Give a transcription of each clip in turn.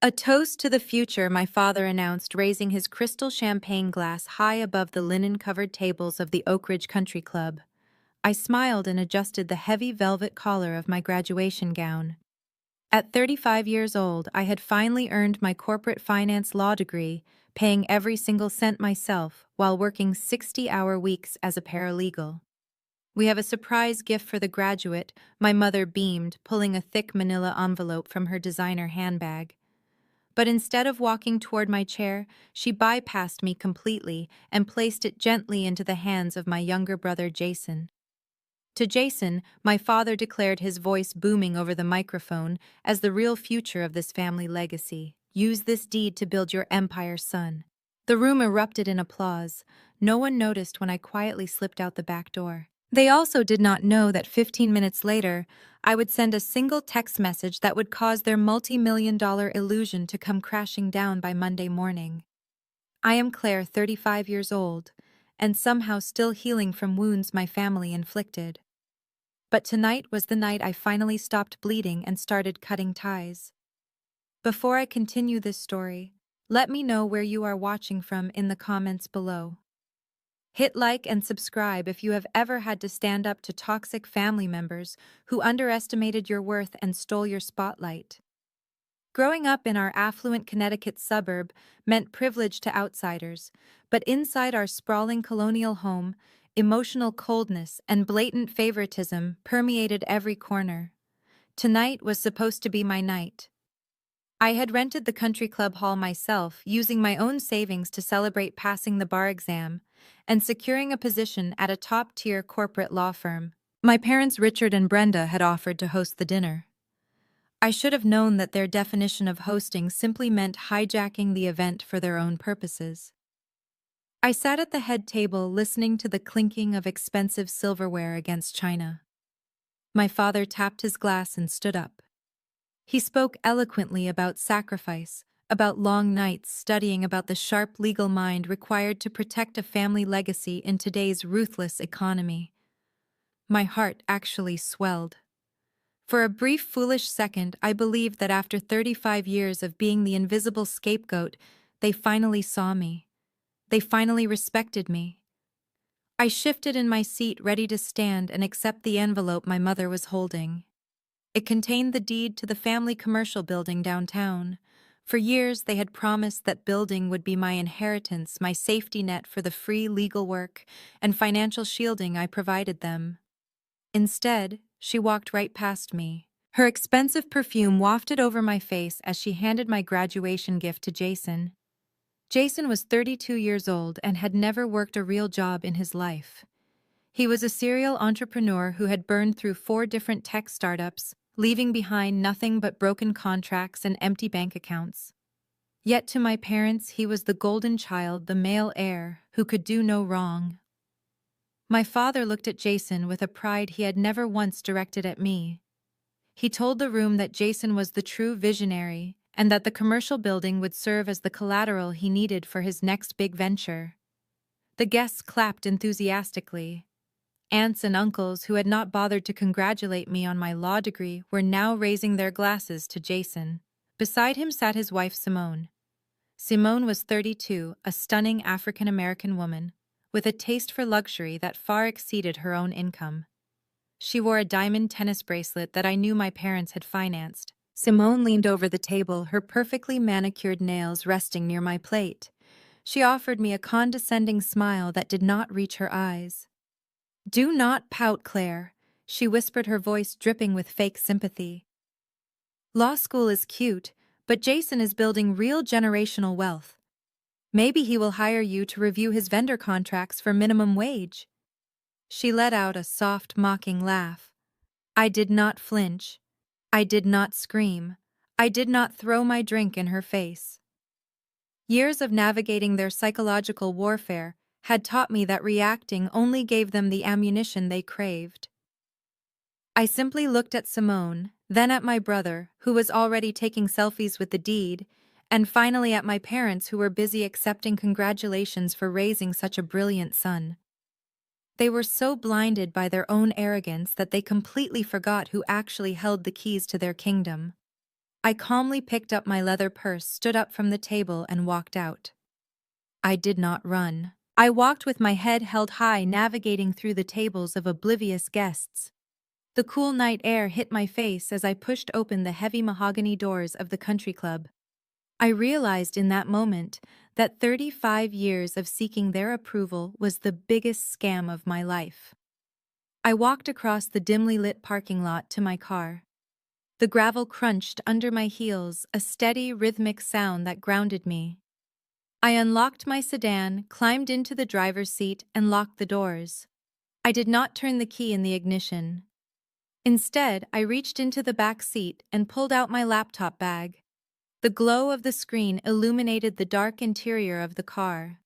A toast to the future, my father announced, raising his crystal champagne glass high above the linen-covered tables of the Oakridge Country Club. I smiled and adjusted the heavy velvet collar of my graduation gown. At 35 years old, I had finally earned my corporate finance law degree, paying every single cent myself while working 60-hour weeks as a paralegal. "We have a surprise gift for the graduate," my mother beamed, pulling a thick manila envelope from her designer handbag. But instead of walking toward my chair, she bypassed me completely and placed it gently into the hands of my younger brother Jason. To Jason, my father declared, his voice booming over the microphone, as the real future of this family legacy. "Use this deed to build your empire, son." The room erupted in applause. No one noticed when I quietly slipped out the back door. They also did not know that 15 minutes later, I would send a single text message that would cause their multi-million-dollar illusion to come crashing down by Monday morning. I am Claire, 35 years old, and somehow still healing from wounds my family inflicted. But tonight was the night I finally stopped bleeding and started cutting ties. Before I continue this story, let me know where you are watching from in the comments below. Hit like and subscribe if you have ever had to stand up to toxic family members who underestimated your worth and stole your spotlight. Growing up in our affluent Connecticut suburb meant privilege to outsiders, but inside our sprawling colonial home, emotional coldness and blatant favoritism permeated every corner. Tonight was supposed to be my night. I had rented the country club hall myself, using my own savings to celebrate passing the bar exam and securing a position at a top-tier corporate law firm. My parents Richard and Brenda had offered to host the dinner. I should have known that their definition of hosting simply meant hijacking the event for their own purposes. I sat at the head table listening to the clinking of expensive silverware against china. My father tapped his glass and stood up. He spoke eloquently about sacrifice, about long nights studying, about the sharp legal mind required to protect a family legacy in today's ruthless economy. My heart actually swelled. For a brief, foolish second, I believed that after 35 years of being the invisible scapegoat, they finally saw me. They finally respected me. I shifted in my seat, ready to stand and accept the envelope my mother was holding. It contained the deed to the family commercial building downtown. For years, they had promised that building would be my inheritance, my safety net for the free legal work and financial shielding I provided them. Instead, she walked right past me. Her expensive perfume wafted over my face as she handed my graduation gift to Jason. Jason was 32 years old and had never worked a real job in his life. He was a serial entrepreneur who had burned through 4 different tech startups, leaving behind nothing but broken contracts and empty bank accounts. Yet to my parents, he was the golden child, the male heir, who could do no wrong. My father looked at Jason with a pride he had never once directed at me. He told the room that Jason was the true visionary and that the commercial building would serve as the collateral he needed for his next big venture. The guests clapped enthusiastically. Aunts and uncles who had not bothered to congratulate me on my law degree were now raising their glasses to Jason. Beside him sat his wife Simone. Simone was 32, a stunning African-American woman, with a taste for luxury that far exceeded her own income. She wore a diamond tennis bracelet that I knew my parents had financed. Simone leaned over the table, her perfectly manicured nails resting near my plate. She offered me a condescending smile that did not reach her eyes. "Do not pout, Claire," she whispered, her voice dripping with fake sympathy. "Law school is cute, but Jason is building real generational wealth. Maybe he will hire you to review his vendor contracts for minimum wage." She let out a soft, mocking laugh. I did not flinch. I did not scream. I did not throw my drink in her face. Years of navigating their psychological warfare had taught me that reacting only gave them the ammunition they craved. I simply looked at Simone, then at my brother, who was already taking selfies with the deed, and finally at my parents, who were busy accepting congratulations for raising such a brilliant son. They were so blinded by their own arrogance that they completely forgot who actually held the keys to their kingdom. I calmly picked up my leather purse, stood up from the table, and walked out. I did not run. I walked with my head held high, navigating through the tables of oblivious guests. The cool night air hit my face as I pushed open the heavy mahogany doors of the country club. I realized in that moment that 35 years of seeking their approval was the biggest scam of my life. I walked across the dimly lit parking lot to my car. The gravel crunched under my heels, a steady, rhythmic sound that grounded me. I unlocked my sedan, climbed into the driver's seat, and locked the doors. I did not turn the key in the ignition. Instead, I reached into the back seat and pulled out my laptop bag. The glow of the screen illuminated the dark interior of the car.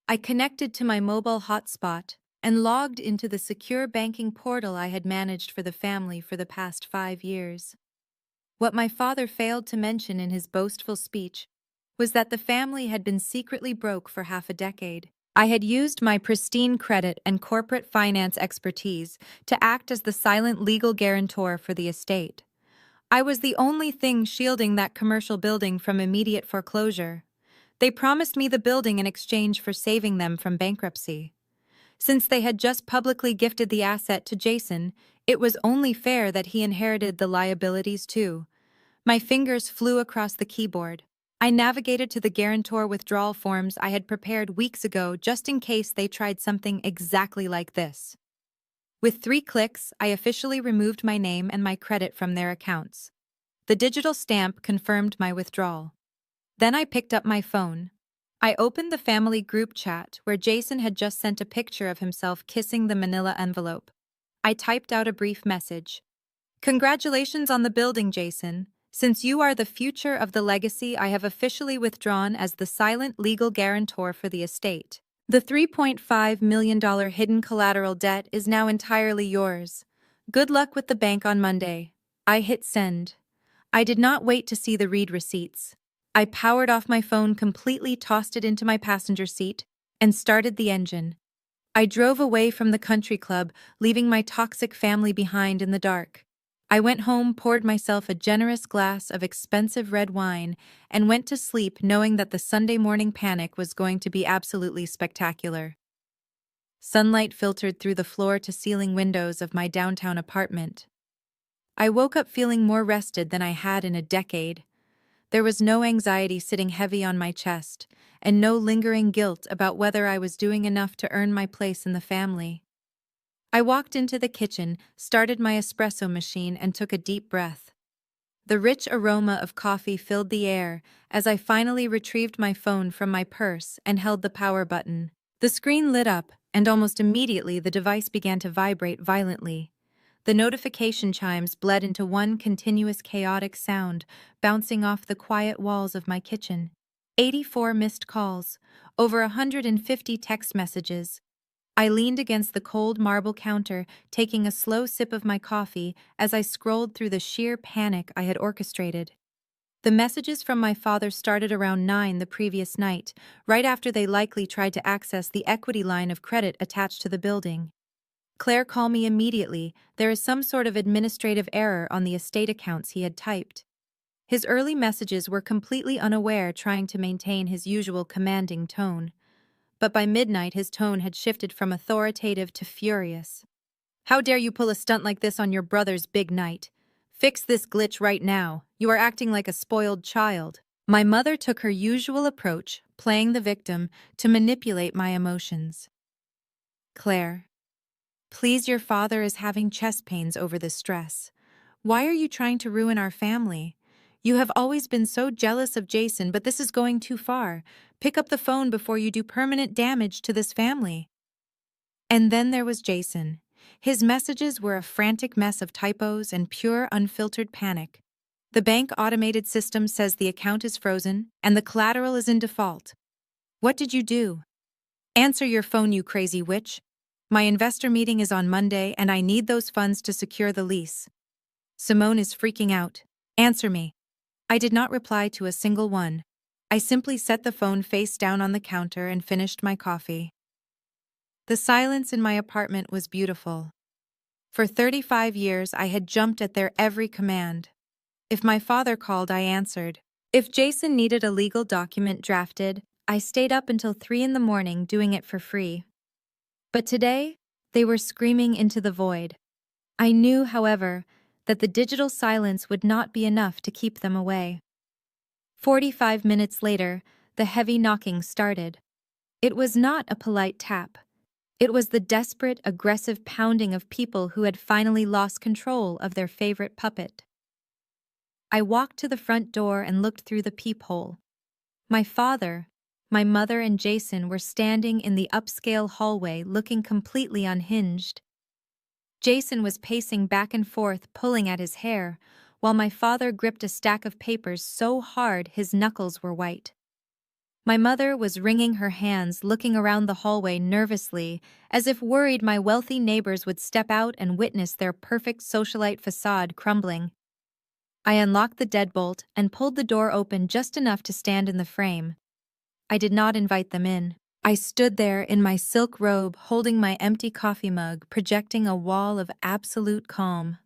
I connected to my mobile hotspot and logged into the secure banking portal I had managed for the family for the past 5 years. What my father failed to mention in his boastful speech was that the family had been secretly broke for half a decade. I had used my pristine credit and corporate finance expertise to act as the silent legal guarantor for the estate. I was the only thing shielding that commercial building from immediate foreclosure. They promised me the building in exchange for saving them from bankruptcy. Since they had just publicly gifted the asset to Jason, it was only fair that he inherited the liabilities too. My fingers flew across the keyboard. I navigated to the guarantor withdrawal forms I had prepared weeks ago just in case they tried something exactly like this. With 3 clicks, I officially removed my name and my credit from their accounts. The digital stamp confirmed my withdrawal. Then I picked up my phone. I opened the family group chat where Jason had just sent a picture of himself kissing the manila envelope. I typed out a brief message. "Congratulations on the building, Jason. Since you are the future of the legacy, I have officially withdrawn as the silent legal guarantor for the estate. The $3.5 million hidden collateral debt is now entirely yours. Good luck with the bank on Monday." I hit send. I did not wait to see the read receipts. I powered off my phone completely, tossed it into my passenger seat, and started the engine. I drove away from the country club, leaving my toxic family behind in the dark. I went home, poured myself a generous glass of expensive red wine, and went to sleep knowing that the Sunday morning panic was going to be absolutely spectacular. Sunlight filtered through the floor-to-ceiling windows of my downtown apartment. I woke up feeling more rested than I had in a decade. There was no anxiety sitting heavy on my chest, and no lingering guilt about whether I was doing enough to earn my place in the family. I walked into the kitchen, started my espresso machine, and took a deep breath. The rich aroma of coffee filled the air as I finally retrieved my phone from my purse and held the power button. The screen lit up, and almost immediately the device began to vibrate violently. The notification chimes bled into one continuous chaotic sound, bouncing off the quiet walls of my kitchen. 84 missed calls, over 150 text messages. I leaned against the cold marble counter, taking a slow sip of my coffee as I scrolled through the sheer panic I had orchestrated. The messages from my father started around 9 the previous night, right after they likely tried to access the equity line of credit attached to the building. "Claire, call me immediately. There is some sort of administrative error on the estate accounts," he had typed. His early messages were completely unaware, trying to maintain his usual commanding tone. But by midnight his tone had shifted from authoritative to furious. "How dare you pull a stunt like this on your brother's big night? Fix this glitch right now. You are acting like a spoiled child." My mother took her usual approach, playing the victim, to manipulate my emotions. "Claire, please, your father is having chest pains over the stress. Why are you trying to ruin our family? You have always been so jealous of Jason, but this is going too far. Pick up the phone before you do permanent damage to this family." And then there was Jason. His messages were a frantic mess of typos and pure unfiltered panic. "The bank automated system says the account is frozen and the collateral is in default. What did you do? Answer your phone, you crazy witch. My investor meeting is on Monday and I need those funds to secure the lease. Simone is freaking out. Answer me." I did not reply to a single one. I simply set the phone face down on the counter and finished my coffee. The silence in my apartment was beautiful. For 35 years I had jumped at their every command. If my father called, I answered. If Jason needed a legal document drafted, I stayed up until 3 in the morning doing it for free. But today, they were screaming into the void. I knew, however, that the digital silence would not be enough to keep them away. 45 minutes later, the heavy knocking started. It was not a polite tap. It was the desperate, aggressive pounding of people who had finally lost control of their favorite puppet. I walked to the front door and looked through the peephole. My father, my mother, and Jason were standing in the upscale hallway looking completely unhinged. Jason was pacing back and forth, pulling at his hair, while my father gripped a stack of papers so hard his knuckles were white. My mother was wringing her hands, looking around the hallway nervously, as if worried my wealthy neighbors would step out and witness their perfect socialite facade crumbling. I unlocked the deadbolt and pulled the door open just enough to stand in the frame. I did not invite them in. I stood there in my silk robe, holding my empty coffee mug, projecting a wall of absolute calm.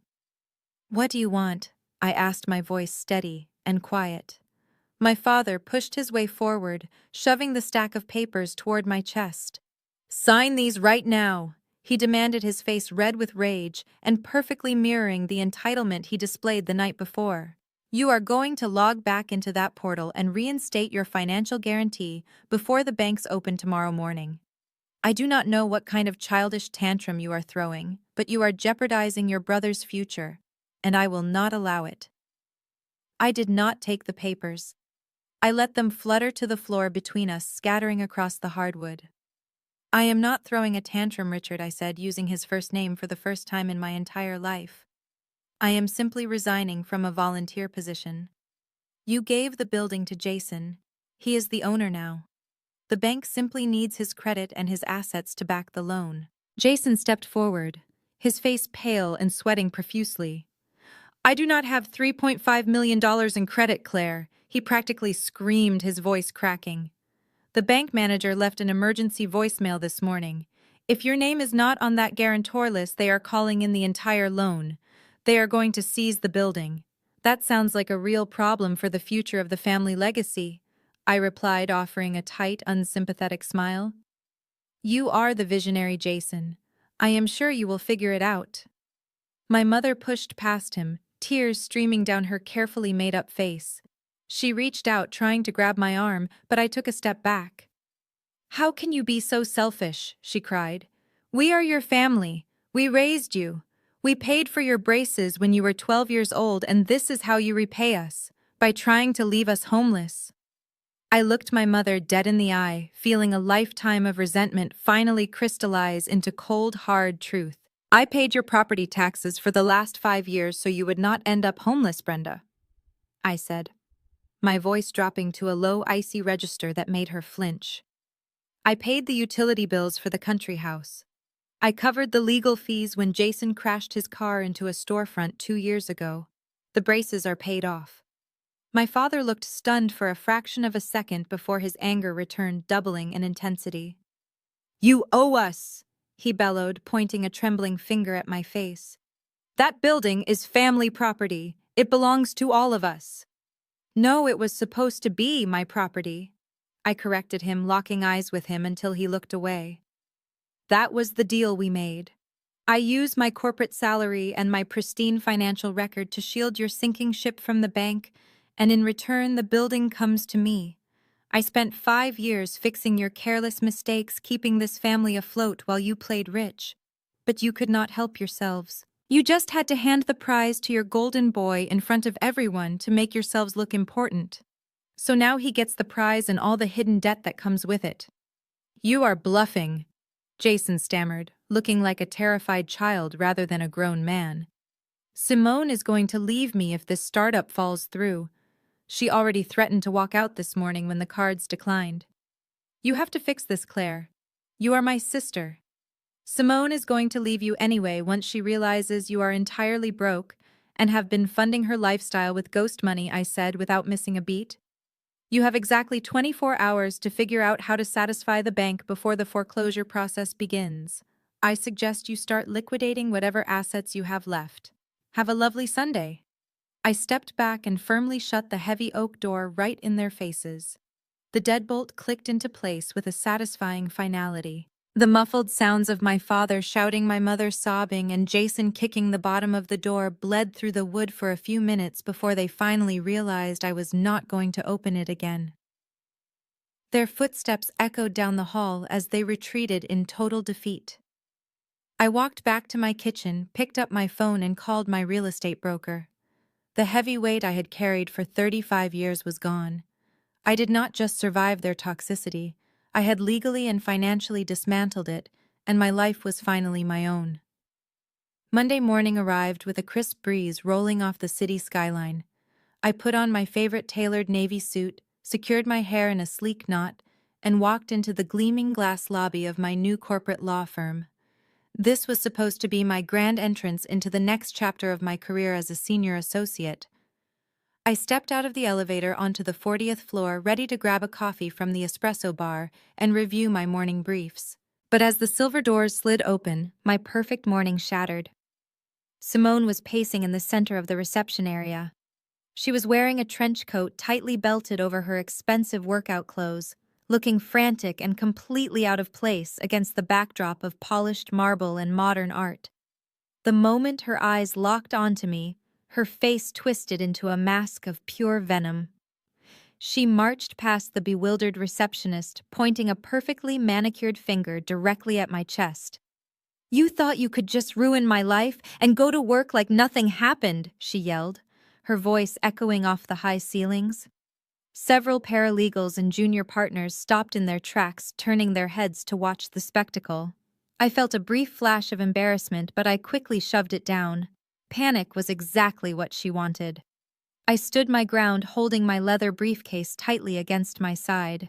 "What do you want?" I asked, my voice steady and quiet. My father pushed his way forward, shoving the stack of papers toward my chest. "Sign these right now," he demanded, his face red with rage and perfectly mirroring the entitlement he displayed the night before. "You are going to log back into that portal and reinstate your financial guarantee before the banks open tomorrow morning. I do not know what kind of childish tantrum you are throwing, but you are jeopardizing your brother's future, and I will not allow it." I did not take the papers. I let them flutter to the floor between us, scattering across the hardwood. "I am not throwing a tantrum, Richard," I said, using his first name for the first time in my entire life. "I am simply resigning from a volunteer position. You gave the building to Jason. He is the owner now. The bank simply needs his credit and his assets to back the loan." Jason stepped forward, his face pale and sweating profusely. "I do not have $3.5 million in credit, Claire," he practically screamed, his voice cracking. "The bank manager left an emergency voicemail this morning. If your name is not on that guarantor list, they are calling in the entire loan. They are going to seize the building." "That sounds like a real problem for the future of the family legacy," I replied, offering a tight, unsympathetic smile. "You are the visionary, Jason. I am sure you will figure it out." My mother pushed past him, tears streaming down her carefully made-up face. She reached out, trying to grab my arm, but I took a step back. "How can you be so selfish?" she cried. "We are your family. We raised you. We paid for your braces when you were 12 years old, and this is how you repay us, by trying to leave us homeless." I looked my mother dead in the eye, feeling a lifetime of resentment finally crystallize into cold, hard truth. "I paid your property taxes for the last 5 years so you would not end up homeless, Brenda," I said, my voice dropping to a low, icy register that made her flinch. "I paid the utility bills for the country house. I covered the legal fees when Jason crashed his car into a storefront 2 years ago. The braces are paid off." My father looked stunned for a fraction of a second before his anger returned, doubling in intensity. "You owe us," he bellowed, pointing a trembling finger at my face. "That building is family property. It belongs to all of us." "No, it was supposed to be my property," I corrected him, locking eyes with him until he looked away. "That was the deal we made. I use my corporate salary and my pristine financial record to shield your sinking ship from the bank, and in return the building comes to me. I spent 5 years fixing your careless mistakes, keeping this family afloat while you played rich. But you could not help yourselves. You just had to hand the prize to your golden boy in front of everyone to make yourselves look important. So now he gets the prize and all the hidden debt that comes with it." "You are bluffing," Jason stammered, looking like a terrified child rather than a grown man. "Simone is going to leave me if this startup falls through. She already threatened to walk out this morning when the cards declined. You have to fix this, Claire. You are my sister. Simone is going to leave you anyway once she realizes you are entirely broke and have been funding her lifestyle with ghost money," I said without missing a beat. "You have exactly 24 hours to figure out how to satisfy the bank before the foreclosure process begins. I suggest you start liquidating whatever assets you have left. Have a lovely Sunday." I stepped back and firmly shut the heavy oak door right in their faces. The deadbolt clicked into place with a satisfying finality. The muffled sounds of my father shouting, my mother sobbing, and Jason kicking the bottom of the door bled through the wood for a few minutes before they finally realized I was not going to open it again. Their footsteps echoed down the hall as they retreated in total defeat. I walked back to my kitchen, picked up my phone, and called my real estate broker. The heavy weight I had carried for 35 years was gone. I did not just survive their toxicity, I had legally and financially dismantled it, and my life was finally my own. Monday morning arrived with a crisp breeze rolling off the city skyline. I put on my favorite tailored navy suit, secured my hair in a sleek knot, and walked into the gleaming glass lobby of my new corporate law firm. This was supposed to be my grand entrance into the next chapter of my career as a senior associate. I stepped out of the elevator onto the 40th floor, ready to grab a coffee from the espresso bar and review my morning briefs. But as the silver doors slid open, my perfect morning shattered. Simone was pacing in the center of the reception area. She was wearing a trench coat tightly belted over her expensive workout clothes, looking frantic and completely out of place against the backdrop of polished marble and modern art. The moment her eyes locked onto me, her face twisted into a mask of pure venom. She marched past the bewildered receptionist, pointing a perfectly manicured finger directly at my chest. "You thought you could just ruin my life and go to work like nothing happened," she yelled, her voice echoing off the high ceilings. Several paralegals and junior partners stopped in their tracks, turning their heads to watch the spectacle. I felt a brief flash of embarrassment, but I quickly shoved it down. Panic was exactly what she wanted. I stood my ground, holding my leather briefcase tightly against my side.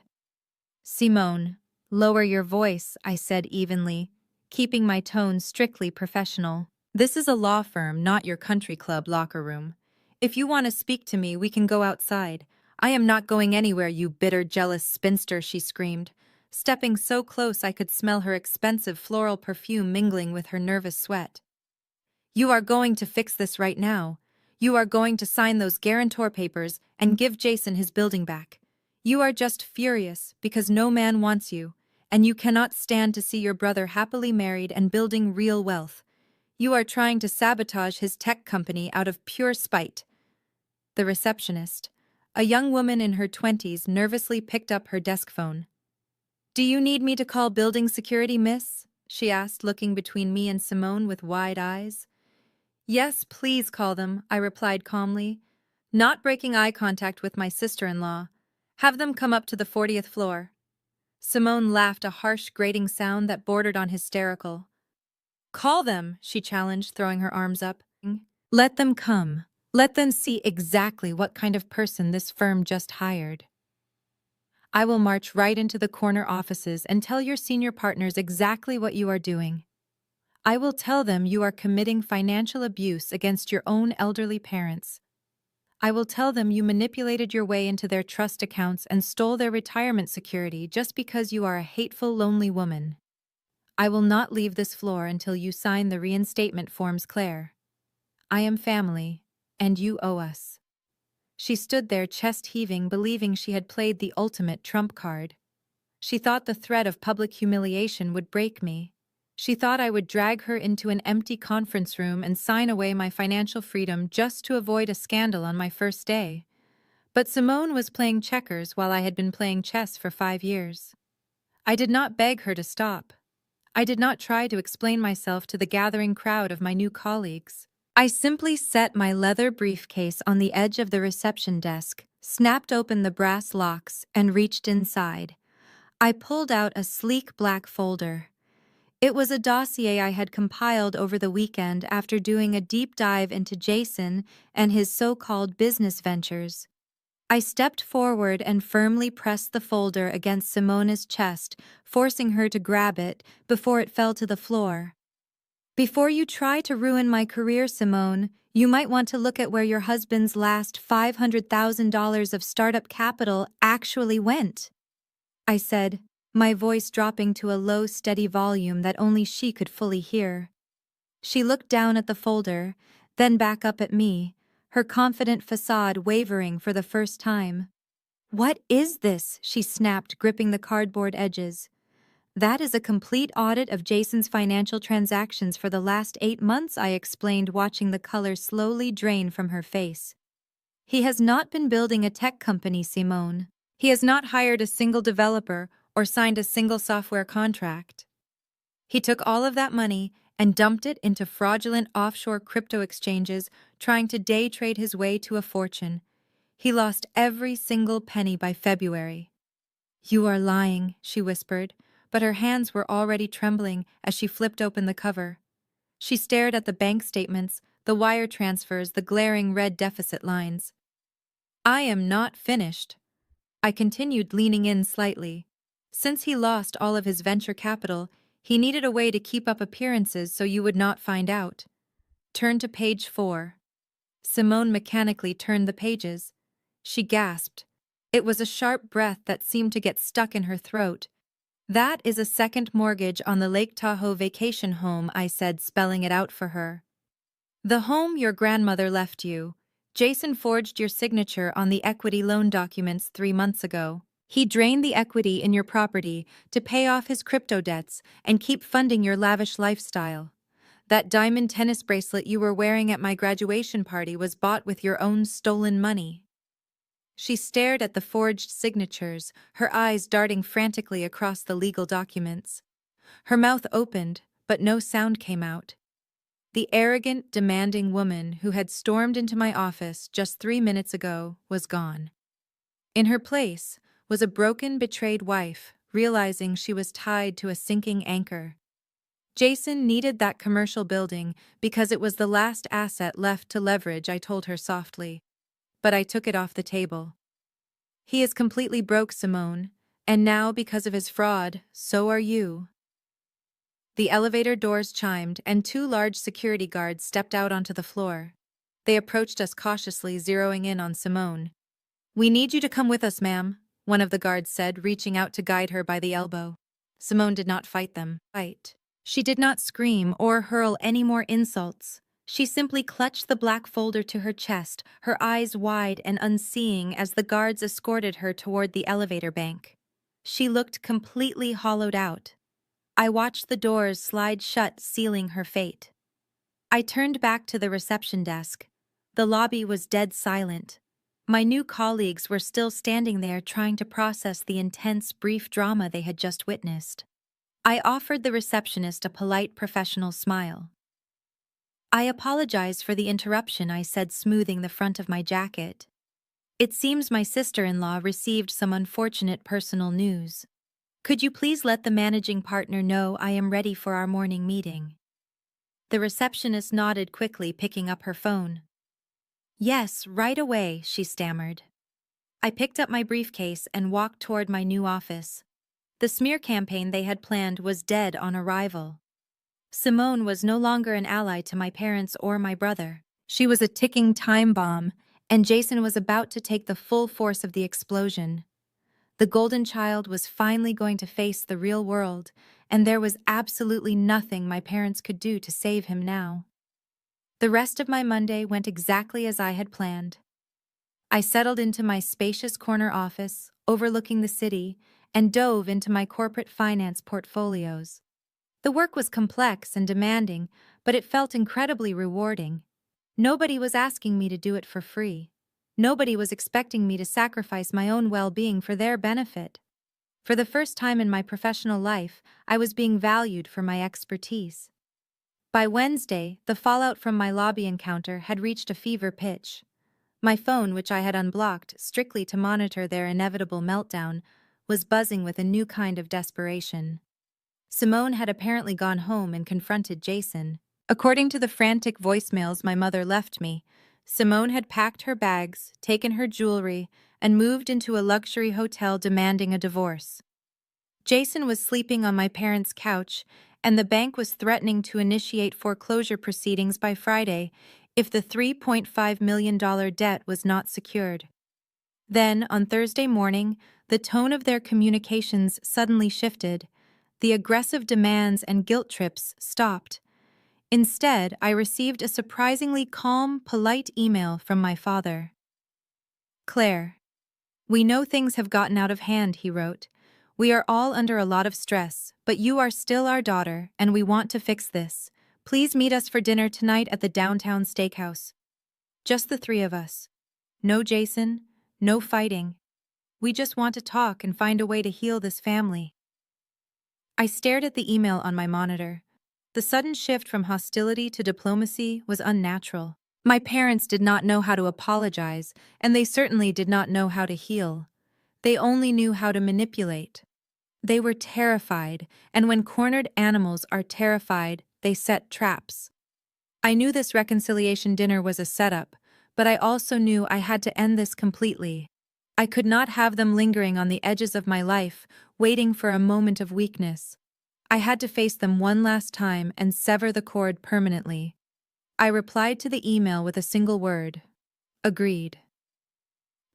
"Simone, lower your voice," I said evenly, keeping my tone strictly professional. "This is a law firm, not your country club locker room. If you want to speak to me, we can go outside. I am not going anywhere, you bitter, jealous spinster," she screamed, stepping so close I could smell her expensive floral perfume mingling with her nervous sweat. "You are going to fix this right now. You are going to sign those guarantor papers and give Jason his building back. You are just furious because no man wants you, and you cannot stand to see your brother happily married and building real wealth. You are trying to sabotage his tech company out of pure spite." The receptionist, a young woman in her 20s, nervously picked up her desk phone. "Do you need me to call building security, miss?" she asked, looking between me and Simone with wide eyes. "Yes, please call them," I replied calmly, not breaking eye contact with my sister-in-law. "Have them come up to the 40th floor." Simone laughed, a harsh, grating sound that bordered on hysterical. "Call them," she challenged, throwing her arms up. "Let them come. Let them see exactly what kind of person this firm just hired. I will march right into the corner offices and tell your senior partners exactly what you are doing. I will tell them you are committing financial abuse against your own elderly parents. I will tell them you manipulated your way into their trust accounts and stole their retirement security just because you are a hateful, lonely woman. I will not leave this floor until you sign the reinstatement forms, Claire. I am family, and you owe us." She stood there, chest heaving, believing she had played the ultimate trump card. She thought the threat of public humiliation would break me. She thought I would drag her into an empty conference room and sign away my financial freedom just to avoid a scandal on my first day. But Simone was playing checkers while I had been playing chess for 5 years. I did not beg her to stop. I did not try to explain myself to the gathering crowd of my new colleagues. I simply set my leather briefcase on the edge of the reception desk, snapped open the brass locks, and reached inside. I pulled out a sleek black folder. It was a dossier I had compiled over the weekend after doing a deep dive into Jason and his so-called business ventures. I stepped forward and firmly pressed the folder against Simona's chest, forcing her to grab it before it fell to the floor. "Before you try to ruin my career, Simone, you might want to look at where your husband's last $500,000 of startup capital actually went," I said, my voice dropping to a low, steady volume that only she could fully hear. She looked down at the folder, then back up at me, her confident facade wavering for the first time. "What is this?" she snapped, gripping the cardboard edges. "That is a complete audit of Jason's financial transactions for the last 8 months," I explained, watching the color slowly drain from her face. "He has not been building a tech company, Simone. He has not hired a single developer or signed a single software contract. He took all of that money and dumped it into fraudulent offshore crypto exchanges, trying to day trade his way to a fortune. He lost every single penny by February." "You are lying," she whispered, but her hands were already trembling as she flipped open the cover. She stared at the bank statements, the wire transfers, the glaring red deficit lines. "I am not finished," I continued, leaning in slightly. "Since he lost all of his venture capital, he needed a way to keep up appearances so you would not find out. Turn to page 4. Simone mechanically turned the pages. She gasped. It was a sharp breath that seemed to get stuck in her throat. "That is a second mortgage on the Lake Tahoe vacation home," I said, spelling it out for her. "The home your grandmother left you. Jason forged your signature on the equity loan documents 3 months ago. He drained the equity in your property to pay off his crypto debts and keep funding your lavish lifestyle. That diamond tennis bracelet you were wearing at my graduation party was bought with your own stolen money." She stared at the forged signatures, her eyes darting frantically across the legal documents. Her mouth opened, but no sound came out. The arrogant, demanding woman who had stormed into my office just 3 minutes ago was gone. In her place was a broken, betrayed wife, realizing she was tied to a sinking anchor. Jason needed that commercial building because it was the last asset left to leverage, I told her softly. But I took it off the table. "He is completely broke, Simone, and now, because of his fraud, so are you." The elevator doors chimed, and 2 large security guards stepped out onto the floor. They approached us cautiously, zeroing in on Simone. "We need you to come with us, ma'am," one of the guards said, reaching out to guide her by the elbow. Simone did not fight them. She did not scream or hurl any more insults. She simply clutched the black folder to her chest, her eyes wide and unseeing as the guards escorted her toward the elevator bank. She looked completely hollowed out. I watched the doors slide shut, sealing her fate. I turned back to the reception desk. The lobby was dead silent. My new colleagues were still standing there, trying to process the intense, brief drama they had just witnessed. I offered the receptionist a polite, professional smile. "I apologize for the interruption," I said, smoothing the front of my jacket. "It seems my sister-in-law received some unfortunate personal news. Could you please let the managing partner know I am ready for our morning meeting?" The receptionist nodded quickly, picking up her phone. "Yes, right away," she stammered. I picked up my briefcase and walked toward my new office. The smear campaign they had planned was dead on arrival. Simone was no longer an ally to my parents or my brother. She was a ticking time bomb, and Jason was about to take the full force of the explosion. The golden child was finally going to face the real world, and there was absolutely nothing my parents could do to save him now. The rest of my Monday went exactly as I had planned. I settled into my spacious corner office, overlooking the city, and dove into my corporate finance portfolios. The work was complex and demanding, but it felt incredibly rewarding. Nobody was asking me to do it for free. Nobody was expecting me to sacrifice my own well-being for their benefit. For the first time in my professional life, I was being valued for my expertise. By Wednesday, the fallout from my lobby encounter had reached a fever pitch. My phone, which I had unblocked strictly to monitor their inevitable meltdown, was buzzing with a new kind of desperation. Simone had apparently gone home and confronted Jason. According to the frantic voicemails my mother left me, Simone had packed her bags, taken her jewelry, and moved into a luxury hotel demanding a divorce. Jason was sleeping on my parents' couch, and the bank was threatening to initiate foreclosure proceedings by Friday if the $3.5 million debt was not secured. Then, on Thursday morning, the tone of their communications suddenly shifted. The aggressive demands and guilt trips stopped. Instead, I received a surprisingly calm, polite email from my father. "Claire, we know things have gotten out of hand," he wrote. "We are all under a lot of stress, but you are still our daughter, and we want to fix this. Please meet us for dinner tonight at the downtown steakhouse. Just the three of us. No Jason, no fighting. We just want to talk and find a way to heal this family." I stared at the email on my monitor. The sudden shift from hostility to diplomacy was unnatural. My parents did not know how to apologize, and they certainly did not know how to heal. They only knew how to manipulate. They were terrified, and when cornered animals are terrified, they set traps. I knew this reconciliation dinner was a setup, but I also knew I had to end this completely. I could not have them lingering on the edges of my life, waiting for a moment of weakness. I had to face them one last time and sever the cord permanently. I replied to the email with a single word: agreed.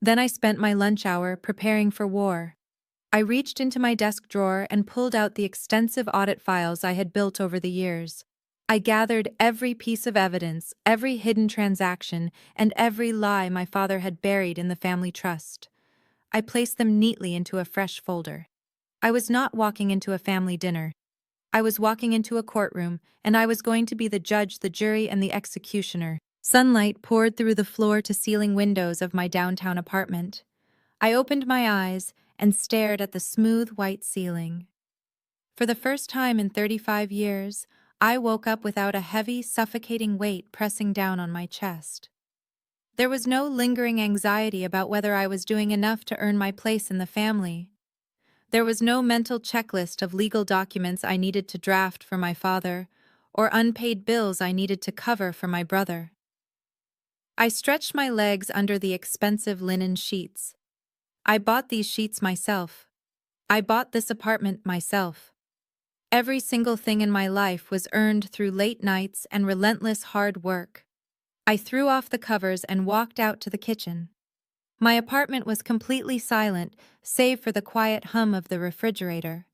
Then I spent my lunch hour preparing for war. I reached into my desk drawer and pulled out the extensive audit files I had built over the years. I gathered every piece of evidence, every hidden transaction, and every lie my father had buried in the family trust. I placed them neatly into a fresh folder. I was not walking into a family dinner. I was walking into a courtroom, and I was going to be the judge, the jury, and the executioner. Sunlight poured through the floor-to-ceiling windows of my downtown apartment. I opened my eyes and stared at the smooth white ceiling. For the first time in 35 years, I woke up without a heavy, suffocating weight pressing down on my chest. There was no lingering anxiety about whether I was doing enough to earn my place in the family. There was no mental checklist of legal documents I needed to draft for my father, or unpaid bills I needed to cover for my brother. I stretched my legs under the expensive linen sheets. I bought these sheets myself. I bought this apartment myself. Every single thing in my life was earned through late nights and relentless hard work. I threw off the covers and walked out to the kitchen. My apartment was completely silent, save for the quiet hum of the refrigerator.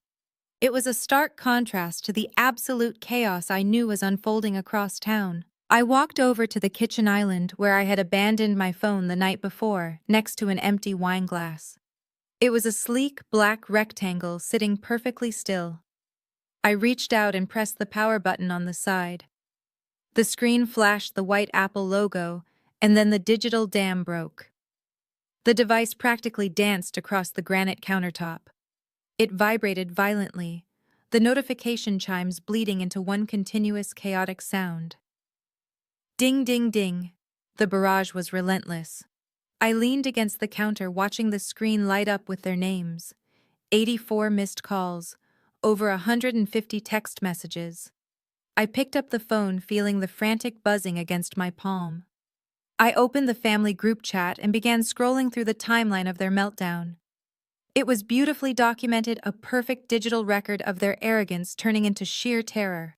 It was a stark contrast to the absolute chaos I knew was unfolding across town. I walked over to the kitchen island where I had abandoned my phone the night before, next to an empty wine glass. It was a sleek, black rectangle sitting perfectly still. I reached out and pressed the power button on the side. The screen flashed the white Apple logo, and then the digital dam broke. The device practically danced across the granite countertop. It vibrated violently, the notification chimes bleeding into one continuous chaotic sound. Ding, ding, ding. The barrage was relentless. I leaned against the counter watching the screen light up with their names. 84 missed calls, over 150 text messages. I picked up the phone, feeling the frantic buzzing against my palm. I opened the family group chat and began scrolling through the timeline of their meltdown. It was beautifully documented, a perfect digital record of their arrogance turning into sheer terror.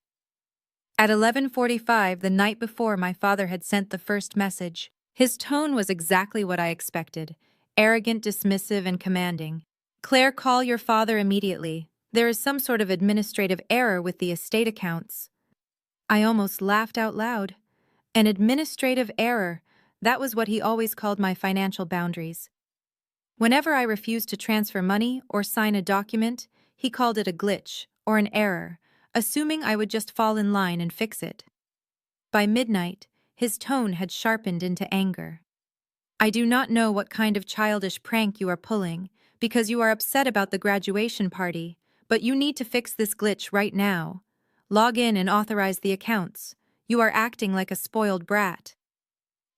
At 11:45 the night before, my father had sent the first message. His tone was exactly what I expected, arrogant, dismissive, and commanding. "Claire, call your father immediately. There is some sort of administrative error with the estate accounts." I almost laughed out loud. An administrative error, that was what he always called my financial boundaries. Whenever I refused to transfer money or sign a document, he called it a glitch or an error, assuming I would just fall in line and fix it. By midnight, his tone had sharpened into anger. "I do not know what kind of childish prank you are pulling, because you are upset about the graduation party, but you need to fix this glitch right now. Log in and authorize the accounts. You are acting like a spoiled brat."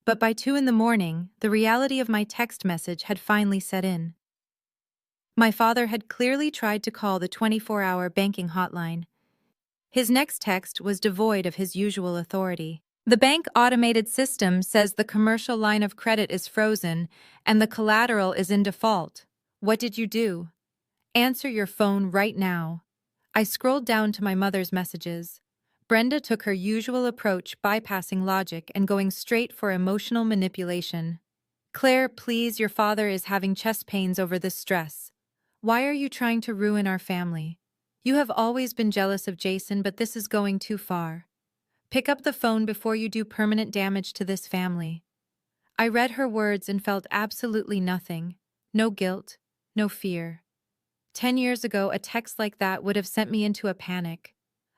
But by 2 in the morning, the reality of my text message had finally set in. My father had clearly tried to call the 24-hour banking hotline. His next text was devoid of his usual authority. "The bank automated system says the commercial line of credit is frozen and the collateral is in default. What did you do? Answer your phone right now." I scrolled down to my mother's messages. Brenda took her usual approach, bypassing logic and going straight for emotional manipulation. "Claire, please, your father is having chest pains over this stress. Why are you trying to ruin our family? You have always been jealous of Jason, but this is going too far. Pick up the phone before you do permanent damage to this family. I read her words and felt absolutely nothing. No guilt, no fear. 10 years ago, a text like that would have sent me into a panic.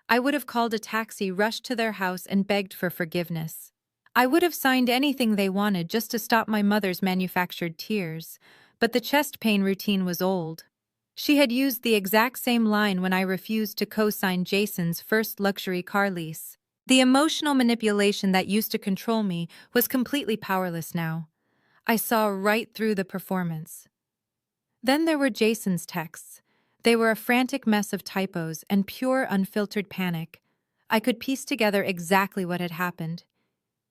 I would have called a taxi, rushed to their house, and begged for forgiveness. I would have signed anything they wanted just to stop my mother's manufactured tears, but the chest pain routine was old. She had used the exact same line when I refused to co-sign Jason's first luxury car lease. The emotional manipulation that used to control me was completely powerless now. I saw right through the performance. Then there were Jason's texts. They were a frantic mess of typos and pure unfiltered panic. I could piece together exactly what had happened.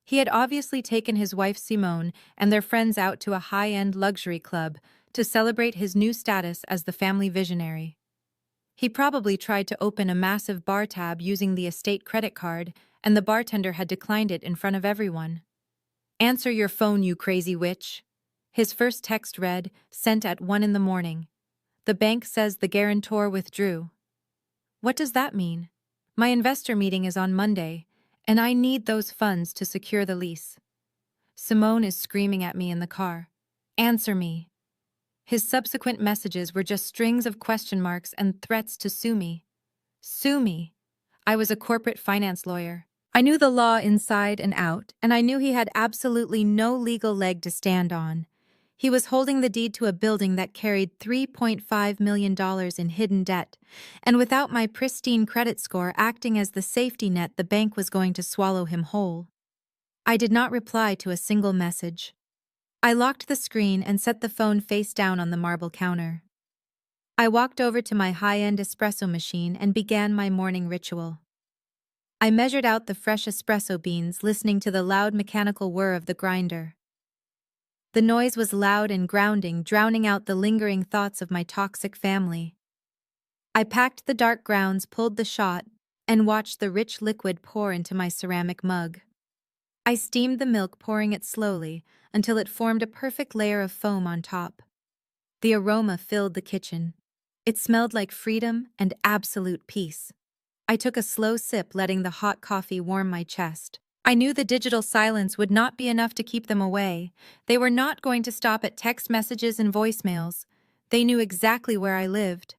He had obviously taken his wife Simone and their friends out to a high-end luxury club to celebrate his new status as the family visionary. He probably tried to open a massive bar tab using the estate credit card, and the bartender had declined it in front of everyone. "Answer your phone, you crazy witch." His first text read, sent at 1 in the morning. "The bank says the guarantor withdrew." What does that mean? My investor meeting is on Monday, and I need those funds to secure the lease. Simone is screaming at me in the car. "Answer me." His subsequent messages were just strings of question marks and threats to sue me. Sue me. I was a corporate finance lawyer. I knew the law inside and out, and I knew he had absolutely no legal leg to stand on. He was holding the deed to a building that carried $3.5 million in hidden debt, and without my pristine credit score acting as the safety net, the bank was going to swallow him whole. I did not reply to a single message. I locked the screen and set the phone face down on the marble counter. I walked over to my high-end espresso machine and began my morning ritual. I measured out the fresh espresso beans, listening to the loud mechanical whir of the grinder. The noise was loud and grounding, drowning out the lingering thoughts of my toxic family. I packed the dark grounds, pulled the shot, and watched the rich liquid pour into my ceramic mug. I steamed the milk, pouring it slowly, until it formed a perfect layer of foam on top. The aroma filled the kitchen. It smelled like freedom and absolute peace. I took a slow sip, letting the hot coffee warm my chest. I knew the digital silence would not be enough to keep them away. They were not going to stop at text messages and voicemails. They knew exactly where I lived.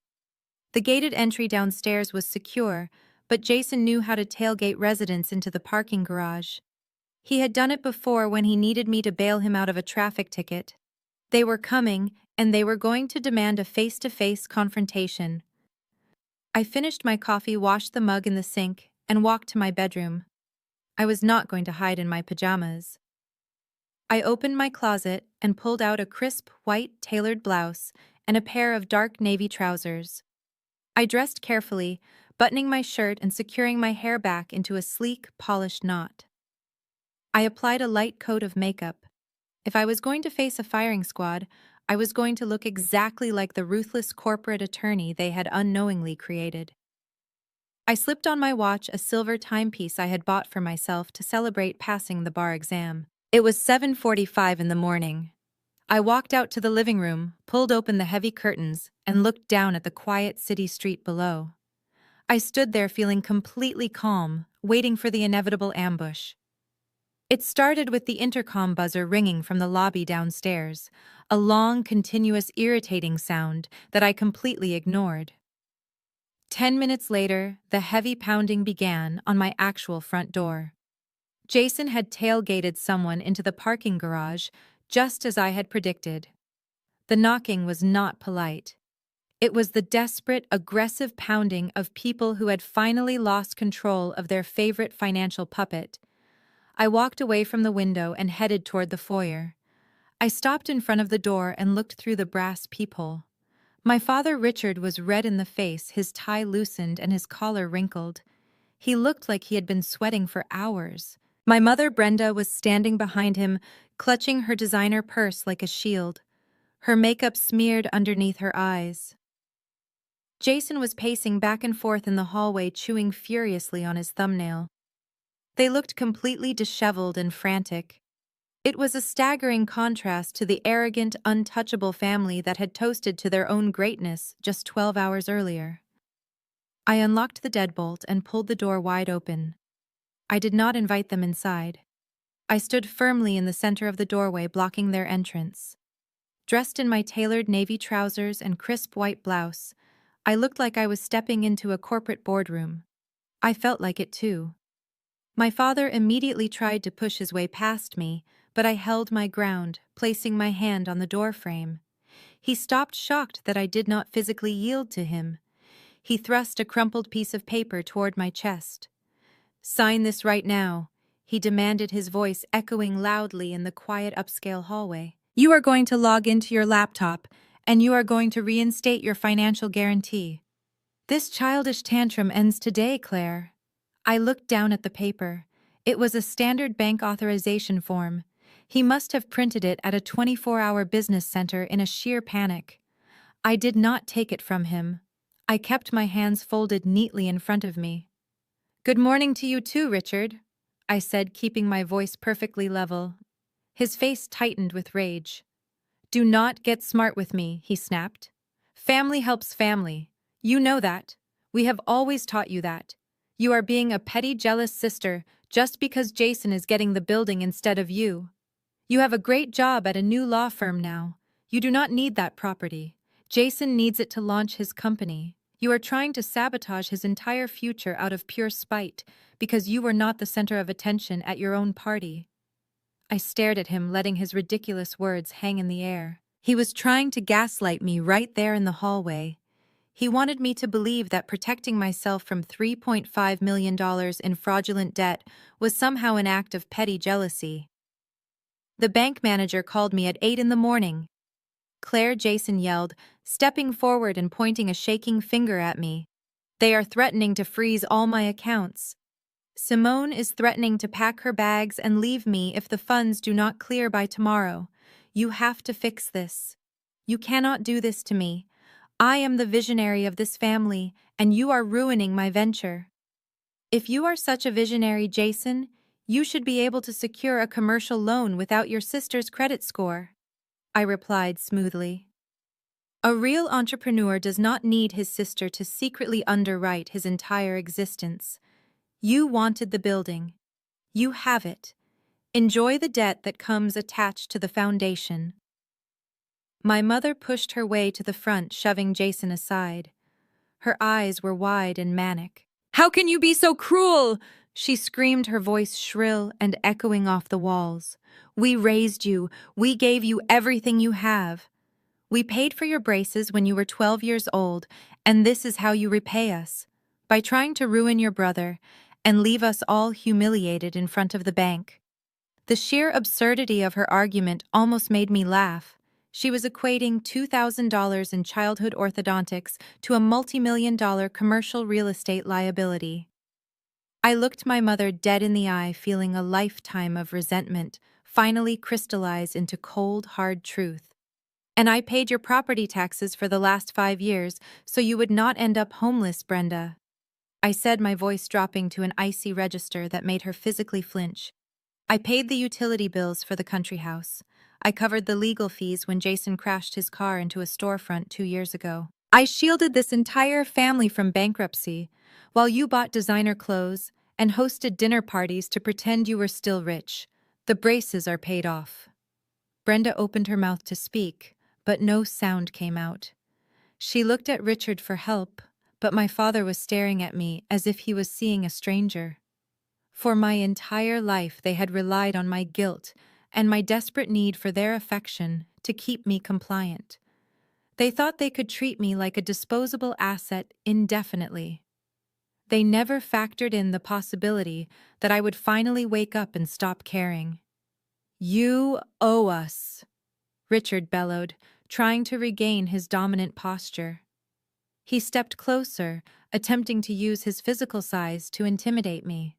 The gated entry downstairs was secure, but Jason knew how to tailgate residents into the parking garage. He had done it before when he needed me to bail him out of a traffic ticket. They were coming, and they were going to demand a face-to-face confrontation. I finished my coffee, washed the mug in the sink, and walked to my bedroom. I was not going to hide in my pajamas. I opened my closet and pulled out a crisp, white, tailored blouse and a pair of dark navy trousers. I dressed carefully, buttoning my shirt and securing my hair back into a sleek, polished knot. I applied a light coat of makeup. If I was going to face a firing squad, I was going to look exactly like the ruthless corporate attorney they had unknowingly created. I slipped on my watch, a silver timepiece I had bought for myself to celebrate passing the bar exam. It was 7:45 in the morning. I walked out to the living room, pulled open the heavy curtains, and looked down at the quiet city street below. I stood there feeling completely calm, waiting for the inevitable ambush. It started with the intercom buzzer ringing from the lobby downstairs, a long, continuous, irritating sound that I completely ignored. 10 minutes later, the heavy pounding began on my actual front door. Jason had tailgated someone into the parking garage, just as I had predicted. The knocking was not polite. It was the desperate, aggressive pounding of people who had finally lost control of their favorite financial puppet. I walked away from the window and headed toward the foyer. I stopped in front of the door and looked through the brass peephole. My father Richard was red in the face, his tie loosened and his collar wrinkled. He looked like he had been sweating for hours. My mother Brenda was standing behind him, clutching her designer purse like a shield, her makeup smeared underneath her eyes. Jason was pacing back and forth in the hallway, chewing furiously on his thumbnail. They looked completely disheveled and frantic. It was a staggering contrast to the arrogant, untouchable family that had toasted to their own greatness just 12 hours earlier. I unlocked the deadbolt and pulled the door wide open. I did not invite them inside. I stood firmly in the center of the doorway, blocking their entrance. Dressed in my tailored navy trousers and crisp white blouse, I looked like I was stepping into a corporate boardroom. I felt like it too. My father immediately tried to push his way past me, but I held my ground, placing my hand on the doorframe. He stopped, shocked that I did not physically yield to him. He thrust a crumpled piece of paper toward my chest. "Sign this right now," he demanded, his voice echoing loudly in the quiet upscale hallway. "You are going to log into your laptop, and you are going to reinstate your financial guarantee." "This childish tantrum ends today, Claire." I looked down at the paper. It was a standard bank authorization form. He must have printed it at a 24-hour business center in a sheer panic. I did not take it from him. I kept my hands folded neatly in front of me. "Good morning to you too, Richard," I said, keeping my voice perfectly level. His face tightened with rage. "Do not get smart with me," he snapped. "Family helps family. You know that. We have always taught you that. You are being a petty, jealous sister just because Jason is getting the building instead of you. You have a great job at a new law firm now. You do not need that property. Jason needs it to launch his company. You are trying to sabotage his entire future out of pure spite because you were not the center of attention at your own party." I stared at him, letting his ridiculous words hang in the air. He was trying to gaslight me right there in the hallway. He wanted me to believe that protecting myself from $3.5 million in fraudulent debt was somehow an act of petty jealousy. The bank manager called me at 8 in the morning. "Claire," Jason yelled, stepping forward and pointing a shaking finger at me. "They are threatening to freeze all my accounts. Simone is threatening to pack her bags and leave me if the funds do not clear by tomorrow. You have to fix this. You cannot do this to me. I am the visionary of this family, and you are ruining my venture." "If you are such a visionary, Jason, you should be able to secure a commercial loan without your sister's credit score," I replied smoothly. A real entrepreneur does not need his sister to secretly underwrite his entire existence. You wanted the building. You have it. Enjoy the debt that comes attached to the foundation. My mother pushed her way to the front, shoving Jason aside. Her eyes were wide and manic. "How can you be so cruel?" she screamed, her voice shrill and echoing off the walls. "We raised you. We gave you everything you have. We paid for your braces when you were 12 years old, and this is how you repay us, by trying to ruin your brother and leave us all humiliated in front of the bank." The sheer absurdity of her argument almost made me laugh. She was equating $2,000 in childhood orthodontics to a multi-million-dollar commercial real estate liability. I looked my mother dead in the eye, feeling a lifetime of resentment finally crystallize into cold, hard truth. "And I paid your property taxes for the last 5 years, so you would not end up homeless, Brenda," I said, my voice dropping to an icy register that made her physically flinch. "I paid the utility bills for the country house. I covered the legal fees when Jason crashed his car into a storefront 2 years ago. I shielded this entire family from bankruptcy, while you bought designer clothes and hosted dinner parties to pretend you were still rich. The braces are paid off." Brenda opened her mouth to speak, but no sound came out. She looked at Richard for help, but my father was staring at me as if he was seeing a stranger. For my entire life they had relied on my guilt and my desperate need for their affection to keep me compliant. They thought they could treat me like a disposable asset indefinitely. They never factored in the possibility that I would finally wake up and stop caring. "You owe us," Richard bellowed, trying to regain his dominant posture. He stepped closer, attempting to use his physical size to intimidate me.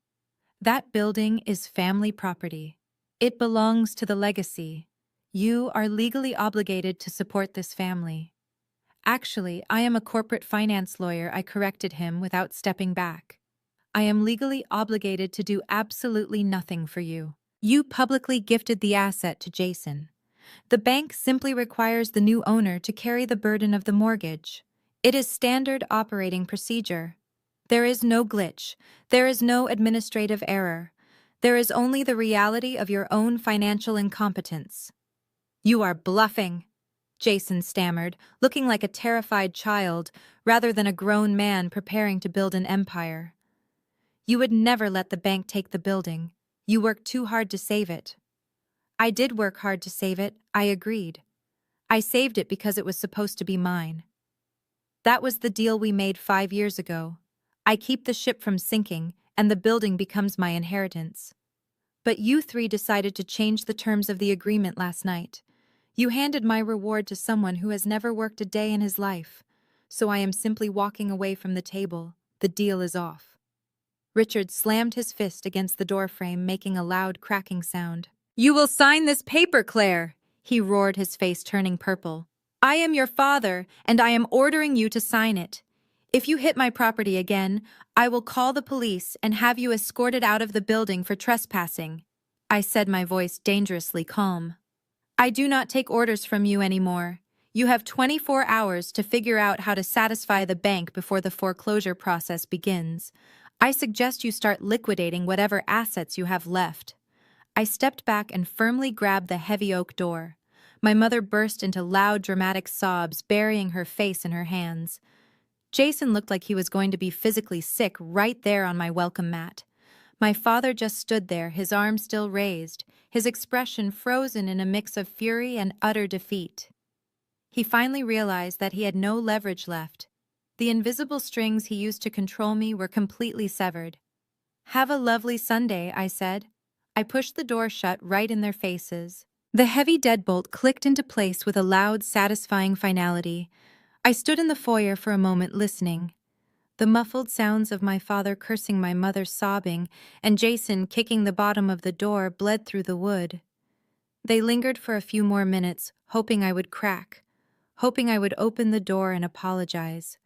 "That building is family property. It belongs to the legacy. You are legally obligated to support this family." "Actually, I am a corporate finance lawyer," I corrected him without stepping back. "I am legally obligated to do absolutely nothing for you. You publicly gifted the asset to Jason. The bank simply requires the new owner to carry the burden of the mortgage. It is standard operating procedure." There is no glitch. There is no administrative error. There is only the reality of your own financial incompetence. You are bluffing, Jason stammered, looking like a terrified child rather than a grown man preparing to build an empire. You would never let the bank take the building. You worked too hard to save it. I did work hard to save it, I agreed. I saved it because it was supposed to be mine. That was the deal we made 5 years ago. I keep the ship from sinking, and the building becomes my inheritance. But you three decided to change the terms of the agreement last night. You handed my reward to someone who has never worked a day in his life. So I am simply walking away from the table. The deal is off. Richard slammed his fist against the doorframe, making a loud cracking sound. You will sign this paper, Claire, he roared, his face turning purple. I am your father, and I am ordering you to sign it. If you hit my property again, I will call the police and have you escorted out of the building for trespassing, I said, my voice dangerously calm. I do not take orders from you anymore. You have 24 hours to figure out how to satisfy the bank before the foreclosure process begins. I suggest you start liquidating whatever assets you have left. I stepped back and firmly grabbed the heavy oak door. My mother burst into loud, dramatic sobs, burying her face in her hands. Jason looked like he was going to be physically sick right there on my welcome mat. My father just stood there, his arms still raised, his expression frozen in a mix of fury and utter defeat. He finally realized that he had no leverage left. The invisible strings he used to control me were completely severed. Have a lovely Sunday, I said. I pushed the door shut right in their faces. The heavy deadbolt clicked into place with a loud, satisfying finality. I stood in the foyer for a moment listening. The muffled sounds of my father cursing, my mother sobbing, and Jason kicking the bottom of the door bled through the wood. They lingered for a few more minutes, hoping I would crack, hoping I would open the door and apologize.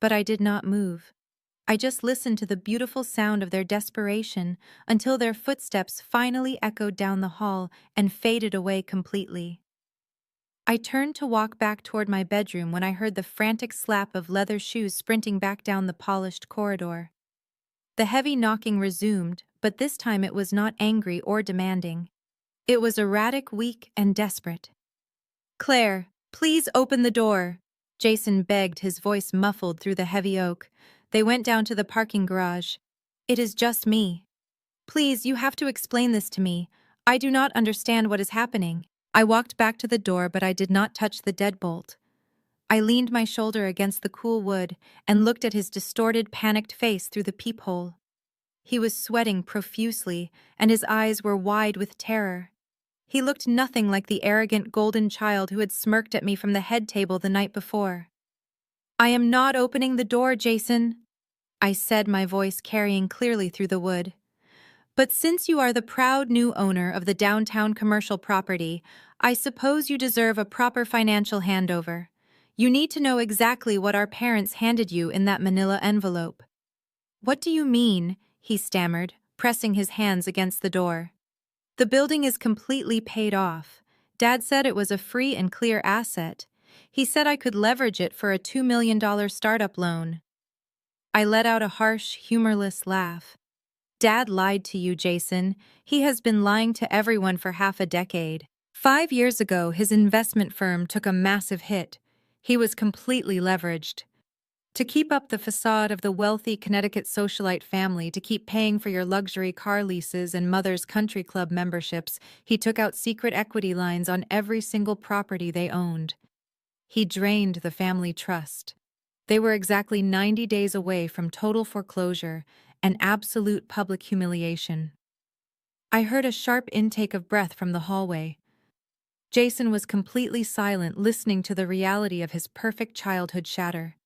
But I did not move. I just listened to the beautiful sound of their desperation until their footsteps finally echoed down the hall and faded away completely. I turned to walk back toward my bedroom when I heard the frantic slap of leather shoes sprinting back down the polished corridor. The heavy knocking resumed, but this time it was not angry or demanding. It was erratic, weak, and desperate. Claire, please open the door, Jason begged, his voice muffled through the heavy oak. They went down to the parking garage. It is just me. Please, you have to explain this to me. I do not understand what is happening. I walked back to the door, but I did not touch the deadbolt. I leaned my shoulder against the cool wood and looked at his distorted, panicked face through the peephole. He was sweating profusely, and his eyes were wide with terror. He looked nothing like the arrogant golden child who had smirked at me from the head table the night before. I am not opening the door, Jason, I said, my voice carrying clearly through the wood. But since you are the proud new owner of the downtown commercial property, I suppose you deserve a proper financial handover. You need to know exactly what our parents handed you in that manila envelope. What do you mean? He stammered, pressing his hands against the door. The building is completely paid off. Dad said it was a free and clear asset. He said I could leverage it for a $2 million startup loan. I let out a harsh, humorless laugh. Dad lied to you, Jason. He has been lying to everyone for half a decade. 5 years ago, his investment firm took a massive hit. He was completely leveraged. To keep up the facade of the wealthy Connecticut socialite family, to keep paying for your luxury car leases and mother's country club memberships, he took out secret equity lines on every single property they owned. He drained the family trust. They were exactly 90 days away from total foreclosure and absolute public humiliation. I heard a sharp intake of breath from the hallway. Jason was completely silent, listening to the reality of his perfect childhood shatter.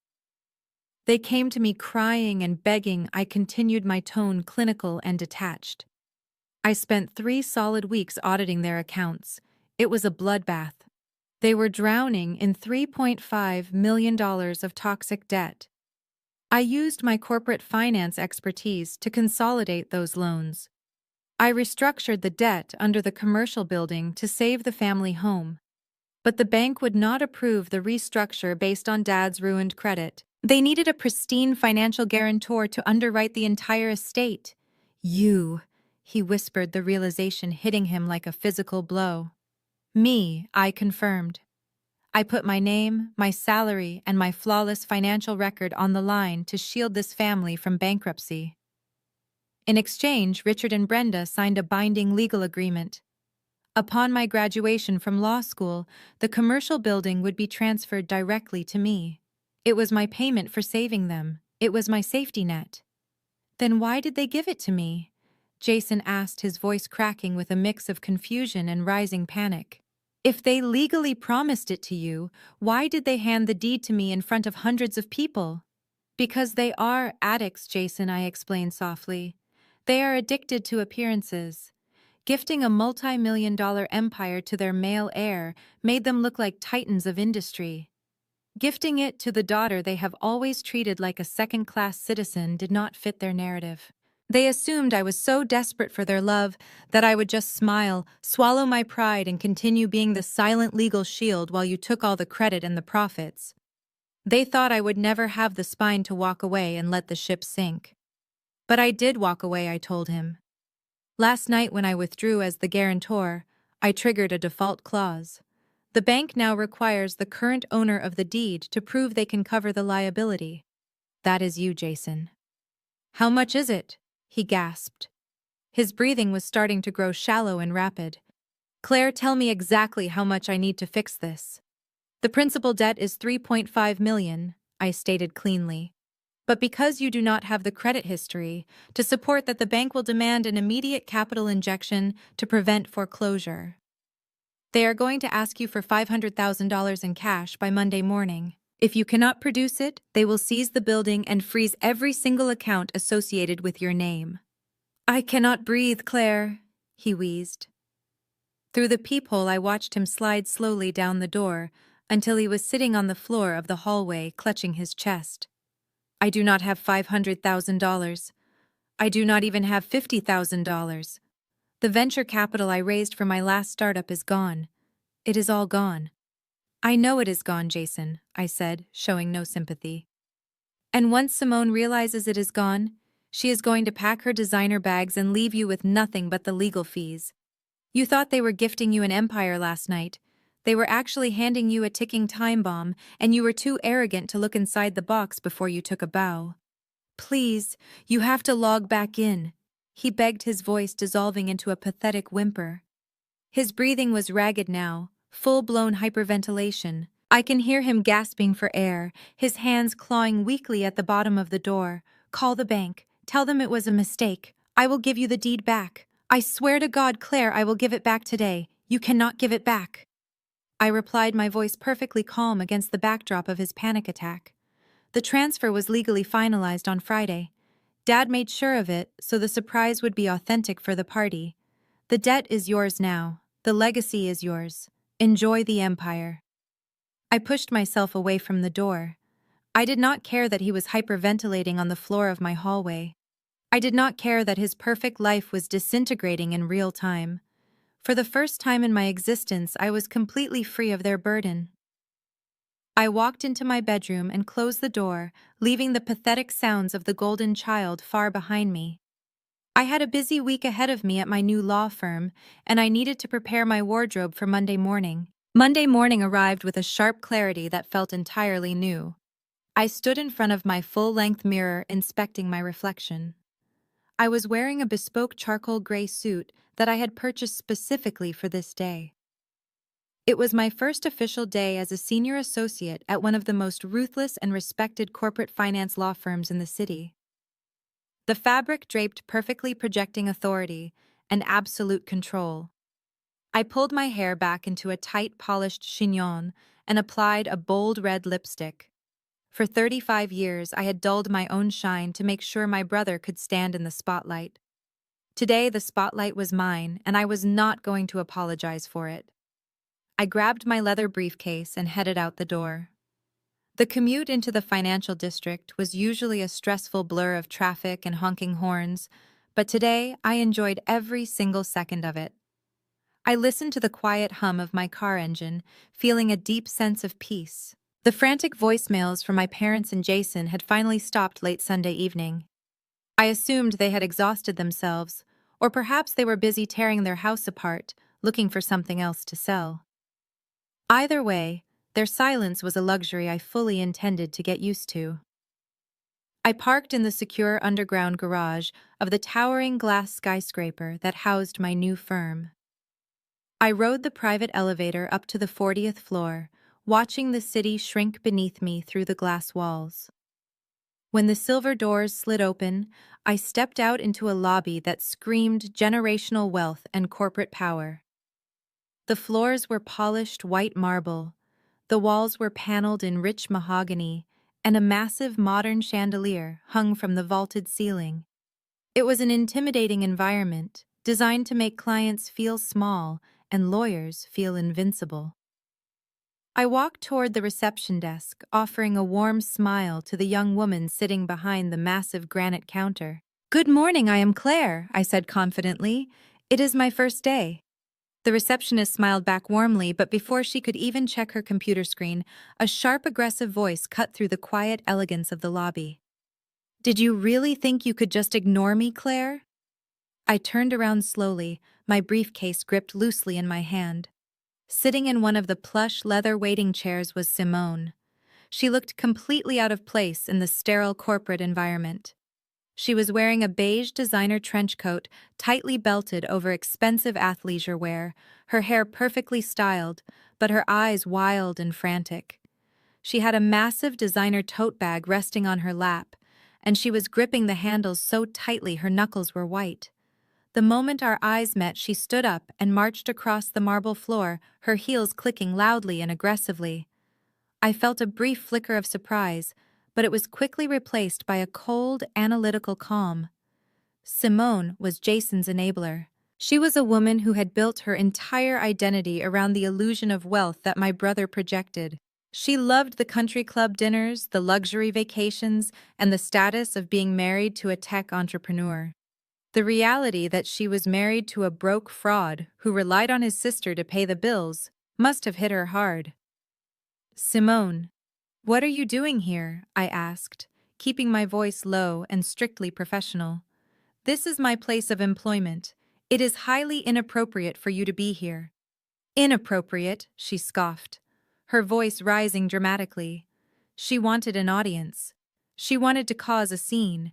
They came to me crying and begging. I continued, my tone clinical and detached. I spent 3 solid weeks auditing their accounts. It was a bloodbath. They were drowning in $3.5 million of toxic debt. I used my corporate finance expertise to consolidate those loans. I restructured the debt under the commercial building to save the family home. But the bank would not approve the restructure based on Dad's ruined credit. They needed a pristine financial guarantor to underwrite the entire estate. You, he whispered, the realization hitting him like a physical blow. Me, I confirmed. I put my name, my salary, and my flawless financial record on the line to shield this family from bankruptcy. In exchange, Richard and Brenda signed a binding legal agreement. Upon my graduation from law school, the commercial building would be transferred directly to me. It was my payment for saving them. It was my safety net. Then why did they give it to me? Jason asked, his voice cracking with a mix of confusion and rising panic. If they legally promised it to you, why did they hand the deed to me in front of hundreds of people? Because they are addicts, Jason, I explained softly. They are addicted to appearances. Gifting a multi-million-dollar empire to their male heir made them look like titans of industry. Gifting it to the daughter they have always treated like a second-class citizen did not fit their narrative. They assumed I was so desperate for their love that I would just smile, swallow my pride, and continue being the silent legal shield while you took all the credit and the profits. They thought I would never have the spine to walk away and let the ship sink. But I did walk away, I told him. Last night when I withdrew as the guarantor, I triggered a default clause. The bank now requires the current owner of the deed to prove they can cover the liability. That is you, Jason. How much is it? He gasped. His breathing was starting to grow shallow and rapid. Claire, tell me exactly how much I need to fix this. The principal debt is $3.5 million, I stated cleanly. But because you do not have the credit history to support that, the bank will demand an immediate capital injection to prevent foreclosure. They are going to ask you for $500,000 in cash by Monday morning. If you cannot produce it, they will seize the building and freeze every single account associated with your name. I cannot breathe, Claire, he wheezed. Through the peephole, I watched him slide slowly down the door until he was sitting on the floor of the hallway, clutching his chest. I do not have $500,000. I do not even have $50,000. The venture capital I raised for my last startup is gone. It is all gone. I know it is gone, Jason, I said, showing no sympathy. And once Simone realizes it is gone, she is going to pack her designer bags and leave you with nothing but the legal fees. You thought they were gifting you an empire last night. They were actually handing you a ticking time bomb, and you were too arrogant to look inside the box before you took a bow. Please, you have to log back in, he begged, his voice dissolving into a pathetic whimper. His breathing was ragged now, full-blown hyperventilation. I can hear him gasping for air, his hands clawing weakly at the bottom of the door. Call the bank. Tell them it was a mistake. I will give you the deed back. I swear to God, Claire, I will give it back today. You cannot give it back. I replied, my voice perfectly calm against the backdrop of his panic attack. The transfer was legally finalized on Friday. Dad made sure of it, so the surprise would be authentic for the party. The debt is yours now. The legacy is yours. Enjoy the empire. I pushed myself away from the door. I did not care that he was hyperventilating on the floor of my hallway. I did not care that his perfect life was disintegrating in real time. For the first time in my existence, I was completely free of their burden. I walked into my bedroom and closed the door, leaving the pathetic sounds of the golden child far behind me. I had a busy week ahead of me at my new law firm, and I needed to prepare my wardrobe for Monday morning. Monday morning arrived with a sharp clarity that felt entirely new. I stood in front of my full-length mirror, inspecting my reflection. I was wearing a bespoke charcoal gray suit that I had purchased specifically for this day. It was my first official day as a senior associate at one of the most ruthless and respected corporate finance law firms in the city. The fabric draped perfectly, projecting authority and absolute control. I pulled my hair back into a tight, polished chignon and applied a bold red lipstick. For 35 years, I had dulled my own shine to make sure my brother could stand in the spotlight. Today, the spotlight was mine, and I was not going to apologize for it. I grabbed my leather briefcase and headed out the door. The commute into the financial district was usually a stressful blur of traffic and honking horns, but today I enjoyed every single second of it. I listened to the quiet hum of my car engine, feeling a deep sense of peace. The frantic voicemails from my parents and Jason had finally stopped late Sunday evening. I assumed they had exhausted themselves, or perhaps they were busy tearing their house apart, looking for something else to sell. Either way, their silence was a luxury I fully intended to get used to. I parked in the secure underground garage of the towering glass skyscraper that housed my new firm. I rode the private elevator up to the 40th floor, watching the city shrink beneath me through the glass walls. When the silver doors slid open, I stepped out into a lobby that screamed generational wealth and corporate power. The floors were polished white marble, the walls were paneled in rich mahogany, and a massive modern chandelier hung from the vaulted ceiling. It was an intimidating environment, designed to make clients feel small and lawyers feel invincible. I walked toward the reception desk, offering a warm smile to the young woman sitting behind the massive granite counter. "Good morning, I am Claire," I said confidently. "It is my first day." The receptionist smiled back warmly, but before she could even check her computer screen, a sharp, aggressive voice cut through the quiet elegance of the lobby. "Did you really think you could just ignore me, Claire?" I turned around slowly, my briefcase gripped loosely in my hand. Sitting in one of the plush leather waiting chairs was Simone. She looked completely out of place in the sterile corporate environment. She was wearing a beige designer trench coat, tightly belted over expensive athleisure wear, her hair perfectly styled, but her eyes wild and frantic. She had a massive designer tote bag resting on her lap, and she was gripping the handles so tightly her knuckles were white. The moment our eyes met, she stood up and marched across the marble floor, her heels clicking loudly and aggressively. I felt a brief flicker of surprise, but it was quickly replaced by a cold, analytical calm. Simone was Jason's enabler. She was a woman who had built her entire identity around the illusion of wealth that my brother projected. She loved the country club dinners, the luxury vacations, and the status of being married to a tech entrepreneur. The reality that she was married to a broke fraud who relied on his sister to pay the bills must have hit her hard. "Simone, what are you doing here?" I asked, keeping my voice low and strictly professional. "This is my place of employment. It is highly inappropriate for you to be here." "Inappropriate," she scoffed, her voice rising dramatically. She wanted an audience. She wanted to cause a scene.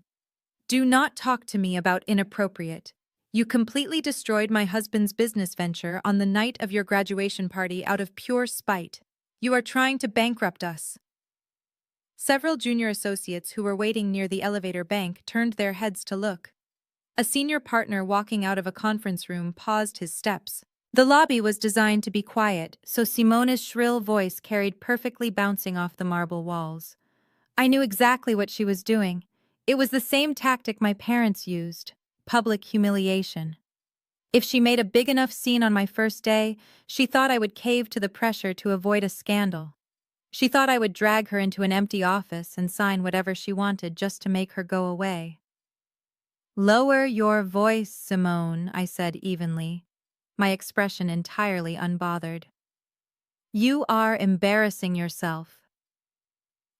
"Do not talk to me about inappropriate. You completely destroyed my husband's business venture on the night of your graduation party out of pure spite. You are trying to bankrupt us." Several junior associates who were waiting near the elevator bank turned their heads to look. A senior partner walking out of a conference room paused his steps. The lobby was designed to be quiet, so Simone's shrill voice carried perfectly, bouncing off the marble walls. I knew exactly what she was doing. It was the same tactic my parents used: public humiliation. If she made a big enough scene on my first day, she thought I would cave to the pressure to avoid a scandal. She thought I would drag her into an empty office and sign whatever she wanted just to make her go away. "Lower your voice, Simone," I said evenly, my expression entirely unbothered. "You are embarrassing yourself."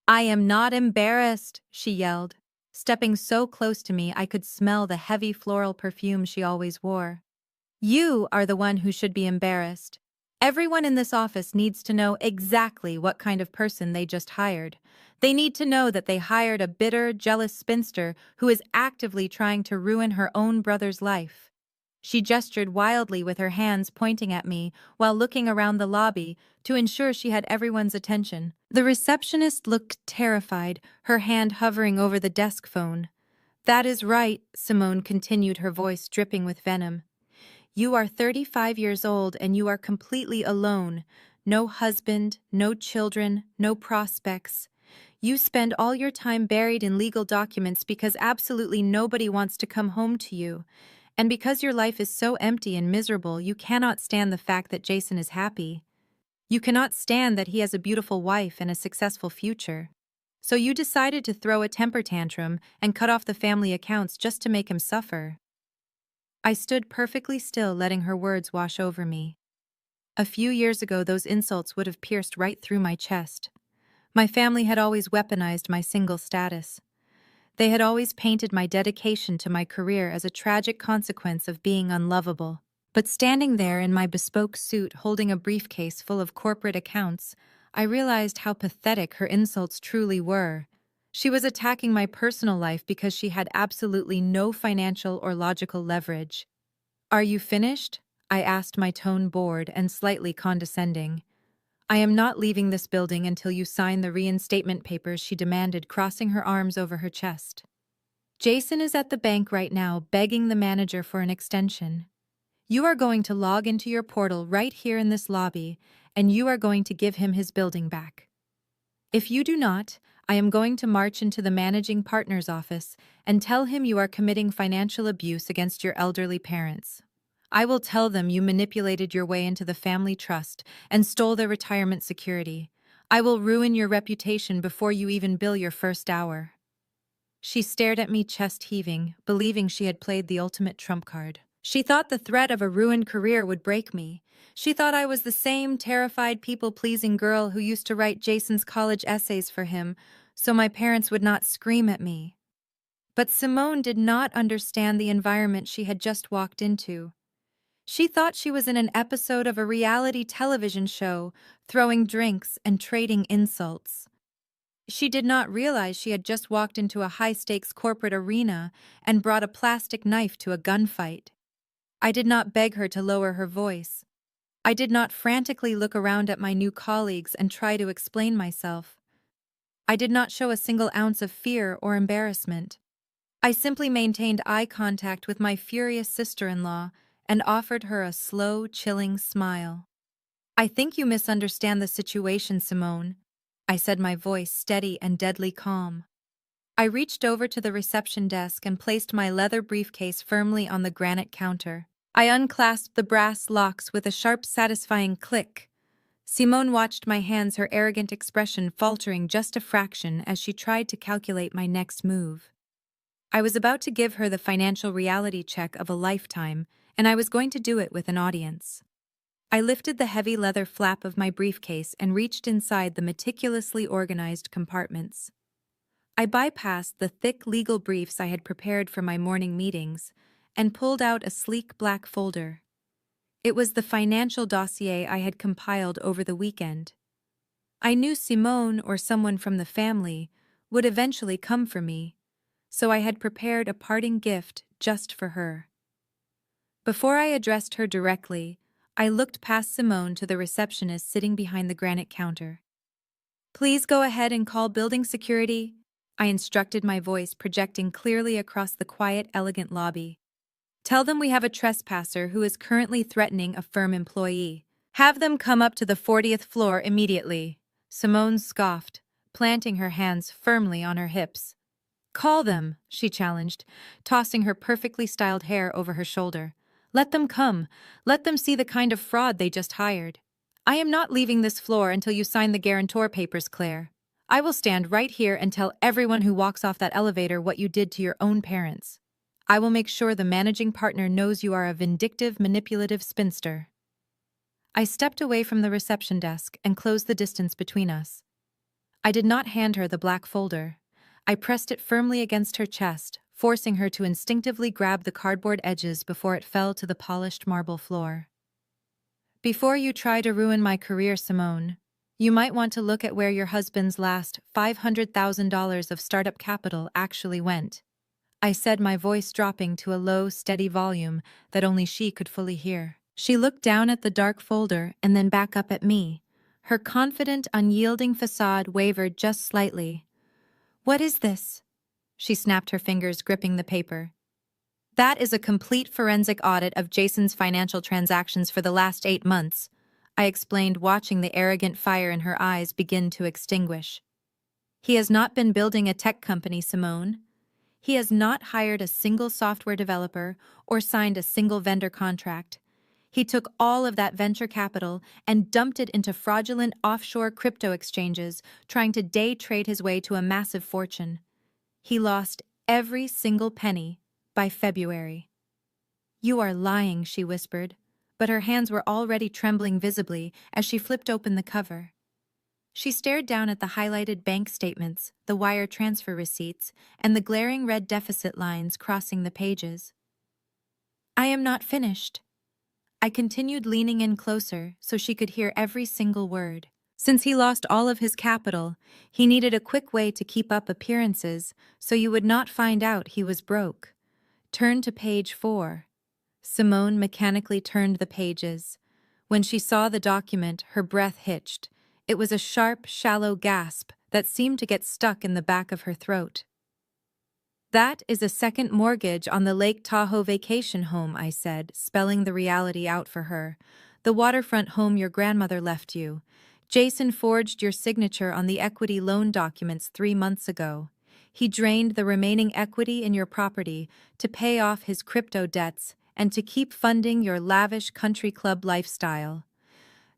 "I am not embarrassed," she yelled, stepping so close to me I could smell the heavy floral perfume she always wore. "You are the one who should be embarrassed. Everyone in this office needs to know exactly what kind of person they just hired. They need to know that they hired a bitter, jealous spinster who is actively trying to ruin her own brother's life." She gestured wildly with her hands pointing at me while looking around the lobby to ensure she had everyone's attention. The receptionist looked terrified, her hand hovering over the desk phone. "That is right," Simone continued, her voice dripping with venom. "You are 35 years old and you are completely alone. No husband, no children, no prospects. You spend all your time buried in legal documents because absolutely nobody wants to come home to you. And because your life is so empty and miserable, you cannot stand the fact that Jason is happy. You cannot stand that he has a beautiful wife and a successful future. So you decided to throw a temper tantrum and cut off the family accounts just to make him suffer." I stood perfectly still, letting her words wash over me. A few years ago, those insults would have pierced right through my chest. My family had always weaponized my single status. They had always painted my dedication to my career as a tragic consequence of being unlovable. But standing there in my bespoke suit holding a briefcase full of corporate accounts, I realized how pathetic her insults truly were. She was attacking my personal life because she had absolutely no financial or logical leverage. "Are you finished?" I asked, my tone bored and slightly condescending. "I am not leaving this building until you sign the reinstatement papers," she demanded, crossing her arms over her chest. "Jason is at the bank right now, begging the manager for an extension. You are going to log into your portal right here in this lobby, and you are going to give him his building back. If you do not, I am going to march into the managing partner's office and tell him you are committing financial abuse against your elderly parents. I will tell them you manipulated your way into the family trust and stole their retirement security. I will ruin your reputation before you even bill your first hour." She stared at me, chest heaving, believing she had played the ultimate trump card. She thought the threat of a ruined career would break me. She thought I was the same terrified, people-pleasing girl who used to write Jason's college essays for him, so my parents would not scream at me. But Simone did not understand the environment she had just walked into. She thought she was in an episode of a reality television show, throwing drinks and trading insults. She did not realize she had just walked into a high-stakes corporate arena and brought a plastic knife to a gunfight. I did not beg her to lower her voice. I did not frantically look around at my new colleagues and try to explain myself. I did not show a single ounce of fear or embarrassment. I simply maintained eye contact with my furious sister-in-law and offered her a slow, chilling smile. "I think you misunderstand the situation, Simone," I said, my voice steady and deadly calm. I reached over to the reception desk and placed my leather briefcase firmly on the granite counter. I unclasped the brass locks with a sharp, satisfying click. Simone watched my hands, her arrogant expression faltering just a fraction as she tried to calculate my next move. I was about to give her the financial reality check of a lifetime, and I was going to do it with an audience. I lifted the heavy leather flap of my briefcase and reached inside the meticulously organized compartments. I bypassed the thick legal briefs I had prepared for my morning meetings and pulled out a sleek black folder. It was the financial dossier I had compiled over the weekend. I knew Simone or someone from the family would eventually come for me, so I had prepared a parting gift just for her. Before I addressed her directly, I looked past Simone to the receptionist sitting behind the granite counter. "Please go ahead and call building security," I instructed, my voice projecting clearly across the quiet, elegant lobby. "Tell them we have a trespasser who is currently threatening a firm employee. Have them come up to the 40th floor immediately." Simone scoffed, planting her hands firmly on her hips. "Call them," she challenged, tossing her perfectly styled hair over her shoulder. "Let them come. Let them see the kind of fraud they just hired. I am not leaving this floor until you sign the guarantor papers, Claire. I will stand right here and tell everyone who walks off that elevator what you did to your own parents. I will make sure the managing partner knows you are a vindictive, manipulative spinster." I stepped away from the reception desk and closed the distance between us. I did not hand her the black folder. I pressed it firmly against her chest, forcing her to instinctively grab the cardboard edges before it fell to the polished marble floor. "Before you try to ruin my career, Simone, you might want to look at where your husband's last $500,000 of startup capital actually went," I said, my voice dropping to a low, steady volume that only she could fully hear. She looked down at the dark folder and then back up at me. Her confident, unyielding facade wavered just slightly. "What is this?" She snapped her fingers, gripping the paper. "That is a complete forensic audit of Jason's financial transactions for the last 8 months," I explained, watching the arrogant fire in her eyes begin to extinguish. "He has not been building a tech company, Simone. He has not hired a single software developer or signed a single vendor contract. He took all of that venture capital and dumped it into fraudulent offshore crypto exchanges, trying to day trade his way to a massive fortune. He lost every single penny by February." "You are lying," she whispered, but her hands were already trembling visibly as she flipped open the cover. She stared down at the highlighted bank statements, the wire transfer receipts, and the glaring red deficit lines crossing the pages. I am not finished. I continued leaning in closer so she could hear every single word. Since he lost all of his capital, he needed a quick way to keep up appearances so you would not find out he was broke. Turn to page 4. Simone mechanically turned the pages. When she saw the document, her breath hitched. It was a sharp, shallow gasp that seemed to get stuck in the back of her throat. That is a second mortgage on the Lake Tahoe vacation home, I said, spelling the reality out for her. The waterfront home your grandmother left you. Jason forged your signature on the equity loan documents 3 months ago. He drained the remaining equity in your property to pay off his crypto debts and to keep funding your lavish country club lifestyle.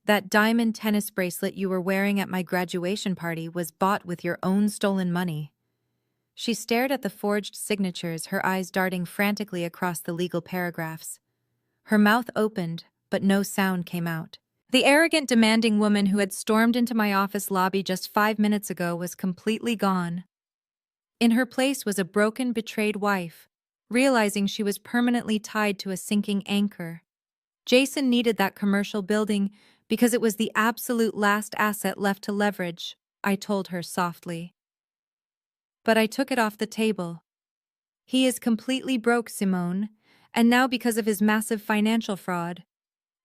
That diamond tennis bracelet you were wearing at my graduation party was bought with your own stolen money. She stared at the forged signatures, her eyes darting frantically across the legal paragraphs. Her mouth opened, but no sound came out. The arrogant, demanding woman who had stormed into my office lobby just 5 minutes ago was completely gone. In her place was a broken, betrayed wife, realizing she was permanently tied to a sinking anchor. Jason needed that commercial building because it was the absolute last asset left to leverage, I told her softly. But I took it off the table. He is completely broke, Simone, and now because of his massive financial fraud.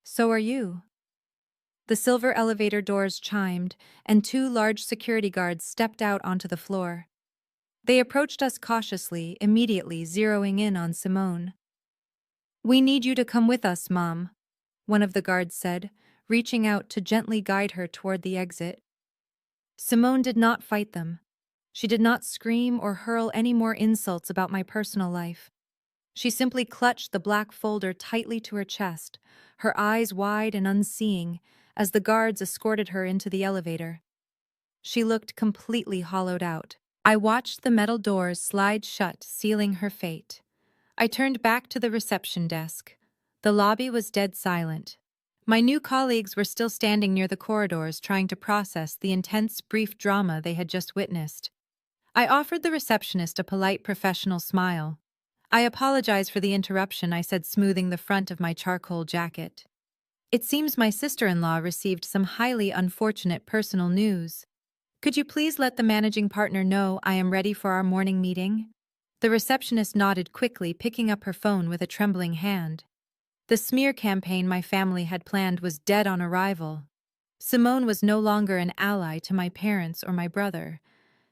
So are you. The silver elevator doors chimed, and 2 large security guards stepped out onto the floor. They approached us cautiously, immediately zeroing in on Simone. We need you to come with us, Mom, one of the guards said, reaching out to gently guide her toward the exit. Simone did not fight them. She did not scream or hurl any more insults about my personal life. She simply clutched the black folder tightly to her chest, her eyes wide and unseeing, as the guards escorted her into the elevator. She looked completely hollowed out. I watched the metal doors slide shut, sealing her fate. I turned back to the reception desk. The lobby was dead silent. My new colleagues were still standing near the corridors trying to process the intense, brief drama they had just witnessed. I offered the receptionist a polite, professional smile. I apologize for the interruption, I said, smoothing the front of my charcoal jacket. It seems my sister-in-law received some highly unfortunate personal news. Could you please let the managing partner know I am ready for our morning meeting? The receptionist nodded quickly, picking up her phone with a trembling hand. The smear campaign my family had planned was dead on arrival. Simone was no longer an ally to my parents or my brother.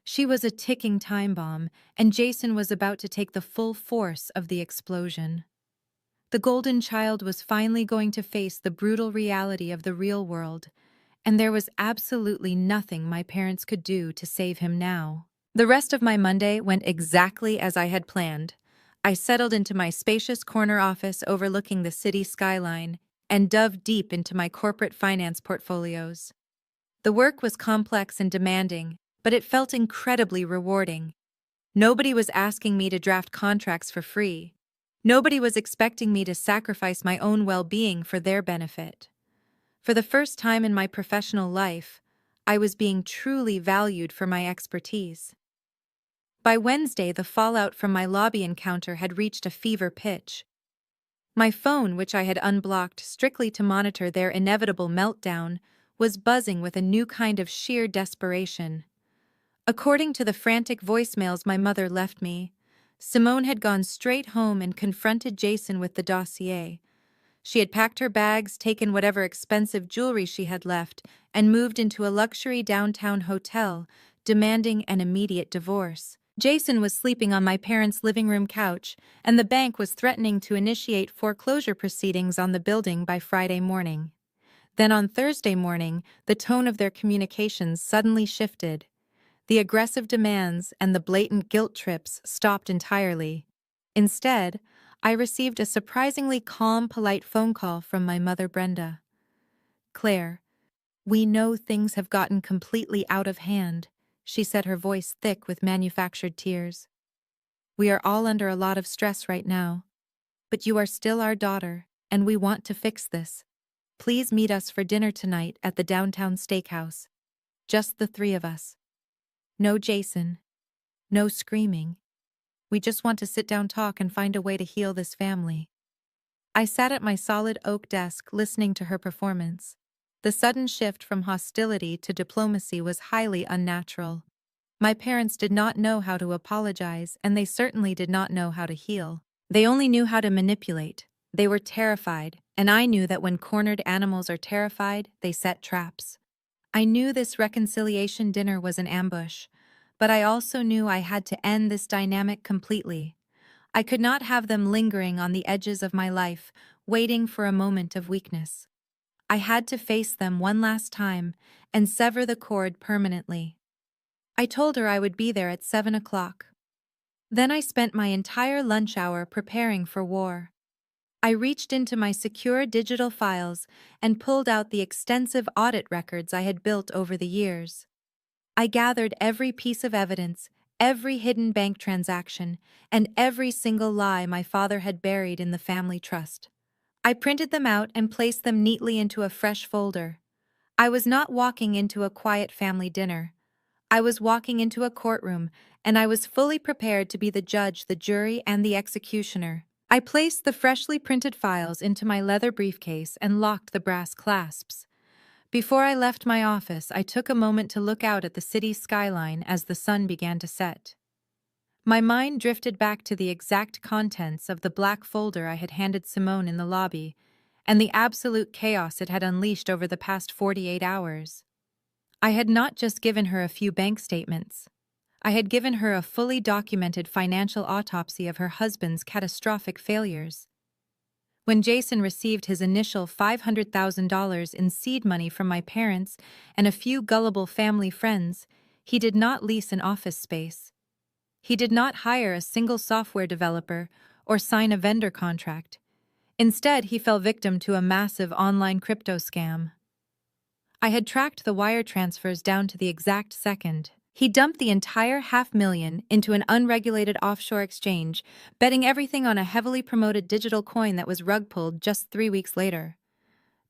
She was a ticking time bomb, and Jason was about to take the full force of the explosion. The golden child was finally going to face the brutal reality of the real world, and there was absolutely nothing my parents could do to save him now. The rest of my Monday went exactly as I had planned. I settled into my spacious corner office overlooking the city skyline and dove deep into my corporate finance portfolios. The work was complex and demanding, but it felt incredibly rewarding. Nobody was asking me to draft contracts for free. Nobody was expecting me to sacrifice my own well-being for their benefit. For the first time in my professional life, I was being truly valued for my expertise. By Wednesday, the fallout from my lobby encounter had reached a fever pitch. My phone, which I had unblocked strictly to monitor their inevitable meltdown, was buzzing with a new kind of sheer desperation. According to the frantic voicemails my mother left me, Simone had gone straight home and confronted Jason with the dossier. She had packed her bags, taken whatever expensive jewelry she had left, and moved into a luxury downtown hotel, demanding an immediate divorce. Jason was sleeping on my parents' living room couch, and the bank was threatening to initiate foreclosure proceedings on the building by Friday morning. Then on Thursday morning, the tone of their communications suddenly shifted. The aggressive demands and the blatant guilt trips stopped entirely. Instead, I received a surprisingly calm, polite phone call from my mother, Brenda. "Claire, we know things have gotten completely out of hand," she said, her voice thick with manufactured tears. "We are all under a lot of stress right now. But you are still our daughter, and we want to fix this. Please meet us for dinner tonight at the downtown steakhouse." Just the three of us. No Jason. No screaming. We just want to sit down, talk, and find a way to heal this family. I sat at my solid oak desk listening to her performance. The sudden shift from hostility to diplomacy was highly unnatural. My parents did not know how to apologize, and they certainly did not know how to heal. They only knew how to manipulate. They were terrified, and I knew that when cornered animals are terrified, they set traps. I knew this reconciliation dinner was an ambush, but I also knew I had to end this dynamic completely. I could not have them lingering on the edges of my life, waiting for a moment of weakness. I had to face them one last time and sever the cord permanently. I told her I would be there at 7 o'clock. Then I spent my entire lunch hour preparing for war. I reached into my secure digital files and pulled out the extensive audit records I had built over the years. I gathered every piece of evidence, every hidden bank transaction, and every single lie my father had buried in the family trust. I printed them out and placed them neatly into a fresh folder. I was not walking into a quiet family dinner. I was walking into a courtroom, and I was fully prepared to be the judge, the jury, and the executioner. I placed the freshly printed files into my leather briefcase and locked the brass clasps. Before I left my office, I took a moment to look out at the city skyline as the sun began to set. My mind drifted back to the exact contents of the black folder I had handed Simone in the lobby, and the absolute chaos it had unleashed over the past 48 hours. I had not just given her a few bank statements. I had given her a fully documented financial autopsy of her husband's catastrophic failures. When Jason received his initial $500,000 in seed money from my parents and a few gullible family friends, he did not lease an office space. He did not hire a single software developer or sign a vendor contract. Instead, he fell victim to a massive online crypto scam. I had tracked the wire transfers down to the exact second. He dumped the entire $500,000 into an unregulated offshore exchange, betting everything on a heavily promoted digital coin that was rug-pulled just 3 weeks later.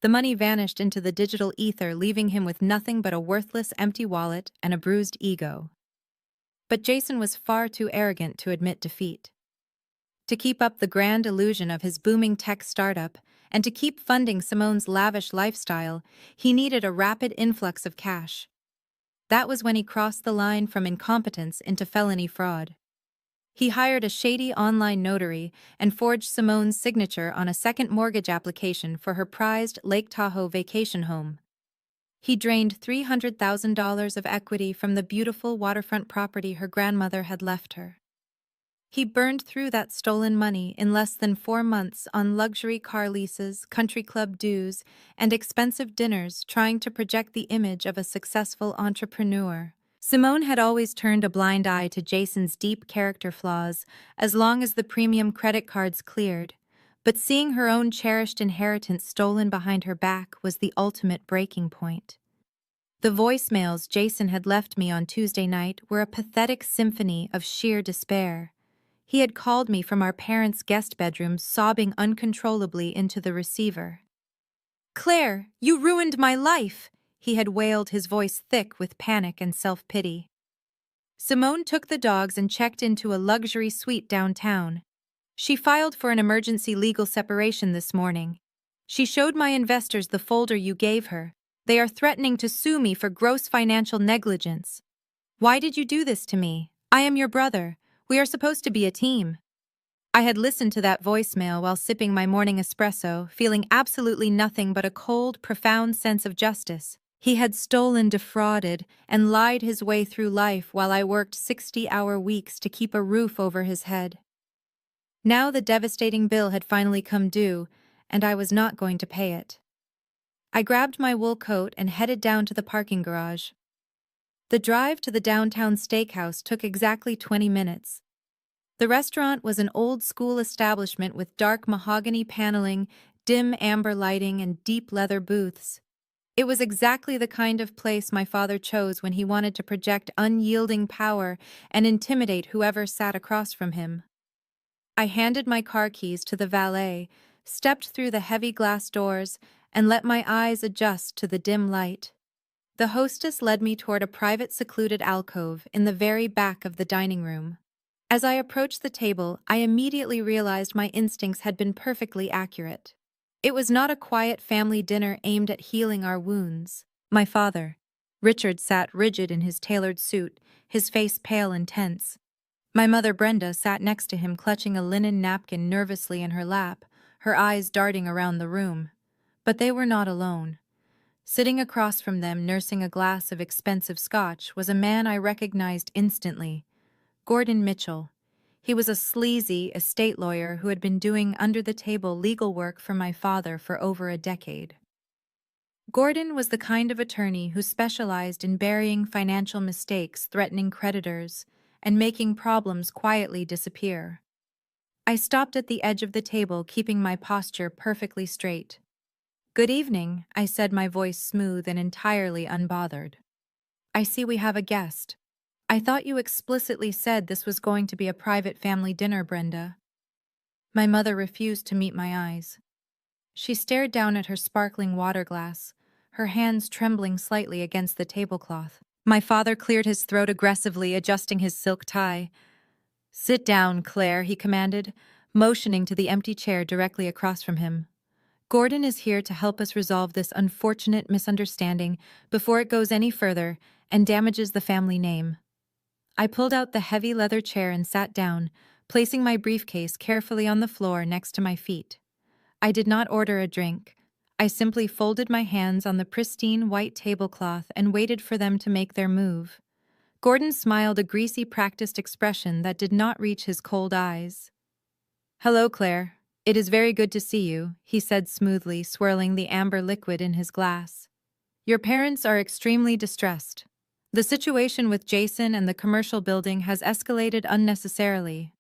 The money vanished into the digital ether, leaving him with nothing but a worthless, empty wallet and a bruised ego. But Jason was far too arrogant to admit defeat. To keep up the grand illusion of his booming tech startup and to keep funding Simone's lavish lifestyle, he needed a rapid influx of cash. That was when he crossed the line from incompetence into felony fraud. He hired a shady online notary and forged Simone's signature on a second mortgage application for her prized Lake Tahoe vacation home. He drained $300,000 of equity from the beautiful waterfront property her grandmother had left her. He burned through that stolen money in less than 4 months on luxury car leases, country club dues, and expensive dinners, trying to project the image of a successful entrepreneur. Simone had always turned a blind eye to Jason's deep character flaws as long as the premium credit cards cleared, but seeing her own cherished inheritance stolen behind her back was the ultimate breaking point. The voicemails Jason had left me on Tuesday night were a pathetic symphony of sheer despair. He had called me from our parents' guest bedroom, sobbing uncontrollably into the receiver. "Claire, you ruined my life," he had wailed, his voice thick with panic and self-pity. Simone took the dogs and checked into a luxury suite downtown. She filed for an emergency legal separation this morning. She showed my investors the folder you gave her. They are threatening to sue me for gross financial negligence. Why did you do this to me? I am your brother. We are supposed to be a team. I had listened to that voicemail while sipping my morning espresso, feeling absolutely nothing but a cold, profound sense of justice. He had stolen, defrauded, and lied his way through life while I worked 60-hour weeks to keep a roof over his head. Now the devastating bill had finally come due, and I was not going to pay it. I grabbed my wool coat and headed down to the parking garage. The drive to the downtown steakhouse took exactly 20 minutes. The restaurant was an old-school establishment with dark mahogany paneling, dim amber lighting, and deep leather booths. It was exactly the kind of place my father chose when he wanted to project unyielding power and intimidate whoever sat across from him. I handed my car keys to the valet, stepped through the heavy glass doors, and let my eyes adjust to the dim light. The hostess led me toward a private secluded alcove in the very back of the dining room. As I approached the table, I immediately realized my instincts had been perfectly accurate. It was not a quiet family dinner aimed at healing our wounds. My father, Richard, sat rigid in his tailored suit, his face pale and tense. My mother, Brenda, sat next to him, clutching a linen napkin nervously in her lap, her eyes darting around the room. But they were not alone. Sitting across from them, nursing a glass of expensive scotch, was a man I recognized instantly. Gordon Mitchell. He was a sleazy estate lawyer who had been doing under-the-table legal work for my father for over a decade. Gordon was the kind of attorney who specialized in burying financial mistakes threatening creditors and making problems quietly disappear. I stopped at the edge of the table, keeping my posture perfectly straight. "Good evening," I said, my voice smooth and entirely unbothered. "I see we have a guest. I thought you explicitly said this was going to be a private family dinner, Brenda." My mother refused to meet my eyes. She stared down at her sparkling water glass, her hands trembling slightly against the tablecloth. My father cleared his throat aggressively, adjusting his silk tie. "Sit down, Claire," he commanded, motioning to the empty chair directly across from him. "Gordon is here to help us resolve this unfortunate misunderstanding before it goes any further and damages the family name." I pulled out the heavy leather chair and sat down, placing my briefcase carefully on the floor next to my feet. I did not order a drink. I simply folded my hands on the pristine white tablecloth and waited for them to make their move. Gordon smiled, a greasy, practiced expression that did not reach his cold eyes. "Hello, Claire. It is very good to see you," he said smoothly, swirling the amber liquid in his glass. "Your parents are extremely distressed. The situation with Jason and the commercial building has escalated unnecessarily.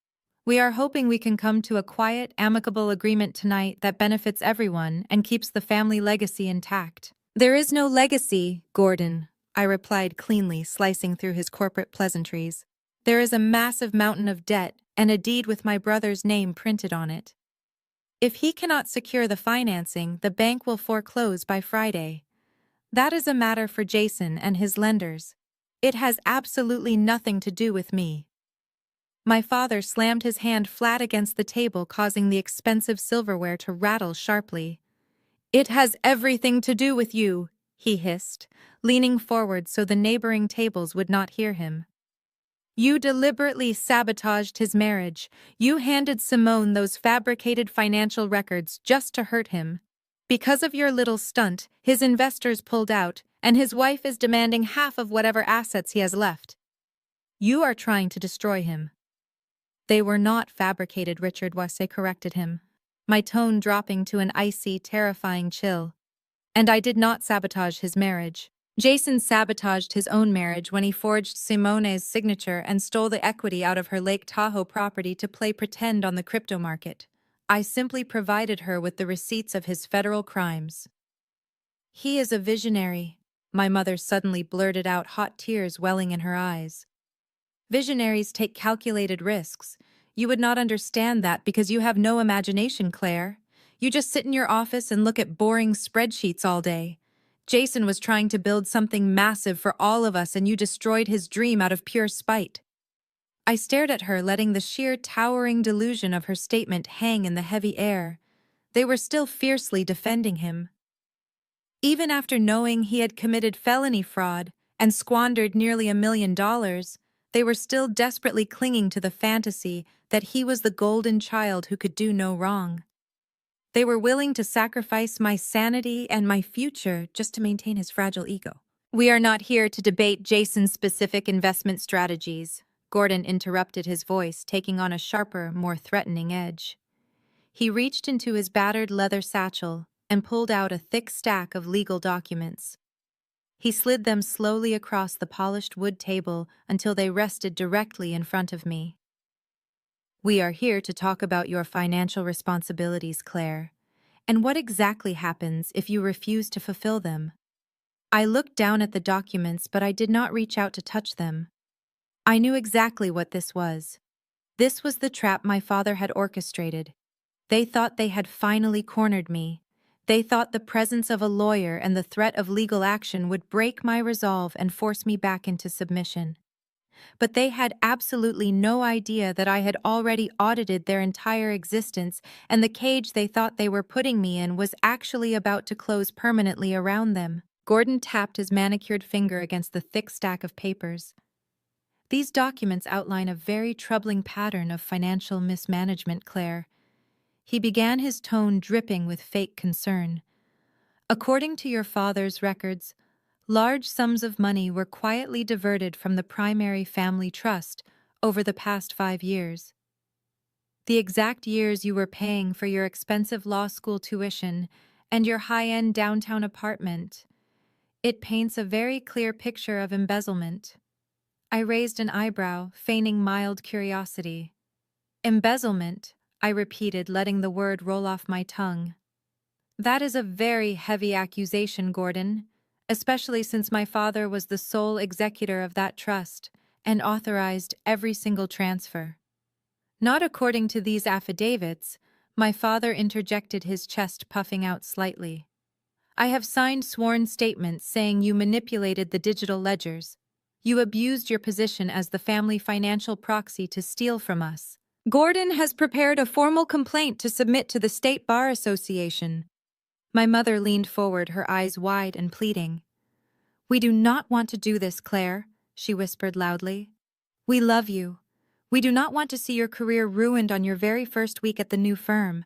We are hoping we can come to a quiet, amicable agreement tonight that benefits everyone and keeps the family legacy intact." "There is no legacy, Gordon," I replied cleanly, slicing through his corporate pleasantries. "There is a massive mountain of debt and a deed with my brother's name printed on it. If he cannot secure the financing, the bank will foreclose by Friday. That is a matter for Jason and his lenders. It has absolutely nothing to do with me." My father slammed his hand flat against the table, causing the expensive silverware to rattle sharply. "It has everything to do with you," he hissed, leaning forward so the neighboring tables would not hear him. "You deliberately sabotaged his marriage. You handed Simone those fabricated financial records just to hurt him. Because of your little stunt, his investors pulled out, and his wife is demanding half of whatever assets he has left. You are trying to destroy him." "They were not fabricated," Richard Wasse corrected him, my tone dropping to an icy, terrifying chill. "And I did not sabotage his marriage. Jason sabotaged his own marriage when he forged Simone's signature and stole the equity out of her Lake Tahoe property to play pretend on the crypto market. I simply provided her with the receipts of his federal crimes." "He is a visionary," my mother suddenly blurted out, hot tears welling in her eyes. "Visionaries take calculated risks. You would not understand that because you have no imagination, Claire. You just sit in your office and look at boring spreadsheets all day. Jason was trying to build something massive for all of us, and you destroyed his dream out of pure spite." I stared at her, letting the sheer towering delusion of her statement hang in the heavy air. They were still fiercely defending him. Even after knowing he had committed felony fraud and squandered nearly $1 million, they were still desperately clinging to the fantasy that he was the golden child who could do no wrong. They were willing to sacrifice my sanity and my future just to maintain his fragile ego. "We are not here to debate Jason's specific investment strategies," Gordon interrupted, his voice taking on a sharper, more threatening edge. He reached into his battered leather satchel and pulled out a thick stack of legal documents. He slid them slowly across the polished wood table until they rested directly in front of me. "We are here to talk about your financial responsibilities, Claire, and what exactly happens if you refuse to fulfill them." I looked down at the documents, but I did not reach out to touch them. I knew exactly what this was. This was the trap my father had orchestrated. They thought they had finally cornered me. They thought the presence of a lawyer and the threat of legal action would break my resolve and force me back into submission. But they had absolutely no idea that I had already audited their entire existence, and the cage they thought they were putting me in was actually about to close permanently around them. Gordon tapped his manicured finger against the thick stack of papers. These documents outline a very troubling pattern of financial mismanagement, Claire. He began, his tone dripping with fake concern. According to your father's records, large sums of money were quietly diverted from the primary family trust over the past 5 years. The exact years you were paying for your expensive law school tuition and your high-end downtown apartment. It paints a very clear picture of embezzlement. I raised an eyebrow, feigning mild curiosity. Embezzlement, I repeated, letting the word roll off my tongue. That is a very heavy accusation, Gordon, especially since my father was the sole executor of that trust and authorized every single transfer. Not according to these affidavits, my father interjected, his chest puffing out slightly. I have signed sworn statements saying you manipulated the digital ledgers. You abused your position as the family financial proxy to steal from us. Gordon has prepared a formal complaint to submit to the State Bar Association. My mother leaned forward, her eyes wide and pleading. We do not want to do this, Claire, she whispered loudly. We love you. We do not want to see your career ruined on your very first week at the new firm.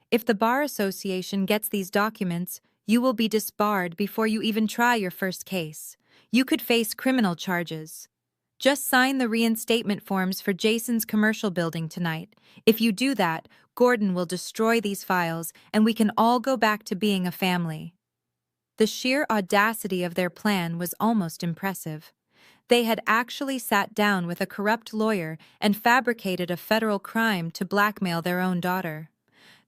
If the Bar Association gets these documents, you will be disbarred before you even try your first case. You could face criminal charges. Just sign the reinstatement forms for Jason's commercial building tonight. If you do that, Gordon will destroy these files and we can all go back to being a family. The sheer audacity of their plan was almost impressive. They had actually sat down with a corrupt lawyer and fabricated a federal crime to blackmail their own daughter.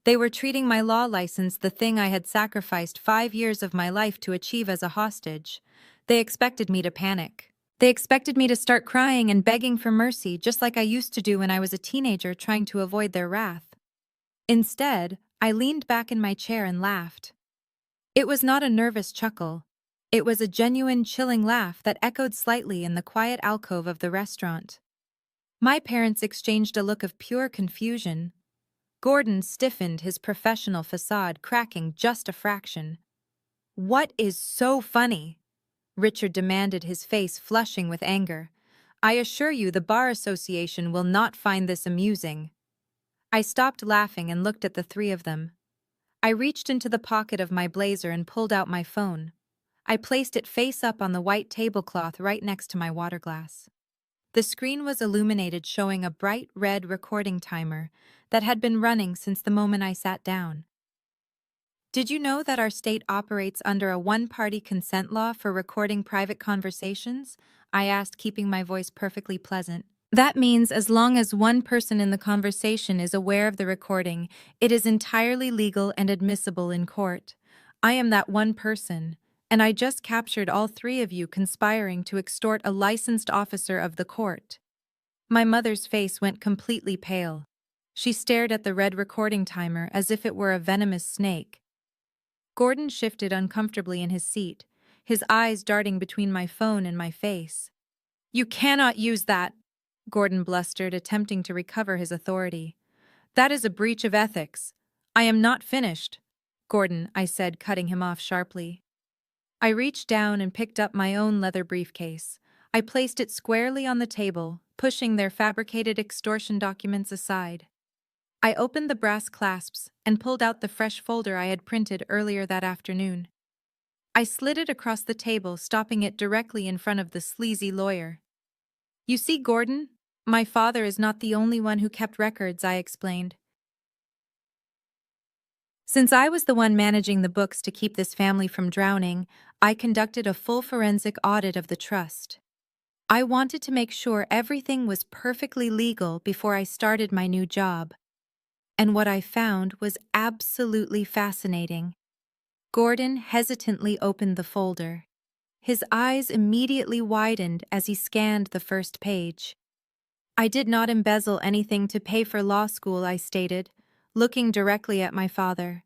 They were treating my law license, the thing I had sacrificed 5 years of my life to achieve, as a hostage. They expected me to panic. They expected me to start crying and begging for mercy, just like I used to do when I was a teenager trying to avoid their wrath. Instead, I leaned back in my chair and laughed. It was not a nervous chuckle. It was a genuine, chilling laugh that echoed slightly in the quiet alcove of the restaurant. My parents exchanged a look of pure confusion. Gordon stiffened, his professional facade cracking just a fraction. What is so funny? Richard demanded, his face flushing with anger. I assure you the Bar Association will not find this amusing. I stopped laughing and looked at the three of them. I reached into the pocket of my blazer and pulled out my phone. I placed it face up on the white tablecloth right next to my water glass. The screen was illuminated, showing a bright red recording timer that had been running since the moment I sat down. Did you know that our state operates under a one-party consent law for recording private conversations? I asked, keeping my voice perfectly pleasant. That means as long as one person in the conversation is aware of the recording, it is entirely legal and admissible in court. I am that one person, and I just captured all three of you conspiring to extort a licensed officer of the court. My mother's face went completely pale. She stared at the red recording timer as if it were a venomous snake. Gordon shifted uncomfortably in his seat, his eyes darting between my phone and my face. You cannot use that, Gordon blustered, attempting to recover his authority. That is a breach of ethics. I am not finished, Gordon, I said, cutting him off sharply. I reached down and picked up my own leather briefcase. I placed it squarely on the table, pushing their fabricated extortion documents aside. I opened the brass clasps and pulled out the fresh folder I had printed earlier that afternoon. I slid it across the table, stopping it directly in front of the sleazy lawyer. You see, Gordon, my father is not the only one who kept records, I explained. Since I was the one managing the books to keep this family from drowning, I conducted a full forensic audit of the trust. I wanted to make sure everything was perfectly legal before I started my new job. And what I found was absolutely fascinating. Gordon hesitantly opened the folder. His eyes immediately widened as he scanned the first page. I did not embezzle anything to pay for law school, I stated, looking directly at my father.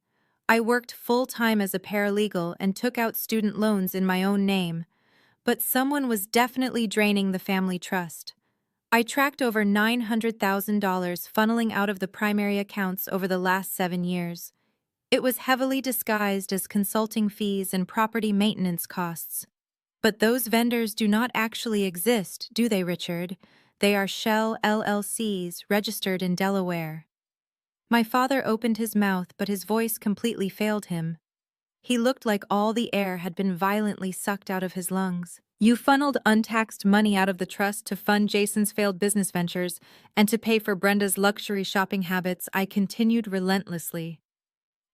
I worked full-time as a paralegal and took out student loans in my own name, but someone was definitely draining the family trust. I tracked over $900,000 funneling out of the primary accounts over the last 7 years. It was heavily disguised as consulting fees and property maintenance costs. But those vendors do not actually exist, do they, Richard? They are shell LLCs registered in Delaware. My father opened his mouth, but his voice completely failed him. He looked like all the air had been violently sucked out of his lungs. You funneled untaxed money out of the trust to fund Jason's failed business ventures and to pay for Brenda's luxury shopping habits, I continued relentlessly.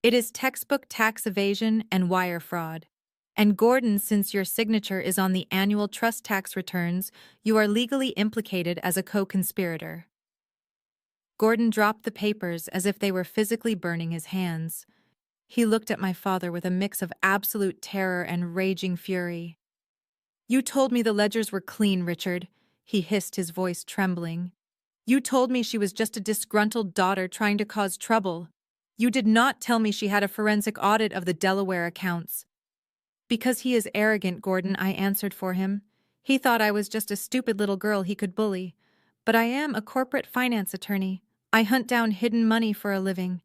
It is textbook tax evasion and wire fraud. And Gordon, since your signature is on the annual trust tax returns, you are legally implicated as a co-conspirator. Gordon dropped the papers as if they were physically burning his hands. He looked at my father with a mix of absolute terror and raging fury. You told me the ledgers were clean, Richard, he hissed, his voice trembling. You told me she was just a disgruntled daughter trying to cause trouble. You did not tell me she had a forensic audit of the Delaware accounts. Because he is arrogant, Gordon, I answered for him. He thought I was just a stupid little girl he could bully. But I am a corporate finance attorney. I hunt down hidden money for a living.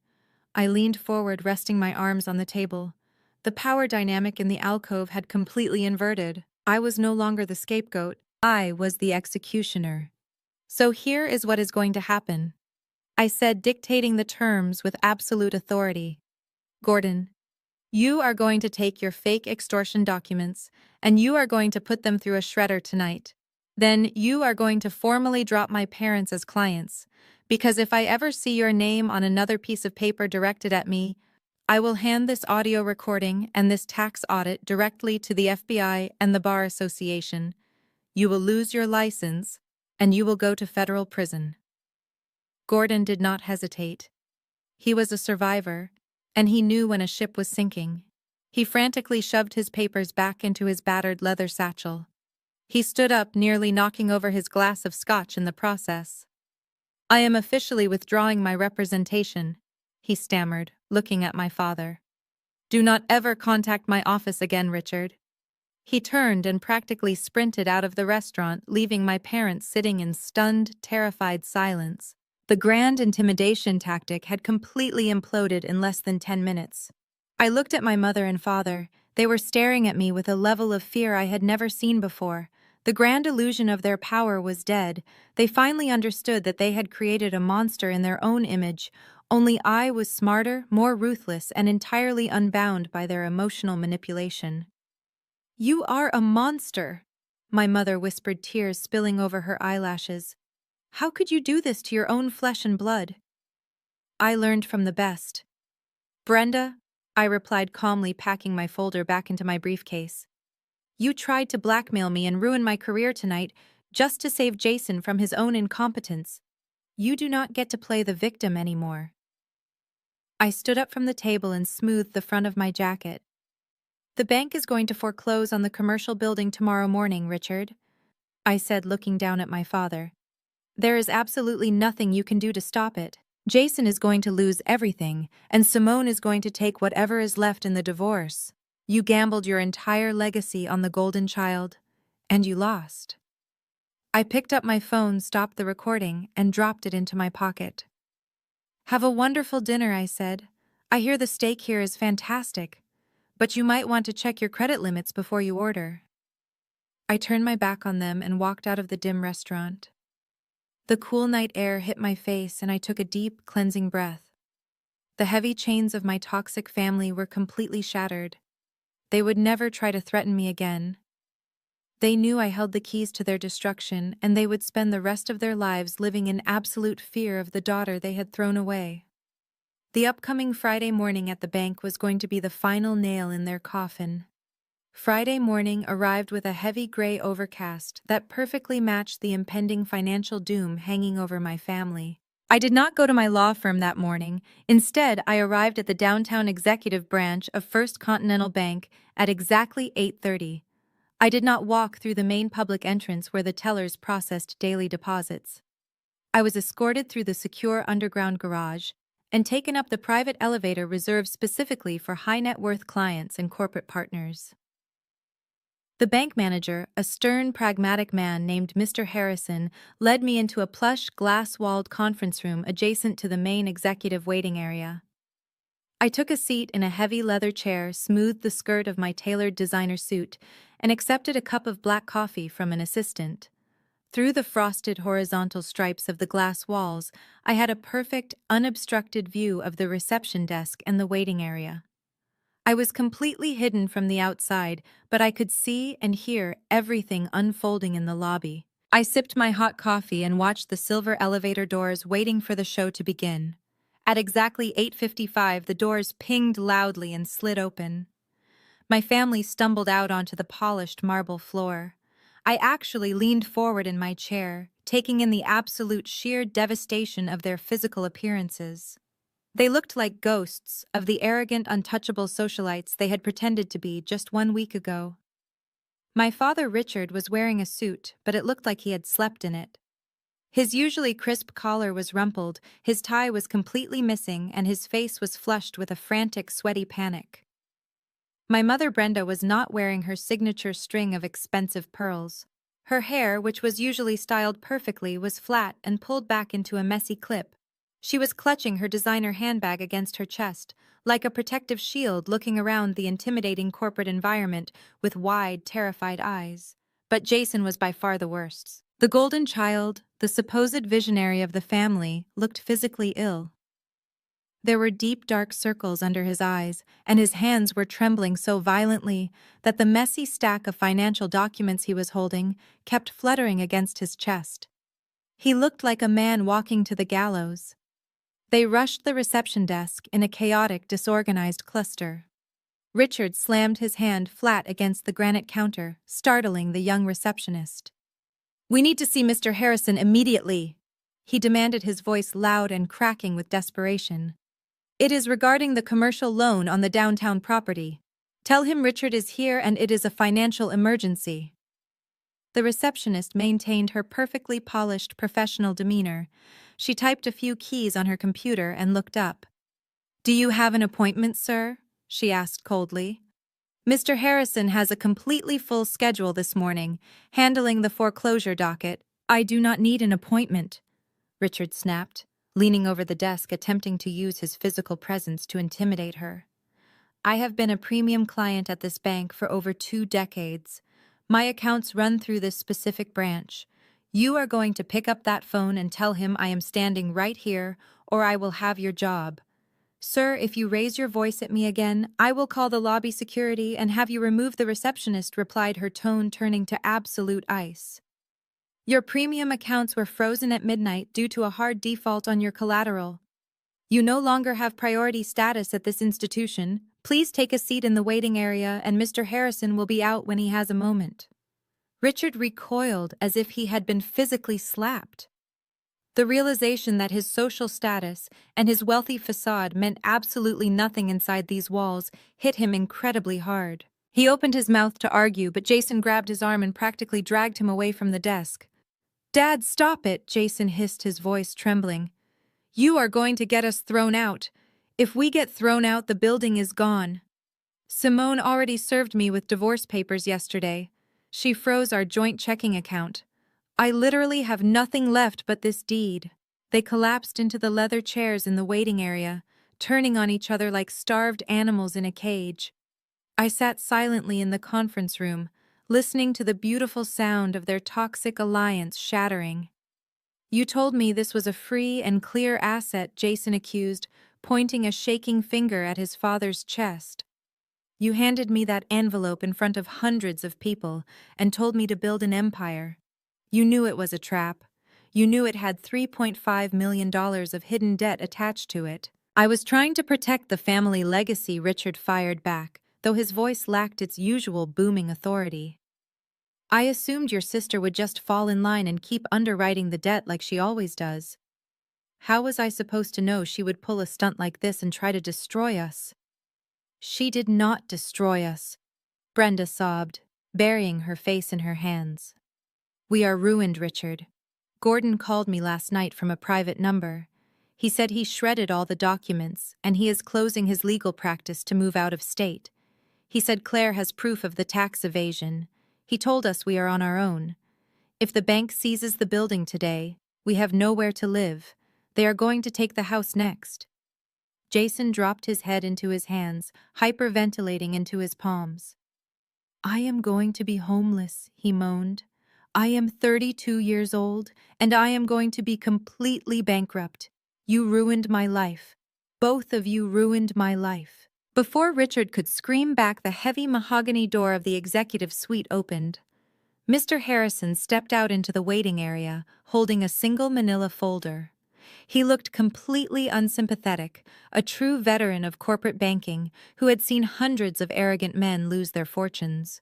I leaned forward, resting my arms on the table. The power dynamic in the alcove had completely inverted. I was no longer the scapegoat. I was the executioner. So here is what is going to happen, I said, dictating the terms with absolute authority. Gordon, you are going to take your fake extortion documents, and you are going to put them through a shredder tonight. Then you are going to formally drop my parents as clients, because if I ever see your name on another piece of paper directed at me, I will hand this audio recording and this tax audit directly to the FBI and the Bar Association. You will lose your license, and you will go to federal prison. Gordon did not hesitate. He was a survivor, and he knew when a ship was sinking. He frantically shoved his papers back into his battered leather satchel. He stood up, nearly knocking over his glass of scotch in the process. I am officially withdrawing my representation, he stammered, looking at my father. Do not ever contact my office again, Richard. He turned and practically sprinted out of the restaurant, leaving my parents sitting in stunned, terrified silence. The grand intimidation tactic had completely imploded in less than 10 minutes. I looked at my mother and father. They were staring at me with a level of fear I had never seen before. The grand illusion of their power was dead. They finally understood that they had created a monster in their own image. Only I was smarter, more ruthless, and entirely unbound by their emotional manipulation. You are a monster, my mother whispered, tears spilling over her eyelashes. How could you do this to your own flesh and blood? I learned from the best. Brenda, I replied calmly, packing my folder back into my briefcase. You tried to blackmail me and ruin my career tonight just to save Jason from his own incompetence. You do not get to play the victim anymore. I stood up from the table and smoothed the front of my jacket. The bank is going to foreclose on the commercial building tomorrow morning, Richard, I said, looking down at my father. There is absolutely nothing you can do to stop it. Jason is going to lose everything, and Simone is going to take whatever is left in the divorce. You gambled your entire legacy on the golden child, and you lost. I picked up my phone, stopped the recording, and dropped it into my pocket. Have a wonderful dinner, I said. I hear the steak here is fantastic, but you might want to check your credit limits before you order. I turned my back on them and walked out of the dim restaurant. The cool night air hit my face, and I took a deep, cleansing breath. The heavy chains of my toxic family were completely shattered. They would never try to threaten me again. They knew I held the keys to their destruction, and they would spend the rest of their lives living in absolute fear of the daughter they had thrown away. The upcoming Friday morning at the bank was going to be the final nail in their coffin. Friday morning arrived with a heavy gray overcast that perfectly matched the impending financial doom hanging over my family. I did not go to my law firm that morning. Instead, I arrived at the downtown executive branch of First Continental Bank at exactly 8:30. I did not walk through the main public entrance where the tellers processed daily deposits. I was escorted through the secure underground garage, and taken up the private elevator reserved specifically for high-net-worth clients and corporate partners. The bank manager, a stern, pragmatic man named Mr. Harrison, led me into a plush, glass-walled conference room adjacent to the main executive waiting area. I took a seat in a heavy leather chair, smoothed the skirt of my tailored designer suit, and accepted a cup of black coffee from an assistant. Through the frosted horizontal stripes of the glass walls, I had a perfect, unobstructed view of the reception desk and the waiting area. I was completely hidden from the outside, but I could see and hear everything unfolding in the lobby. I sipped my hot coffee and watched the silver elevator doors waiting for the show to begin. At exactly 8:55, the doors pinged loudly and slid open. My family stumbled out onto the polished marble floor. I actually leaned forward in my chair, taking in the absolute sheer devastation of their physical appearances. They looked like ghosts of the arrogant, untouchable socialites they had pretended to be just 1 week ago. My father, Richard, was wearing a suit, but it looked like he had slept in it. His usually crisp collar was rumpled, his tie was completely missing, and his face was flushed with a frantic, sweaty panic. My mother, Brenda, was not wearing her signature string of expensive pearls. Her hair, which was usually styled perfectly, was flat and pulled back into a messy clip. She was clutching her designer handbag against her chest, like a protective shield, looking around the intimidating corporate environment with wide, terrified eyes. But Jason was by far the worst. The golden child, the supposed visionary of the family, looked physically ill. There were deep, dark circles under his eyes, and his hands were trembling so violently that the messy stack of financial documents he was holding kept fluttering against his chest. He looked like a man walking to the gallows. They rushed the reception desk in a chaotic, disorganized cluster. Richard slammed his hand flat against the granite counter, startling the young receptionist. "We need to see Mr. Harrison immediately," he demanded, his voice loud and cracking with desperation. "It is regarding the commercial loan on the downtown property. Tell him Richard is here and it is a financial emergency." The receptionist maintained her perfectly polished professional demeanor. She typed a few keys on her computer and looked up. "Do you have an appointment, sir?" she asked coldly. "Mr. Harrison has a completely full schedule this morning, handling the foreclosure docket." "I do not need an appointment," Richard snapped, leaning over the desk, attempting to use his physical presence to intimidate her. "I have been a premium client at this bank for over 2 decades. My accounts run through this specific branch. You are going to pick up that phone and tell him I am standing right here, or I will have your job. Sir, if you raise your voice at me again, I will call the lobby security and have you remove the receptionist," replied, her tone turning to absolute ice. "Your premium accounts were frozen at midnight due to a hard default on your collateral. You no longer have priority status at this institution. Please take a seat in the waiting area and Mr. Harrison will be out when he has a moment." Richard recoiled as if he had been physically slapped. The realization that his social status and his wealthy facade meant absolutely nothing inside these walls hit him incredibly hard. He opened his mouth to argue, but Jason grabbed his arm and practically dragged him away from the desk. "Dad, stop it," Jason hissed, his voice trembling. "You are going to get us thrown out. If we get thrown out, the building is gone. Simone already served me with divorce papers yesterday. She froze our joint checking account. I literally have nothing left but this deed." They collapsed into the leather chairs in the waiting area, turning on each other like starved animals in a cage. I sat silently in the conference room, listening to the beautiful sound of their toxic alliance shattering. "You told me this was a free and clear asset," Jason accused, pointing a shaking finger at his father's chest. "You handed me that envelope in front of hundreds of people and told me to build an empire. You knew it was a trap. You knew it had $3.5 million of hidden debt attached to it." "I was trying to protect the family legacy," Richard fired back, though his voice lacked its usual booming authority. "I assumed your sister would just fall in line and keep underwriting the debt like she always does. How was I supposed to know she would pull a stunt like this and try to destroy us?" "She did not destroy us," Brenda sobbed, burying her face in her hands. "We are ruined, Richard. Gordon called me last night from a private number. He said he shredded all the documents, and he is closing his legal practice to move out of state. He said Claire has proof of the tax evasion. He told us we are on our own. If the bank seizes the building today, we have nowhere to live. They are going to take the house next. Jason dropped his head into his hands, hyperventilating into his palms. I am going to be homeless, he moaned. I am 32 years old, and I am going to be completely bankrupt. You ruined my life. Both of you ruined my life. Before Richard could scream back, the heavy mahogany door of the executive suite opened. Mr. Harrison stepped out into the waiting area, holding a single manila folder. He looked completely unsympathetic, a true veteran of corporate banking who had seen hundreds of arrogant men lose their fortunes.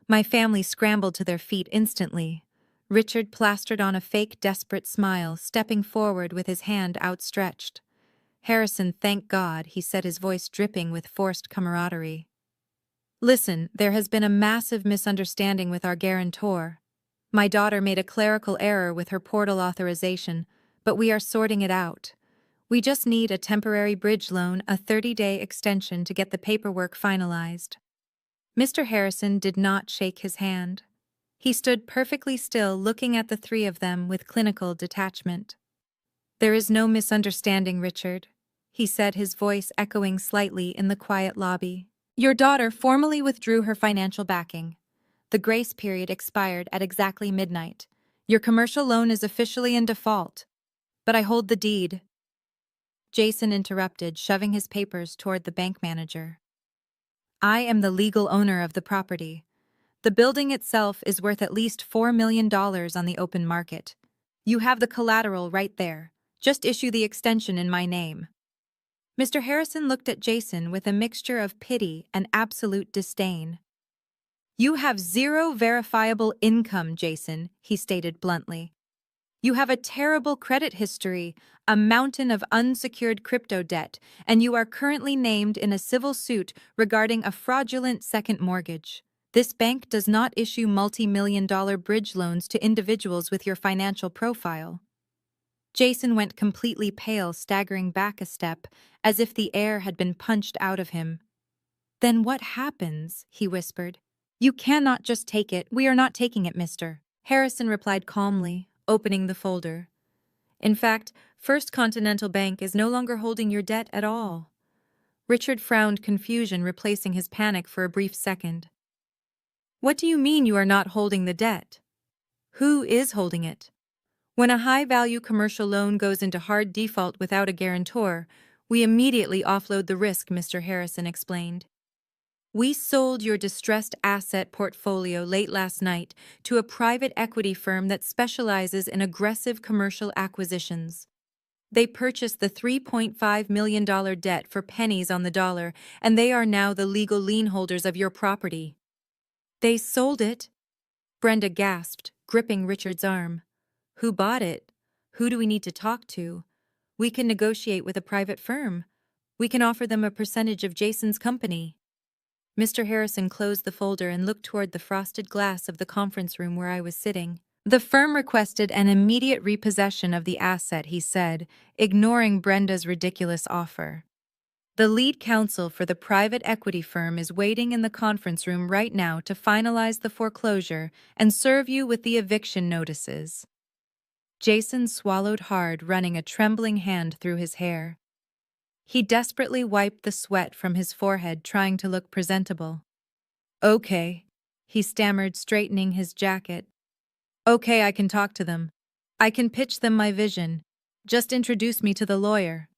My family scrambled to their feet instantly. Richard plastered on a fake, desperate smile, stepping forward with his hand outstretched. Harrison, thank God, he said, his voice dripping with forced camaraderie. Listen, there has been a massive misunderstanding with our guarantor. My daughter made a clerical error with her portal authorization, but we are sorting it out. We just need a temporary bridge loan, a 30-day extension to get the paperwork finalized. Mr. Harrison did not shake his hand. He stood perfectly still, looking at the three of them with clinical detachment. There is no misunderstanding, Richard, he said, his voice echoing slightly in the quiet lobby. Your daughter formally withdrew her financial backing. The grace period expired at exactly midnight. Your commercial loan is officially in default. But I hold the deed. Jason interrupted, shoving his papers toward the bank manager. I am the legal owner of the property. The building itself is worth at least $4 million on the open market. You have the collateral right there. Just issue the extension in my name. Mr. Harrison looked at Jason with a mixture of pity and absolute disdain. You have zero verifiable income, Jason, he stated bluntly. You have a terrible credit history, a mountain of unsecured crypto debt, and you are currently named in a civil suit regarding a fraudulent second mortgage. This bank does not issue multi-million-dollar bridge loans to individuals with your financial profile. Jason went completely pale, staggering back a step, as if the air had been punched out of him. Then what happens? He whispered. You cannot just take it. We are not taking it, mister. Harrison replied calmly, opening the folder. In fact, First Continental Bank is no longer holding your debt at all. Richard frowned, confusion replacing his panic for a brief second. What do you mean you are not holding the debt? Who is holding it? When a high-value commercial loan goes into hard default without a guarantor, we immediately offload the risk, Mr. Harrison explained. We sold your distressed asset portfolio late last night to a private equity firm that specializes in aggressive commercial acquisitions. They purchased the $3.5 million debt for pennies on the dollar, and they are now the legal lien holders of your property. They sold it? Brenda gasped, gripping Richard's arm. Who bought it? Who do we need to talk to? We can negotiate with a private firm. We can offer them a percentage of Jason's company. Mr. Harrison closed the folder and looked toward the frosted glass of the conference room where I was sitting. The firm requested an immediate repossession of the asset, he said, ignoring Brenda's ridiculous offer. The lead counsel for the private equity firm is waiting in the conference room right now to finalize the foreclosure and serve you with the eviction notices. Jason swallowed hard, running a trembling hand through his hair. He desperately wiped the sweat from his forehead, trying to look presentable. Okay, he stammered, straightening his jacket. Okay, I can talk to them. I can pitch them my vision. Just introduce me to the lawyer.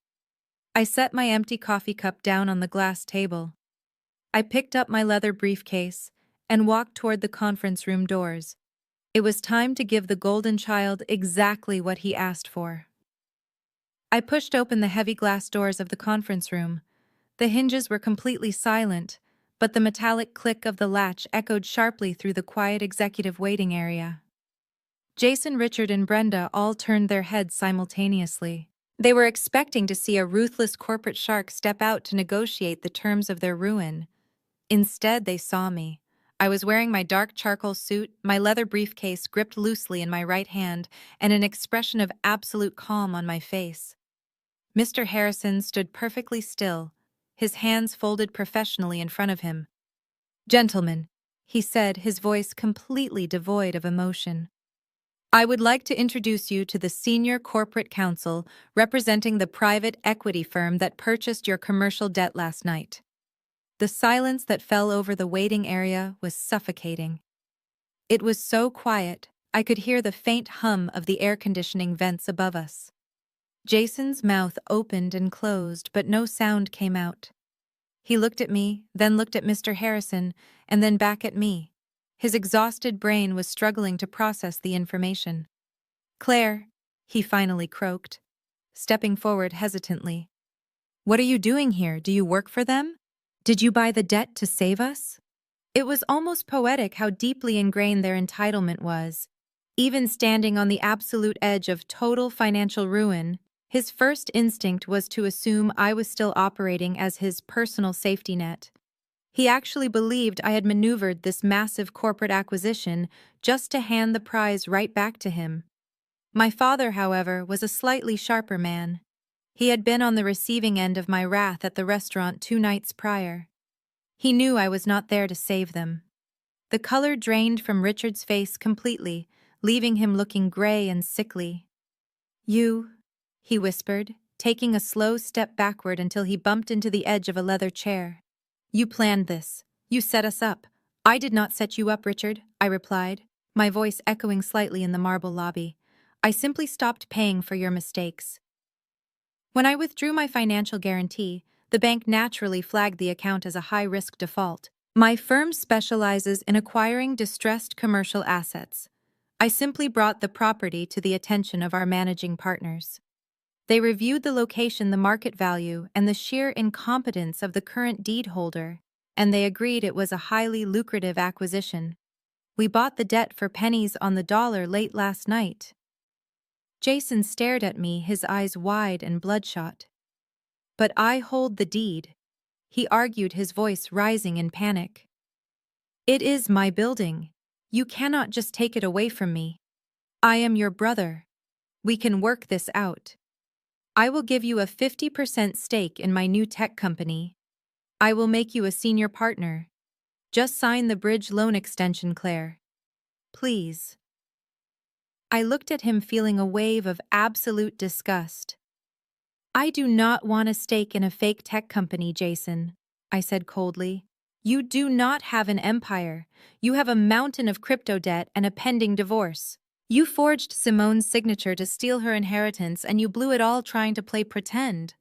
I set my empty coffee cup down on the glass table. I picked up my leather briefcase and walked toward the conference room doors. It was time to give the golden child exactly what he asked for. I pushed open the heavy glass doors of the conference room. The hinges were completely silent, but the metallic click of the latch echoed sharply through the quiet executive waiting area. Jason, Richard, and Brenda all turned their heads simultaneously. They were expecting to see a ruthless corporate shark step out to negotiate the terms of their ruin. Instead, they saw me. I was wearing my dark charcoal suit, my leather briefcase gripped loosely in my right hand, and an expression of absolute calm on my face. Mr. Harrison stood perfectly still, his hands folded professionally in front of him. "Gentlemen," he said, his voice completely devoid of emotion, "I would like to introduce you to the senior corporate counsel representing the private equity firm that purchased your commercial debt last night." The silence that fell over the waiting area was suffocating. It was so quiet, I could hear the faint hum of the air conditioning vents above us. Jason's mouth opened and closed, but no sound came out. He looked at me, then looked at Mr. Harrison, and then back at me. His exhausted brain was struggling to process the information. "Claire," he finally croaked, stepping forward hesitantly. "What are you doing here? Do you work for them? Did you buy the debt to save us?" It was almost poetic how deeply ingrained their entitlement was. Even standing on the absolute edge of total financial ruin, his first instinct was to assume I was still operating as his personal safety net. He actually believed I had maneuvered this massive corporate acquisition just to hand the prize right back to him. My father, however, was a slightly sharper man. He had been on the receiving end of my wrath at the restaurant 2 nights prior. He knew I was not there to save them. The color drained from Richard's face completely, leaving him looking gray and sickly. "You," he whispered, taking a slow step backward until he bumped into the edge of a leather chair. "You planned this. You set us up." "I did not set you up, Richard," I replied, my voice echoing slightly in the marble lobby. "I simply stopped paying for your mistakes." When I withdrew my financial guarantee, the bank naturally flagged the account as a high-risk default. My firm specializes in acquiring distressed commercial assets. I simply brought the property to the attention of our managing partners. They reviewed the location, the market value, and the sheer incompetence of the current deed holder, and they agreed it was a highly lucrative acquisition. We bought the debt for pennies on the dollar late last night. Jason stared at me, his eyes wide and bloodshot. "But I hold the deed," he argued, his voice rising in panic. "It is my building. You cannot just take it away from me. I am your brother. We can work this out. I will give you a 50% stake in my new tech company. I will make you a senior partner. Just sign the bridge loan extension, Claire. Please." I looked at him, feeling a wave of absolute disgust. "I do not want a stake in a fake tech company, Jason," I said coldly. "You do not have an empire. You have a mountain of crypto debt and a pending divorce. You forged Simone's signature to steal her inheritance, and you blew it all trying to play pretend.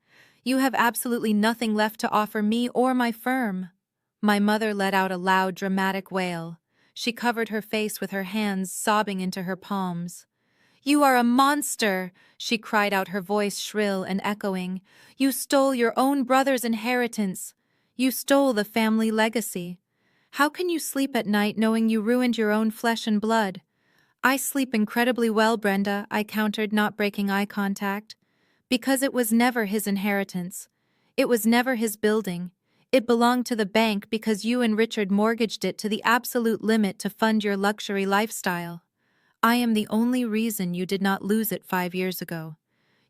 You have absolutely nothing left to offer me or my firm." My mother let out a loud, dramatic wail. She covered her face with her hands, sobbing into her palms. "You are a monster!" she cried out, her voice shrill and echoing. "You stole your own brother's inheritance. You stole the family legacy. How can you sleep at night knowing you ruined your own flesh and blood?" "I sleep incredibly well, Brenda," I countered, not breaking eye contact. "Because it was never his inheritance. It was never his building. It belonged to the bank because you and Richard mortgaged it to the absolute limit to fund your luxury lifestyle. I am the only reason you did not lose it 5 years ago.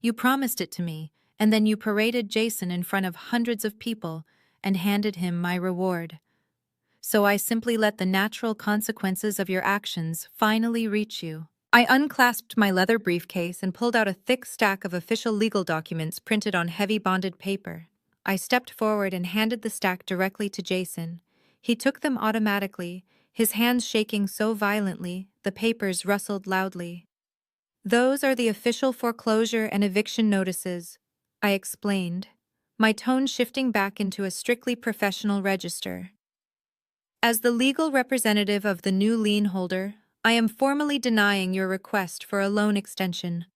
You promised it to me, and then you paraded Jason in front of hundreds of people and handed him my reward. So I simply let the natural consequences of your actions finally reach you." I unclasped my leather briefcase and pulled out a thick stack of official legal documents printed on heavy bonded paper. I stepped forward and handed the stack directly to Jason. He took them automatically, his hands shaking so violently the papers rustled loudly. "Those are the official foreclosure and eviction notices," I explained, my tone shifting back into a strictly professional register. "As the legal representative of the new lien holder, I am formally denying your request for a loan extension.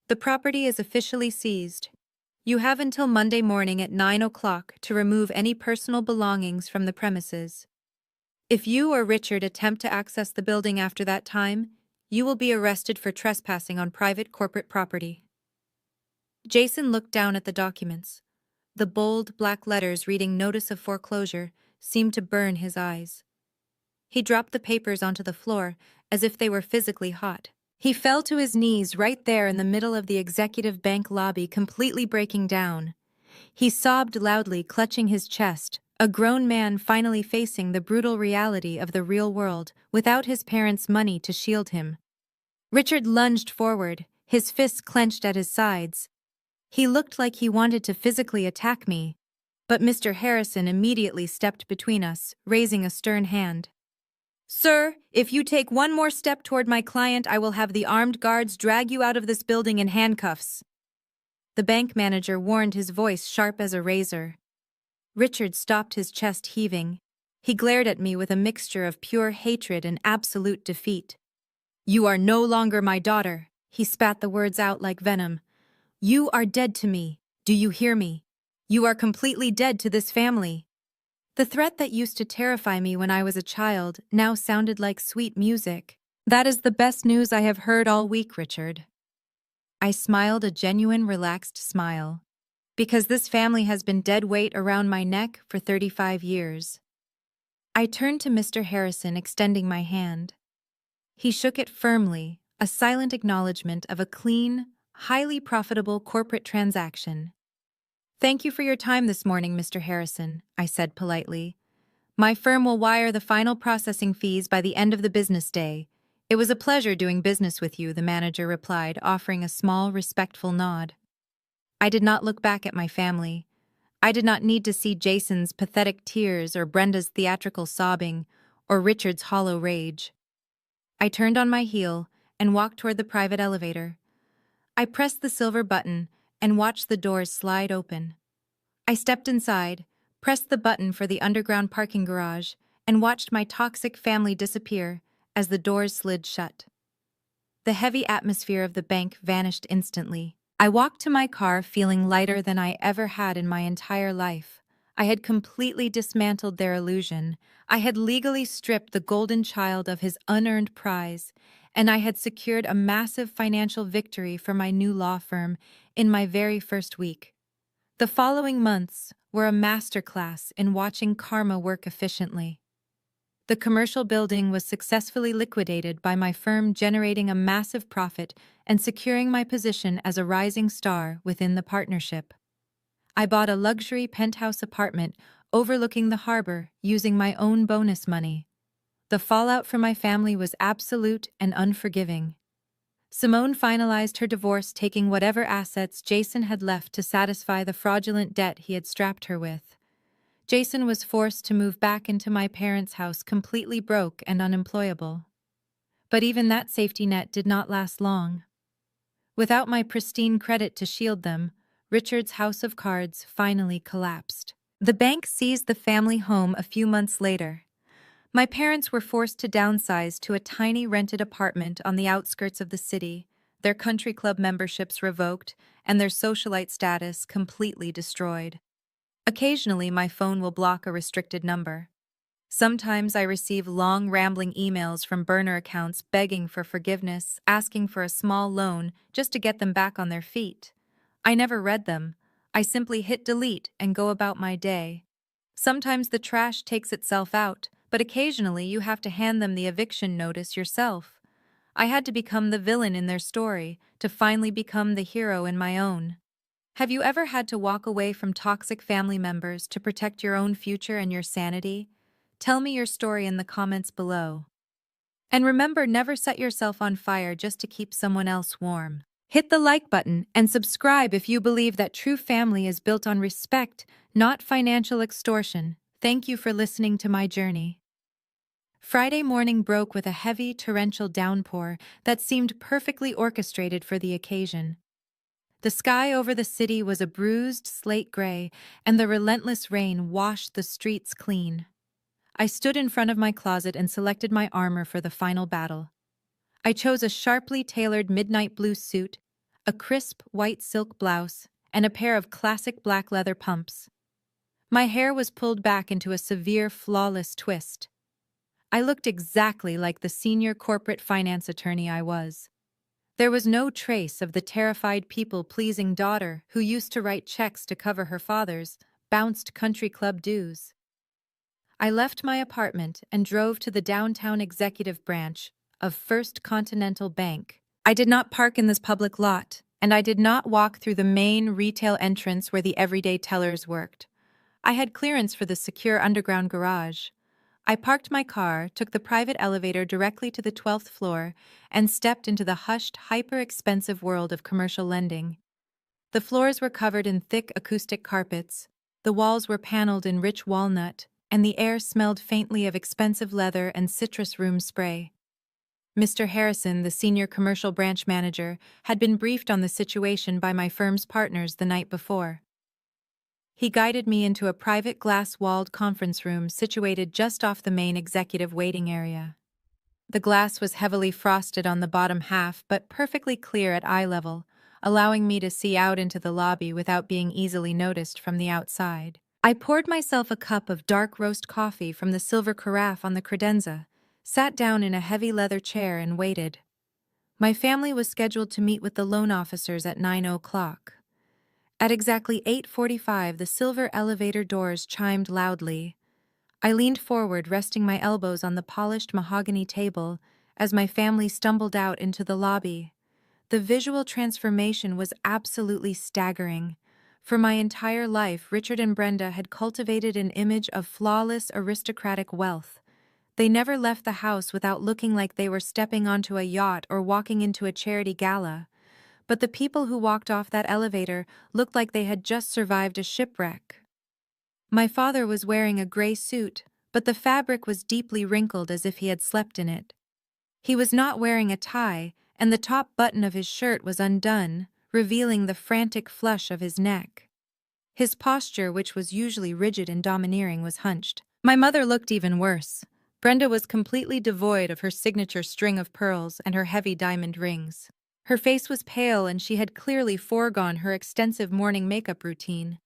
The property is officially seized. You have until Monday morning at 9 o'clock to remove any personal belongings from the premises. If you or Richard attempt to access the building after that time, you will be arrested for trespassing on private corporate property." Jason looked down at the documents. The bold black letters reading "Notice of Foreclosure" seemed to burn his eyes. He dropped the papers onto the floor as if they were physically hot, He fell to his knees right there in the middle of the executive bank lobby, completely breaking down. He sobbed loudly, clutching his chest, a grown man finally facing the brutal reality of the real world without his parents' money to shield him. Richard lunged forward, his fists clenched at his sides. He looked like he wanted to physically attack me, but Mr. Harrison immediately stepped between us, raising a stern hand. "Sir, if you take one more step toward my client, I will have the armed guards drag you out of this building in handcuffs." The bank manager warned, his voice sharp as a razor. Richard stopped, his chest heaving. He glared at me with a mixture of pure hatred and absolute defeat. "You are no longer my daughter," he spat the words out like venom. "You are dead to me. Do you hear me? You are completely dead to this family." The threat that used to terrify me when I was a child now sounded like sweet music. "That is the best news I have heard all week, Richard." I smiled, a genuine, relaxed smile. Because this family has been dead weight around my neck for 35 years. I turned to Mr. Harrison, extending my hand. He shook it firmly, a silent acknowledgement of a clean, highly profitable corporate transaction. "Thank you for your time this morning, Mr. Harrison," I said politely. "My firm will wire the final processing fees by the end of the business day." "It was a pleasure doing business with you," the manager replied, offering a small, respectful nod. I did not look back at my family. I did not need to see Jason's pathetic tears or Brenda's theatrical sobbing or Richard's hollow rage. I turned on my heel and walked toward the private elevator. I pressed the silver button and watched the doors slide open. I stepped inside, pressed the button for the underground parking garage, and watched my toxic family disappear as the doors slid shut. The heavy atmosphere of the bank vanished instantly. I walked to my car feeling lighter than I ever had in my entire life. I had completely dismantled their illusion. I had legally stripped the golden child of his unearned prize, and I had secured a massive financial victory for my new law firm in my very first week. The following months were a masterclass in watching karma work efficiently. The commercial building was successfully liquidated by my firm, generating a massive profit and securing my position as a rising star within the partnership. I bought a luxury penthouse apartment overlooking the harbor using my own bonus money. The fallout for my family was absolute and unforgiving. Simone finalized her divorce, taking whatever assets Jason had left to satisfy the fraudulent debt he had strapped her with. Jason was forced to move back into my parents' house, completely broke and unemployable. But even that safety net did not last long. Without my pristine credit to shield them, Richard's house of cards finally collapsed. The bank seized the family home a few months later. My parents were forced to downsize to a tiny rented apartment on the outskirts of the city, their country club memberships revoked, and their socialite status completely destroyed. Occasionally, my phone will block a restricted number. Sometimes I receive long, rambling emails from burner accounts begging for forgiveness, asking for a small loan just to get them back on their feet. I never read them. I simply hit delete and go about my day. Sometimes the trash takes itself out, but occasionally you have to hand them the eviction notice yourself. I had to become the villain in their story to finally become the hero in my own. Have you ever had to walk away from toxic family members to protect your own future and your sanity? Tell me your story in the comments below. And remember, never set yourself on fire just to keep someone else warm. Hit the like button and subscribe if you believe that true family is built on respect, not financial extortion. Thank you for listening to my journey. Friday morning broke with a heavy, torrential downpour that seemed perfectly orchestrated for the occasion. The sky over the city was a bruised slate gray, and the relentless rain washed the streets clean. I stood in front of my closet and selected my armor for the final battle. I chose a sharply tailored midnight blue suit, a crisp white silk blouse, and a pair of classic black leather pumps. My hair was pulled back into a severe, flawless twist. I looked exactly like the senior corporate finance attorney I was. There was no trace of the terrified people-pleasing daughter who used to write checks to cover her father's bounced country club dues. I left my apartment and drove to the downtown executive branch of First Continental Bank, I did not park in this public lot, and I did not walk through the main retail entrance where the everyday tellers worked. I had clearance for the secure underground garage. I parked my car, took the private elevator directly to the 12th floor, and stepped into the hushed, hyper-expensive world of commercial lending. The floors were covered in thick acoustic carpets, the walls were paneled in rich walnut, and the air smelled faintly of expensive leather and citrus room spray. Mr. Harrison, the senior commercial branch manager, had been briefed on the situation by my firm's partners the night before. He guided me into a private glass-walled conference room situated just off the main executive waiting area. The glass was heavily frosted on the bottom half but perfectly clear at eye level, allowing me to see out into the lobby without being easily noticed from the outside. I poured myself a cup of dark roast coffee from the silver carafe on the credenza, sat down in a heavy leather chair and waited. My family was scheduled to meet with the loan officers at 9 o'clock. At exactly 8:45, the silver elevator doors chimed loudly. I leaned forward, resting my elbows on the polished mahogany table as my family stumbled out into the lobby. The visual transformation was absolutely staggering. For my entire life, Richard and Brenda had cultivated an image of flawless aristocratic wealth. They never left the house without looking like they were stepping onto a yacht or walking into a charity gala. But the people who walked off that elevator looked like they had just survived a shipwreck. My father was wearing a gray suit, but the fabric was deeply wrinkled as if he had slept in it. He was not wearing a tie, and the top button of his shirt was undone, revealing the frantic flush of his neck. His posture, which was usually rigid and domineering, was hunched. My mother looked even worse. Brenda was completely devoid of her signature string of pearls and her heavy diamond rings. Her face was pale and she had clearly foregone her extensive morning makeup routine.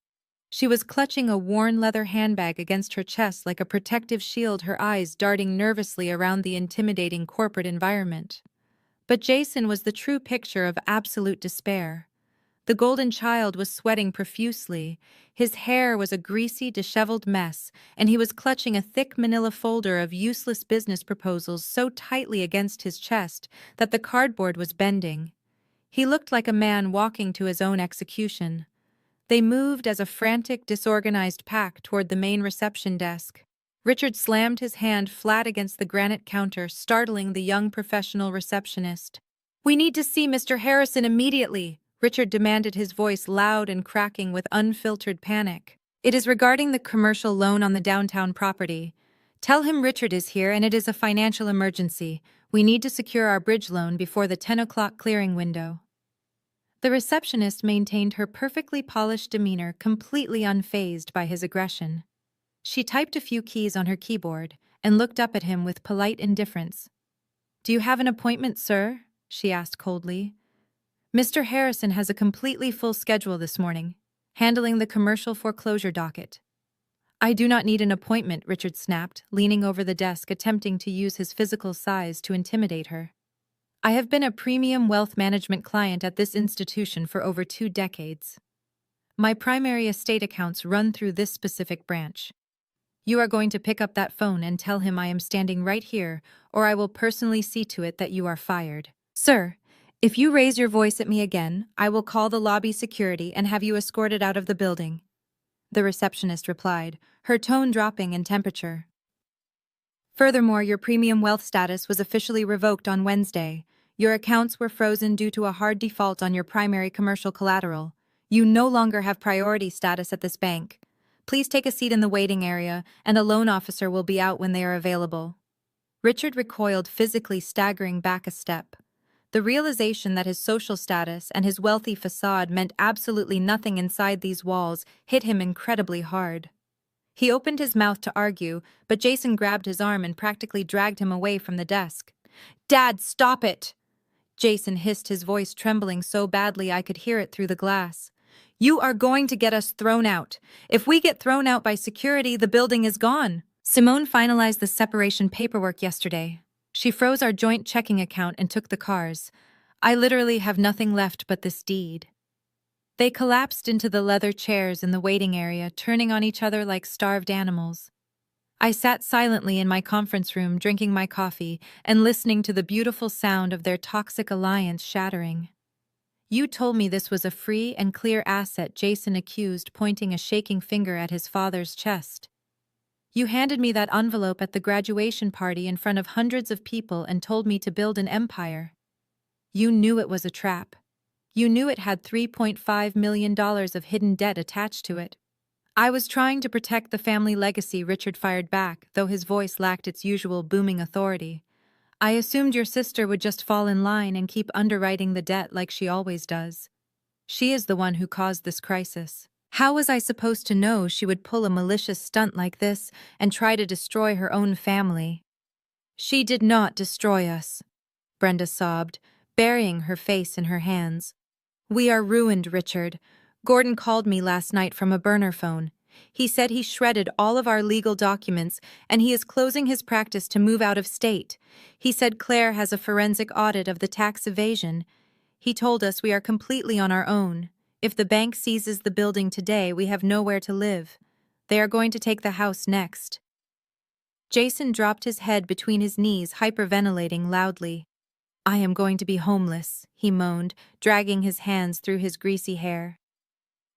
She was clutching a worn leather handbag against her chest like a protective shield, her eyes darting nervously around the intimidating corporate environment. But Jason was the true picture of absolute despair. The golden child was sweating profusely. His hair was a greasy, disheveled mess, and he was clutching a thick manila folder of useless business proposals so tightly against his chest that the cardboard was bending. He looked like a man walking to his own execution. They moved as a frantic, disorganized pack toward the main reception desk. Richard slammed his hand flat against the granite counter, startling the young professional receptionist. "We need to see Mr. Harrison immediately," Richard demanded, his voice loud and cracking with unfiltered panic. "It is regarding the commercial loan on the downtown property. Tell him Richard is here and it is a financial emergency. We need to secure our bridge loan before the 10 o'clock clearing window." The receptionist maintained her perfectly polished demeanor, completely unfazed by his aggression. She typed a few keys on her keyboard and looked up at him with polite indifference. "Do you have an appointment, sir?" she asked coldly. "Mr. Harrison has a completely full schedule this morning, handling the commercial foreclosure docket." "I do not need an appointment," Richard snapped, leaning over the desk, attempting to use his physical size to intimidate her. "I have been a premium wealth management client at this institution for over 2 decades. My primary estate accounts run through this specific branch. You are going to pick up that phone and tell him I am standing right here, or I will personally see to it that you are fired. Sir, if you raise your voice at me again, I will call the lobby security and have you escorted out of the building," the receptionist replied, her tone dropping in temperature. "Furthermore, your premium wealth status was officially revoked on Wednesday. Your accounts were frozen due to a hard default on your primary commercial collateral. You no longer have priority status at this bank. Please take a seat in the waiting area, and a loan officer will be out when they are available." Richard recoiled, physically staggering back a step. The realization that his social status and his wealthy facade meant absolutely nothing inside these walls hit him incredibly hard. He opened his mouth to argue, but Jason grabbed his arm and practically dragged him away from the desk. "Dad, stop it!" Jason hissed, his voice trembling so badly I could hear it through the glass. "You are going to get us thrown out. If we get thrown out by security, the building is gone." Simone finalized the separation paperwork yesterday. She froze our joint checking account and took the cars. I literally have nothing left but this deed. They collapsed into the leather chairs in the waiting area, turning on each other like starved animals. I sat silently in my conference room drinking my coffee and listening to the beautiful sound of their toxic alliance shattering. You told me this was a free and clear asset, Jason accused, pointing a shaking finger at his father's chest. You handed me that envelope at the graduation party in front of hundreds of people and told me to build an empire. You knew it was a trap. You knew it had $3.5 million of hidden debt attached to it. I was trying to protect the family legacy, Richard fired back, though his voice lacked its usual booming authority. I assumed your sister would just fall in line and keep underwriting the debt like she always does. She is the one who caused this crisis. How was I supposed to know she would pull a malicious stunt like this and try to destroy her own family? She did not destroy us, Brenda sobbed, burying her face in her hands. We are ruined, Richard. Gordon called me last night from a burner phone. He said he shredded all of our legal documents and he is closing his practice to move out of state. He said Claire has a forensic audit of the tax evasion. He told us we are completely on our own. If the bank seizes the building today, we have nowhere to live. They are going to take the house next. Jason dropped his head between his knees, hyperventilating loudly. I am going to be homeless, he moaned, dragging his hands through his greasy hair.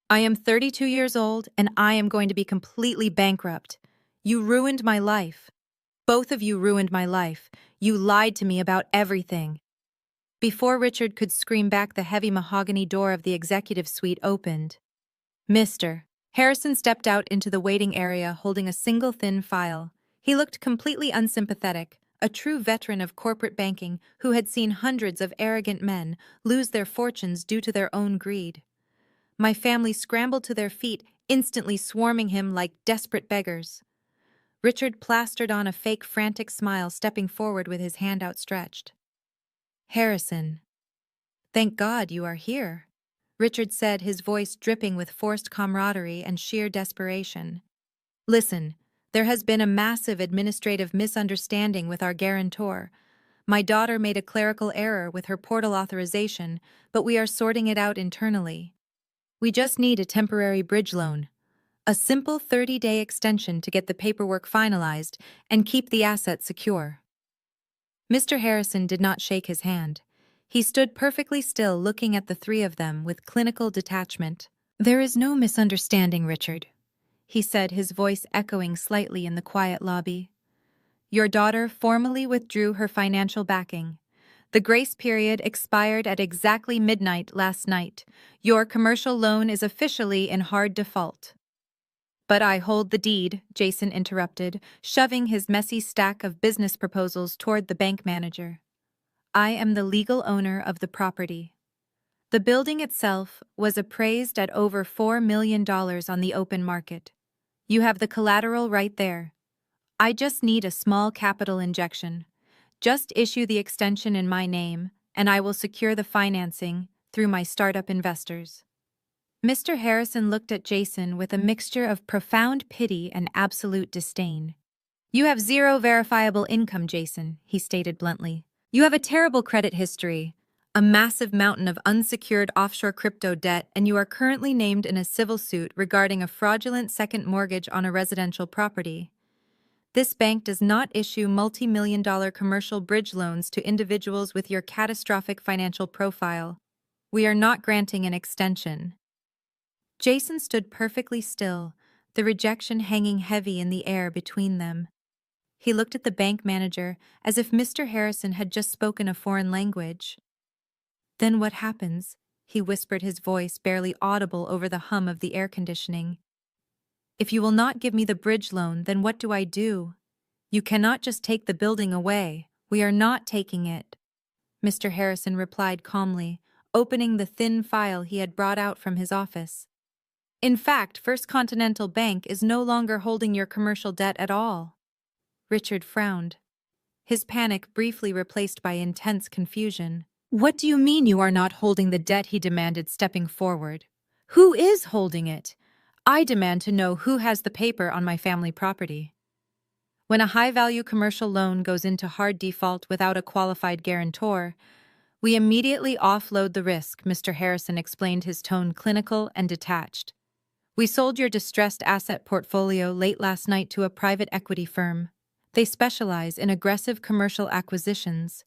I am 32 years old, and I am going to be completely bankrupt. You ruined my life. Both of you ruined my life. You lied to me about everything. Before Richard could scream back, the heavy mahogany door of the executive suite opened. Mr. Harrison stepped out into the waiting area holding a single thin file. He looked completely unsympathetic, a true veteran of corporate banking who had seen hundreds of arrogant men lose their fortunes due to their own greed. My family scrambled to their feet, instantly swarming him like desperate beggars. Richard plastered on a fake, frantic smile, stepping forward with his hand outstretched. Harrison, thank God you are here, Richard said, his voice dripping with forced camaraderie and sheer desperation. Listen, there has been a massive administrative misunderstanding with our guarantor. My daughter made a clerical error with her portal authorization, but we are sorting it out internally. We just need a temporary bridge loan. A simple 30-day extension to get the paperwork finalized and keep the asset secure. Mr. Harrison did not shake his hand. He stood perfectly still, looking at the three of them with clinical detachment. There is no misunderstanding, Richard, he said, his voice echoing slightly in the quiet lobby. Your daughter formally withdrew her financial backing. The grace period expired at exactly midnight last night. Your commercial loan is officially in hard default. But I hold the deed, Jason interrupted, shoving his messy stack of business proposals toward the bank manager. I am the legal owner of the property. The building itself was appraised at over $4 million on the open market. You have the collateral right there. I just need a small capital injection. Just issue the extension in my name, and I will secure the financing through my startup investors. Mr. Harrison looked at Jason with a mixture of profound pity and absolute disdain. You have zero verifiable income, Jason, he stated bluntly. You have a terrible credit history, a massive mountain of unsecured offshore crypto debt, and you are currently named in a civil suit regarding a fraudulent second mortgage on a residential property. This bank does not issue multi-million-dollar commercial bridge loans to individuals with your catastrophic financial profile. We are not granting an extension. Jason stood perfectly still, the rejection hanging heavy in the air between them. He looked at the bank manager as if Mr. Harrison had just spoken a foreign language. Then what happens? He whispered, his voice barely audible over the hum of the air conditioning. If you will not give me the bridge loan, then what do I do? You cannot just take the building away. We are not taking it, Mr. Harrison replied calmly, opening the thin file he had brought out from his office. In fact, First Continental Bank is no longer holding your commercial debt at all. Richard frowned, his panic briefly replaced by intense confusion. What do you mean you are not holding the debt? He demanded, stepping forward. Who is holding it? I demand to know who has the paper on my family property. When a high-value commercial loan goes into hard default without a qualified guarantor, we immediately offload the risk, Mr. Harrison explained, his tone clinical and detached. We sold your distressed asset portfolio late last night to a private equity firm. They specialize in aggressive commercial acquisitions.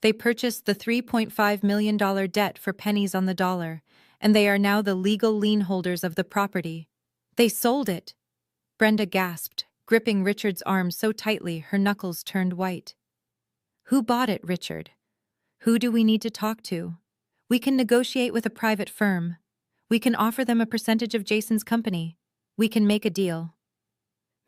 They purchased the $3.5 million debt for pennies on the dollar, and they are now the legal lien holders of the property. They sold it. Brenda gasped, gripping Richard's arm so tightly her knuckles turned white. Who bought it, Richard? Who do we need to talk to? We can negotiate with a private firm. We can offer them a percentage of Jason's company. We can make a deal.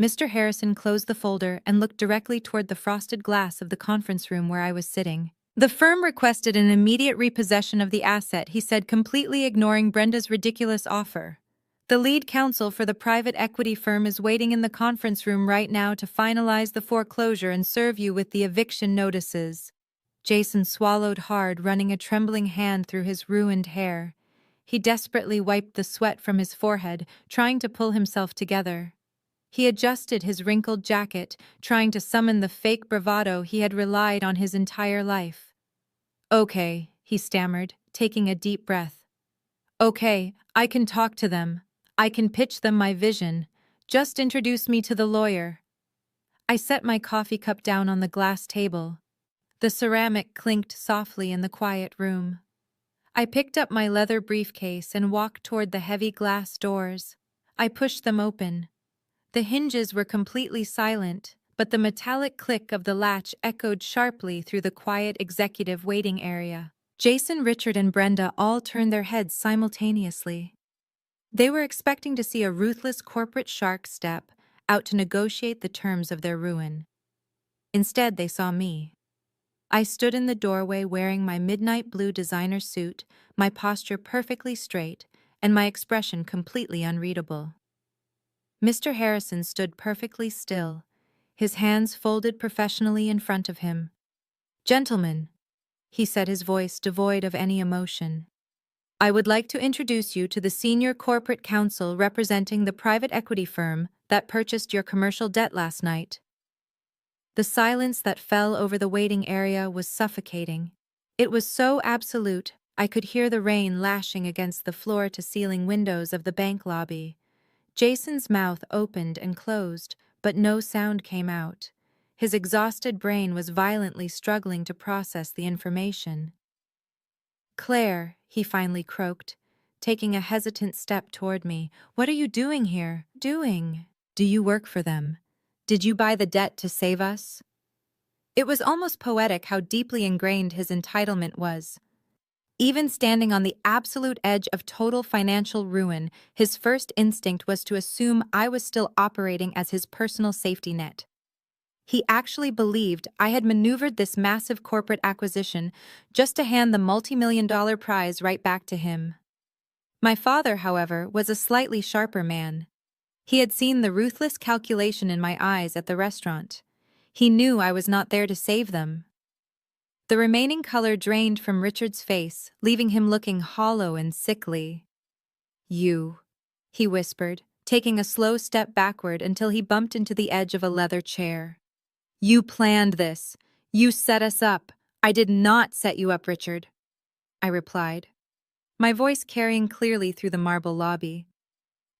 Mr. Harrison closed the folder and looked directly toward the frosted glass of the conference room where I was sitting. The firm requested an immediate repossession of the asset, he said, completely ignoring Brenda's ridiculous offer. The lead counsel for the private equity firm is waiting in the conference room right now to finalize the foreclosure and serve you with the eviction notices. Jason swallowed hard, running a trembling hand through his ruined hair. He desperately wiped the sweat from his forehead, trying to pull himself together. He adjusted his wrinkled jacket, trying to summon the fake bravado he had relied on his entire life. Okay, he stammered, taking a deep breath. Okay, I can talk to them. I can pitch them my vision. Just introduce me to the lawyer. I set my coffee cup down on the glass table. The ceramic clinked softly in the quiet room. I picked up my leather briefcase and walked toward the heavy glass doors. I pushed them open. The hinges were completely silent, but the metallic click of the latch echoed sharply through the quiet executive waiting area. Jason, Richard, and Brenda all turned their heads simultaneously. They were expecting to see a ruthless corporate shark step out to negotiate the terms of their ruin. Instead, they saw me. I stood in the doorway wearing my midnight blue designer suit, my posture perfectly straight, and my expression completely unreadable. Mr. Harrison stood perfectly still, his hands folded professionally in front of him. Gentlemen, he said, his voice devoid of any emotion, I would like to introduce you to the senior corporate counsel representing the private equity firm that purchased your commercial debt last night. The silence that fell over the waiting area was suffocating. It was so absolute, I could hear the rain lashing against the floor-to-ceiling windows of the bank lobby. Jason's mouth opened and closed, but no sound came out. His exhausted brain was violently struggling to process the information. Claire, he finally croaked, taking a hesitant step toward me. What are you doing here? Doing? Do you work for them? Did you buy the debt to save us? It was almost poetic how deeply ingrained his entitlement was. Even standing on the absolute edge of total financial ruin, his first instinct was to assume I was still operating as his personal safety net. He actually believed I had maneuvered this massive corporate acquisition just to hand the multi-million-dollar prize right back to him. My father, however, was a slightly sharper man. He had seen the ruthless calculation in my eyes at the restaurant. He knew I was not there to save them. The remaining color drained from Richard's face, leaving him looking hollow and sickly. You, he whispered, taking a slow step backward until he bumped into the edge of a leather chair. You planned this. You set us up. I did not set you up, Richard, I replied, my voice carrying clearly through the marble lobby.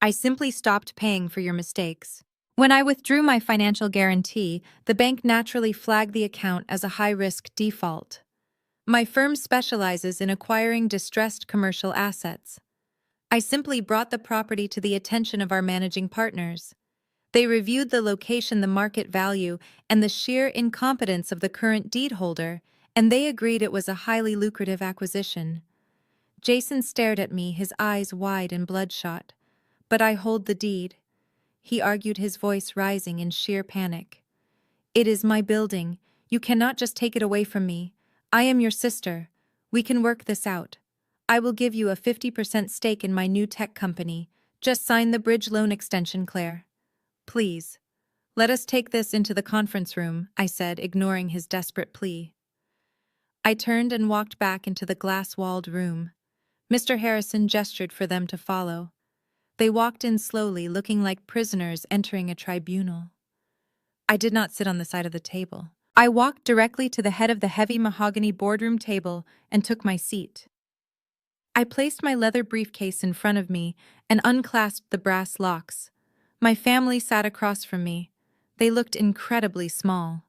I simply stopped paying for your mistakes. When I withdrew my financial guarantee, the bank naturally flagged the account as a high-risk default. My firm specializes in acquiring distressed commercial assets. I simply brought the property to the attention of our managing partners. They reviewed the location, the market value, and the sheer incompetence of the current deed holder, and they agreed it was a highly lucrative acquisition. Jason stared at me, his eyes wide and bloodshot. But I hold the deed, he argued, his voice rising in sheer panic. It is my building. You cannot just take it away from me. I am your sister. We can work this out. I will give you a 50% stake in my new tech company. Just sign the bridge loan extension, Claire. Please. Let us take this into the conference room, I said, ignoring his desperate plea. I turned and walked back into the glass-walled room. Mr. Harrison gestured for them to follow. They walked in slowly, looking like prisoners entering a tribunal. I did not sit on the side of the table. I walked directly to the head of the heavy mahogany boardroom table and took my seat. I placed my leather briefcase in front of me and unclasped the brass locks. My family sat across from me. They looked incredibly small.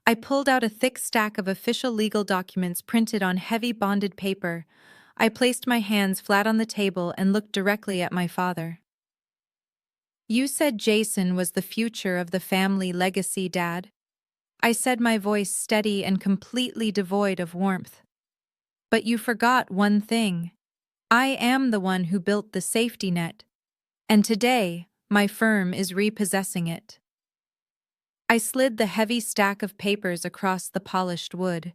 I pulled out a thick stack of official legal documents printed on heavy bonded paper. I placed my hands flat on the table and looked directly at my father. "You said Jason was the future of the family legacy, Dad." I said, my voice steady and completely devoid of warmth. "But you forgot one thing. I am the one who built the safety net. And today, my firm is repossessing it." I slid the heavy stack of papers across the polished wood.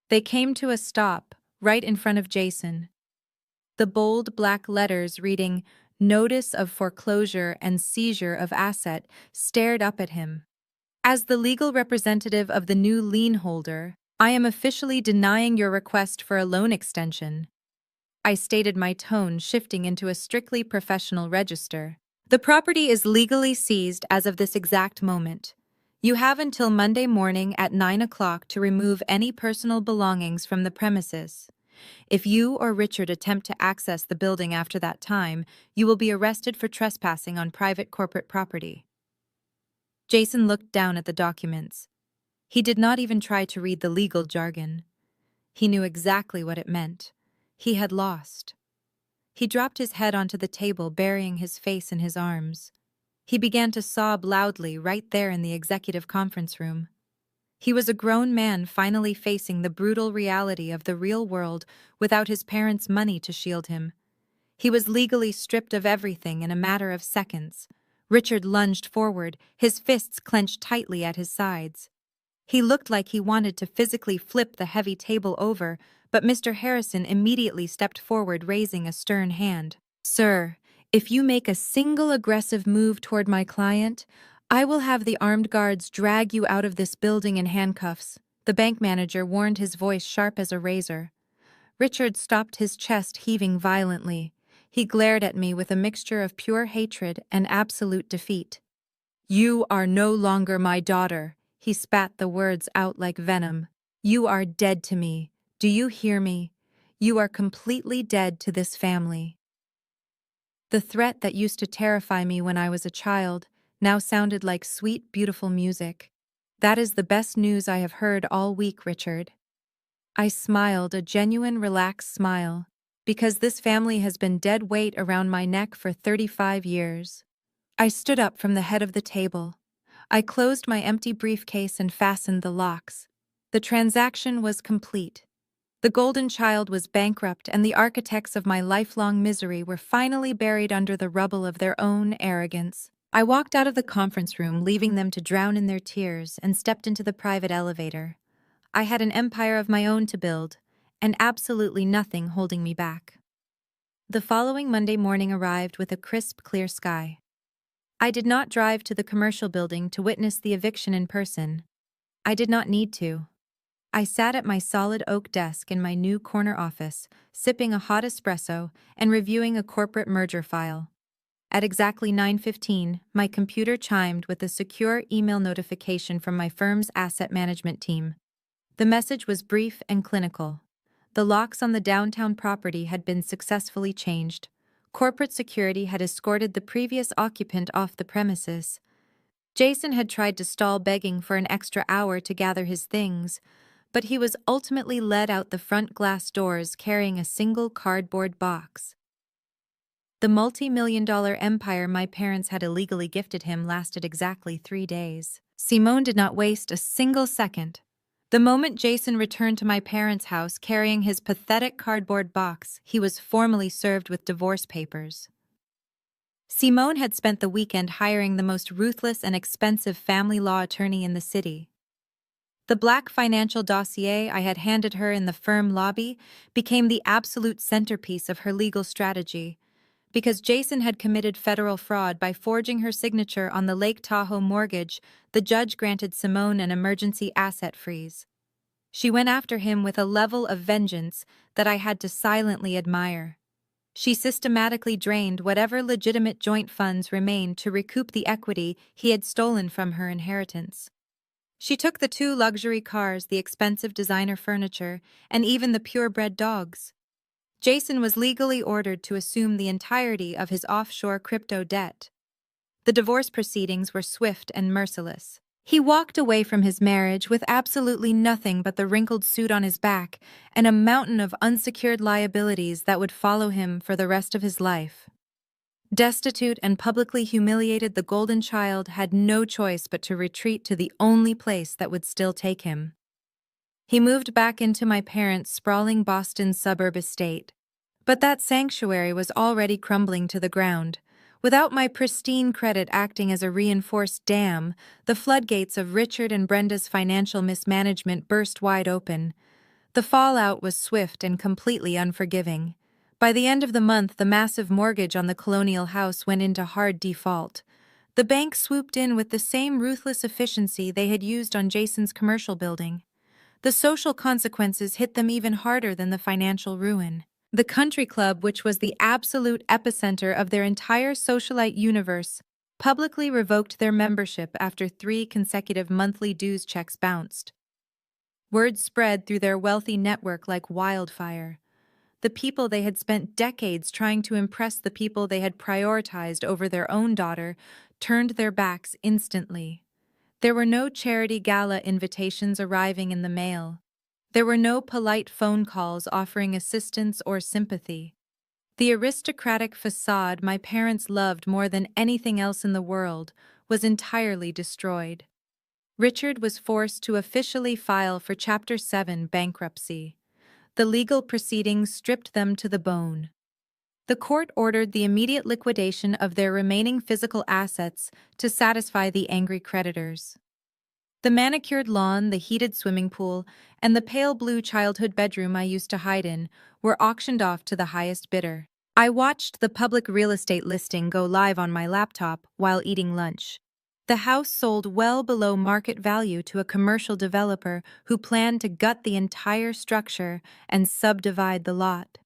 They came to a stop, right in front of Jason. The bold black letters reading, "Notice of Foreclosure and Seizure of Asset," stared up at him. "As the legal representative of the new lien holder, I am officially denying your request for a loan extension." I stated, my tone shifting into a strictly professional register. "The property is legally seized as of this exact moment. You have until Monday morning at 9 o'clock to remove any personal belongings from the premises. If you or Richard attempt to access the building after that time, you will be arrested for trespassing on private corporate property." Jason looked down at the documents. He did not even try to read the legal jargon. He knew exactly what it meant. He had lost. He dropped his head onto the table, burying his face in his arms. He began to sob loudly right there in the executive conference room. He was a grown man finally facing the brutal reality of the real world without his parents' money to shield him. He was legally stripped of everything in a matter of seconds. Richard lunged forward, his fists clenched tightly at his sides. He looked like he wanted to physically flip the heavy table over, but Mr. Harrison immediately stepped forward, raising a stern hand. "Sir, if you make a single aggressive move toward my client, I will have the armed guards drag you out of this building in handcuffs," the bank manager warned, his voice sharp as a razor. Richard stopped, his chest heaving violently. He glared at me with a mixture of pure hatred and absolute defeat. "You are no longer my daughter," he spat the words out like venom. "You are dead to me. Do you hear me? You are completely dead to this family." The threat that used to terrify me when I was a child now sounded like sweet, beautiful music. "That is the best news I have heard all week, Richard." I smiled, a genuine, relaxed smile, because this family has been dead weight around my neck for 35 years. I stood up from the head of the table. I closed my empty briefcase and fastened the locks. The transaction was complete. The golden child was bankrupt, and the architects of my lifelong misery were finally buried under the rubble of their own arrogance. I walked out of the conference room, leaving them to drown in their tears, and stepped into the private elevator. I had an empire of my own to build, and absolutely nothing holding me back. The following Monday morning arrived with a crisp, clear sky. I did not drive to the commercial building to witness the eviction in person. I did not need to. I sat at my solid oak desk in my new corner office, sipping a hot espresso and reviewing a corporate merger file. At exactly 9:15, my computer chimed with a secure email notification from my firm's asset management team. The message was brief and clinical. The locks on the downtown property had been successfully changed. Corporate security had escorted the previous occupant off the premises. Jason had tried to stall, begging for an extra hour to gather his things, but he was ultimately led out the front glass doors carrying a single cardboard box. The multi-million-dollar empire my parents had illegally gifted him lasted exactly 3 days. Simone did not waste a single second. The moment Jason returned to my parents' house carrying his pathetic cardboard box, he was formally served with divorce papers. Simone had spent the weekend hiring the most ruthless and expensive family law attorney in the city. The black financial dossier I had handed her in the firm lobby became the absolute centerpiece of her legal strategy, because Jason had committed federal fraud by forging her signature on the Lake Tahoe mortgage. The judge granted Simone an emergency asset freeze. She went after him with a level of vengeance that I had to silently admire. She systematically drained whatever legitimate joint funds remained to recoup the equity he had stolen from her inheritance. She took the 2 luxury cars, the expensive designer furniture, and even the purebred dogs. Jason was legally ordered to assume the entirety of his offshore crypto debt. The divorce proceedings were swift and merciless. He walked away from his marriage with absolutely nothing but the wrinkled suit on his back and a mountain of unsecured liabilities that would follow him for the rest of his life. Destitute and publicly humiliated, the golden child had no choice but to retreat to the only place that would still take him. He moved back into my parents' sprawling Boston suburb estate. But that sanctuary was already crumbling to the ground. Without my pristine credit acting as a reinforced dam, the floodgates of Richard and Brenda's financial mismanagement burst wide open. The fallout was swift and completely unforgiving. By the end of the month, the massive mortgage on the colonial house went into hard default. The bank swooped in with the same ruthless efficiency they had used on Jason's commercial building. The social consequences hit them even harder than the financial ruin. The country club, which was the absolute epicenter of their entire socialite universe, publicly revoked their membership after 3 consecutive monthly dues checks bounced. Word spread through their wealthy network like wildfire. The people they had spent decades trying to impress, the people they had prioritized over their own daughter, turned their backs instantly. There were no charity gala invitations arriving in the mail. There were no polite phone calls offering assistance or sympathy. The aristocratic facade my parents loved more than anything else in the world was entirely destroyed. Richard was forced to officially file for Chapter 7 bankruptcy. The legal proceedings stripped them to the bone. The court ordered the immediate liquidation of their remaining physical assets to satisfy the angry creditors. The manicured lawn, the heated swimming pool, and the pale blue childhood bedroom I used to hide in were auctioned off to the highest bidder. I watched the public real estate listing go live on my laptop while eating lunch. The house sold well below market value to a commercial developer who planned to gut the entire structure and subdivide the lot.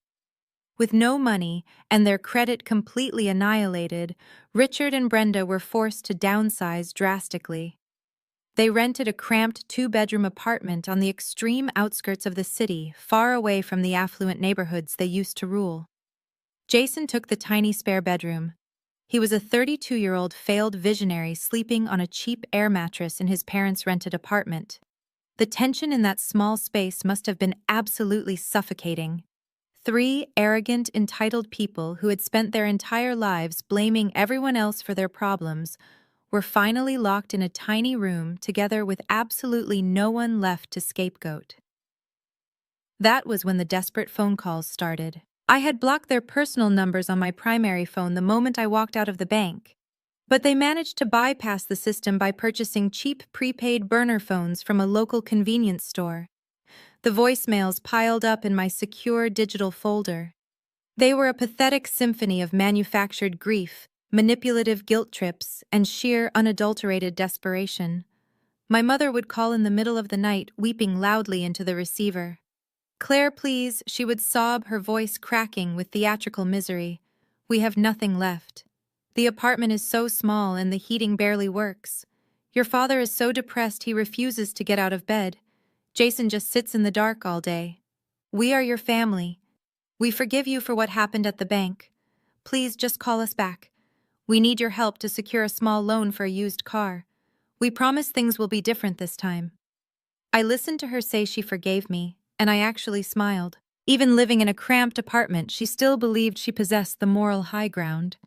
With no money and their credit completely annihilated, Richard and Brenda were forced to downsize drastically. They rented a cramped 2-bedroom apartment on the extreme outskirts of the city, far away from the affluent neighborhoods they used to rule. Jason took the tiny spare bedroom. He was a 32-year-old failed visionary sleeping on a cheap air mattress in his parents' rented apartment. The tension in that small space must have been absolutely suffocating. 3 arrogant, entitled people who had spent their entire lives blaming everyone else for their problems were finally locked in a tiny room together with absolutely no one left to scapegoat. That was when the desperate phone calls started. I had blocked their personal numbers on my primary phone the moment I walked out of the bank, but they managed to bypass the system by purchasing cheap prepaid burner phones from a local convenience store. The voicemails piled up in my secure digital folder. They were a pathetic symphony of manufactured grief, manipulative guilt trips, and sheer unadulterated desperation. My mother would call in the middle of the night, weeping loudly into the receiver. "Claire, please," she would sob, her voice cracking with theatrical misery. "We have nothing left. The apartment is so small and the heating barely works. Your father is so depressed he refuses to get out of bed. Jason just sits in the dark all day. We are your family. We forgive you for what happened at the bank. Please just call us back. We need your help to secure a small loan for a used car. We promise things will be different this time." I listened to her say she forgave me, and I actually smiled. Even living in a cramped apartment, she still believed she possessed the moral high ground.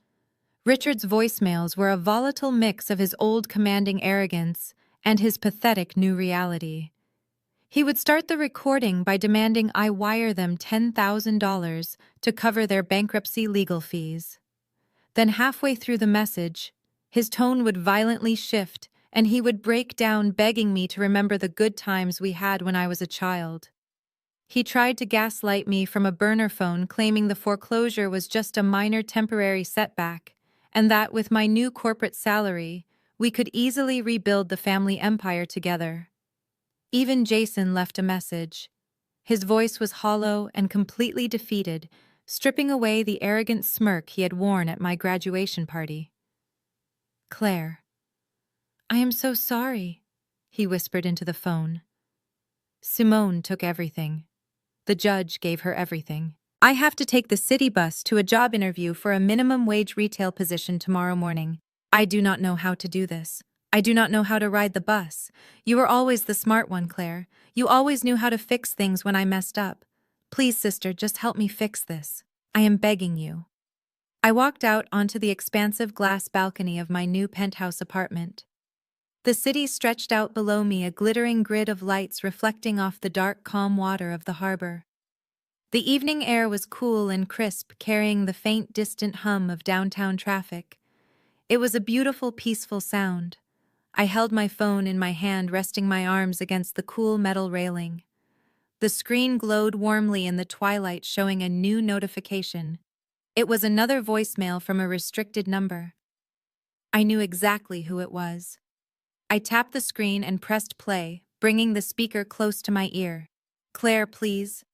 Richard's voicemails were a volatile mix of his old commanding arrogance and his pathetic new reality. He would start the recording by demanding I wire them $10,000 to cover their bankruptcy legal fees. Then halfway through the message, his tone would violently shift and he would break down begging me to remember the good times we had when I was a child. He tried to gaslight me from a burner phone, claiming the foreclosure was just a minor temporary setback, and that with my new corporate salary, we could easily rebuild the family empire together. Even Jason left a message. His voice was hollow and completely defeated, stripping away the arrogant smirk he had worn at my graduation party. "Claire, I am so sorry," he whispered into the phone. "Simone took everything. The judge gave her everything. I have to take the city bus to a job interview for a minimum wage retail position tomorrow morning. I do not know how to do this. I do not know how to ride the bus. You were always the smart one, Claire. You always knew how to fix things when I messed up. Please, sister, just help me fix this. I am begging you. I walked out onto the expansive glass balcony of my new penthouse apartment. The city stretched out below me, a glittering grid of lights reflecting off the dark, calm water of the harbor. The evening air was cool and crisp, carrying the faint, distant hum of downtown traffic. It was a beautiful, peaceful sound. I held my phone in my hand, resting my arms against the cool metal railing. The screen glowed warmly in the twilight, showing a new notification. It was another voicemail from a restricted number. I knew exactly who it was. I tapped the screen and pressed play, bringing the speaker close to my ear. "Claire, please."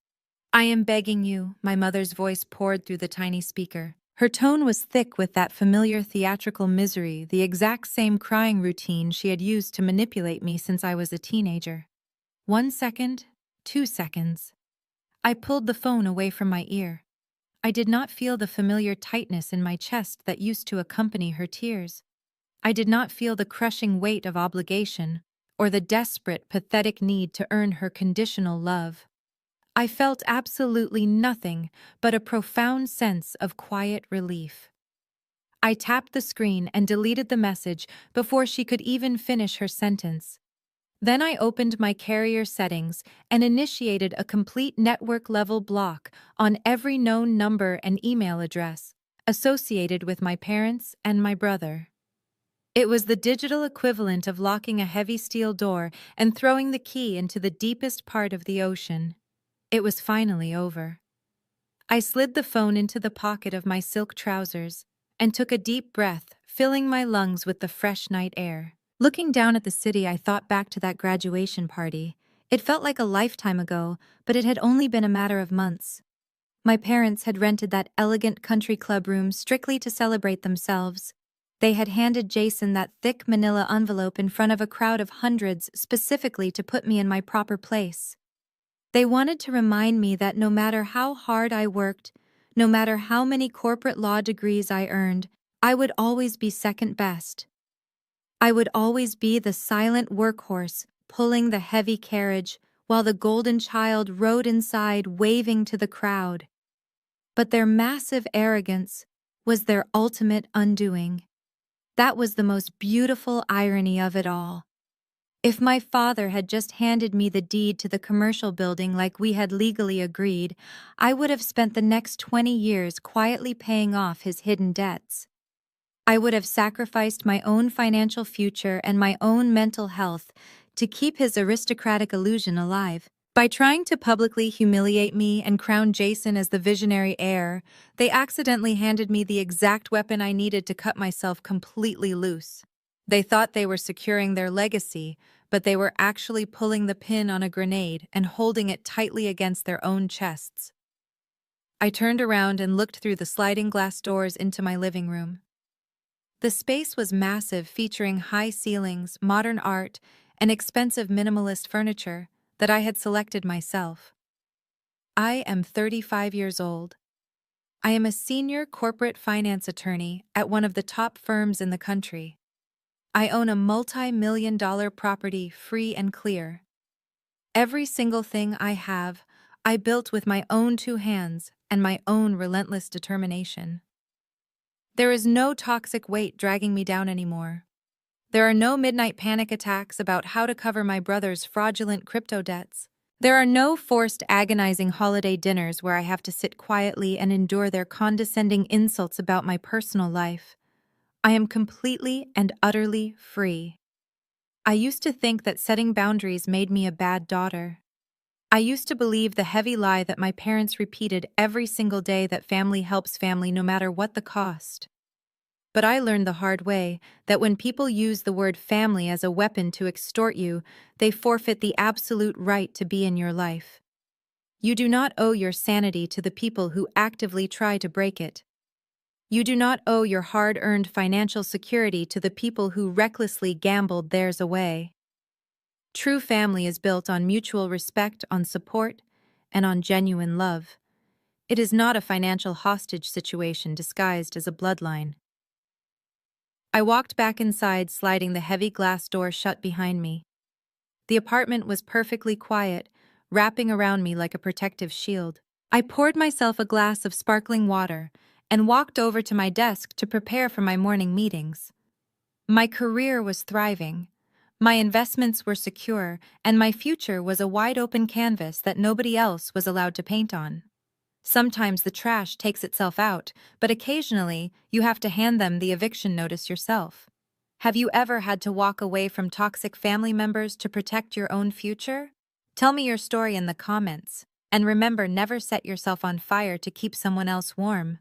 "I am begging you," my mother's voice poured through the tiny speaker. Her tone was thick with that familiar theatrical misery, the exact same crying routine she had used to manipulate me since I was a teenager. 1 second, 2 seconds. I pulled the phone away from my ear. I did not feel the familiar tightness in my chest that used to accompany her tears. I did not feel the crushing weight of obligation or the desperate, pathetic need to earn her conditional love. I felt absolutely nothing but a profound sense of quiet relief. I tapped the screen and deleted the message before she could even finish her sentence. Then I opened my carrier settings and initiated a complete network-level block on every known number and email address associated with my parents and my brother. It was the digital equivalent of locking a heavy steel door and throwing the key into the deepest part of the ocean. It was finally over. I slid the phone into the pocket of my silk trousers and took a deep breath, filling my lungs with the fresh night air. Looking down at the city, I thought back to that graduation party. It felt like a lifetime ago, but it had only been a matter of months. My parents had rented that elegant country club room strictly to celebrate themselves. They had handed Jason that thick manila envelope in front of a crowd of hundreds specifically to put me in my proper place. They wanted to remind me that no matter how hard I worked, no matter how many corporate law degrees I earned, I would always be second best. I would always be the silent workhorse pulling the heavy carriage while the golden child rode inside waving to the crowd. But their massive arrogance was their ultimate undoing. That was the most beautiful irony of it all. If my father had just handed me the deed to the commercial building like we had legally agreed, I would have spent the next 20 years quietly paying off his hidden debts. I would have sacrificed my own financial future and my own mental health to keep his aristocratic illusion alive. By trying to publicly humiliate me and crown Jason as the visionary heir, they accidentally handed me the exact weapon I needed to cut myself completely loose. They thought they were securing their legacy, but they were actually pulling the pin on a grenade and holding it tightly against their own chests. I turned around and looked through the sliding glass doors into my living room. The space was massive, featuring high ceilings, modern art, and expensive minimalist furniture that I had selected myself. I am 35 years old. I am a senior corporate finance attorney at one of the top firms in the country. I own a multi-million-dollar property free and clear. Every single thing I have, I built with my own 2 hands and my own relentless determination. There is no toxic weight dragging me down anymore. There are no midnight panic attacks about how to cover my brother's fraudulent crypto debts. There are no forced, agonizing holiday dinners where I have to sit quietly and endure their condescending insults about my personal life. I am completely and utterly free. I used to think that setting boundaries made me a bad daughter. I used to believe the heavy lie that my parents repeated every single day, that family helps family no matter what the cost. But I learned the hard way that when people use the word family as a weapon to extort you, they forfeit the absolute right to be in your life. You do not owe your sanity to the people who actively try to break it. You do not owe your hard-earned financial security to the people who recklessly gambled theirs away. True family is built on mutual respect, on support, and on genuine love. It is not a financial hostage situation disguised as a bloodline. I walked back inside, sliding the heavy glass door shut behind me. The apartment was perfectly quiet, wrapping around me like a protective shield. I poured myself a glass of sparkling water and walked over to my desk to prepare for my morning meetings. My career was thriving. My investments were secure, and my future was a wide-open canvas that nobody else was allowed to paint on. Sometimes the trash takes itself out, but occasionally you have to hand them the eviction notice yourself. Have you ever had to walk away from toxic family members to protect your own future? Tell me your story in the comments. And remember, never set yourself on fire to keep someone else warm.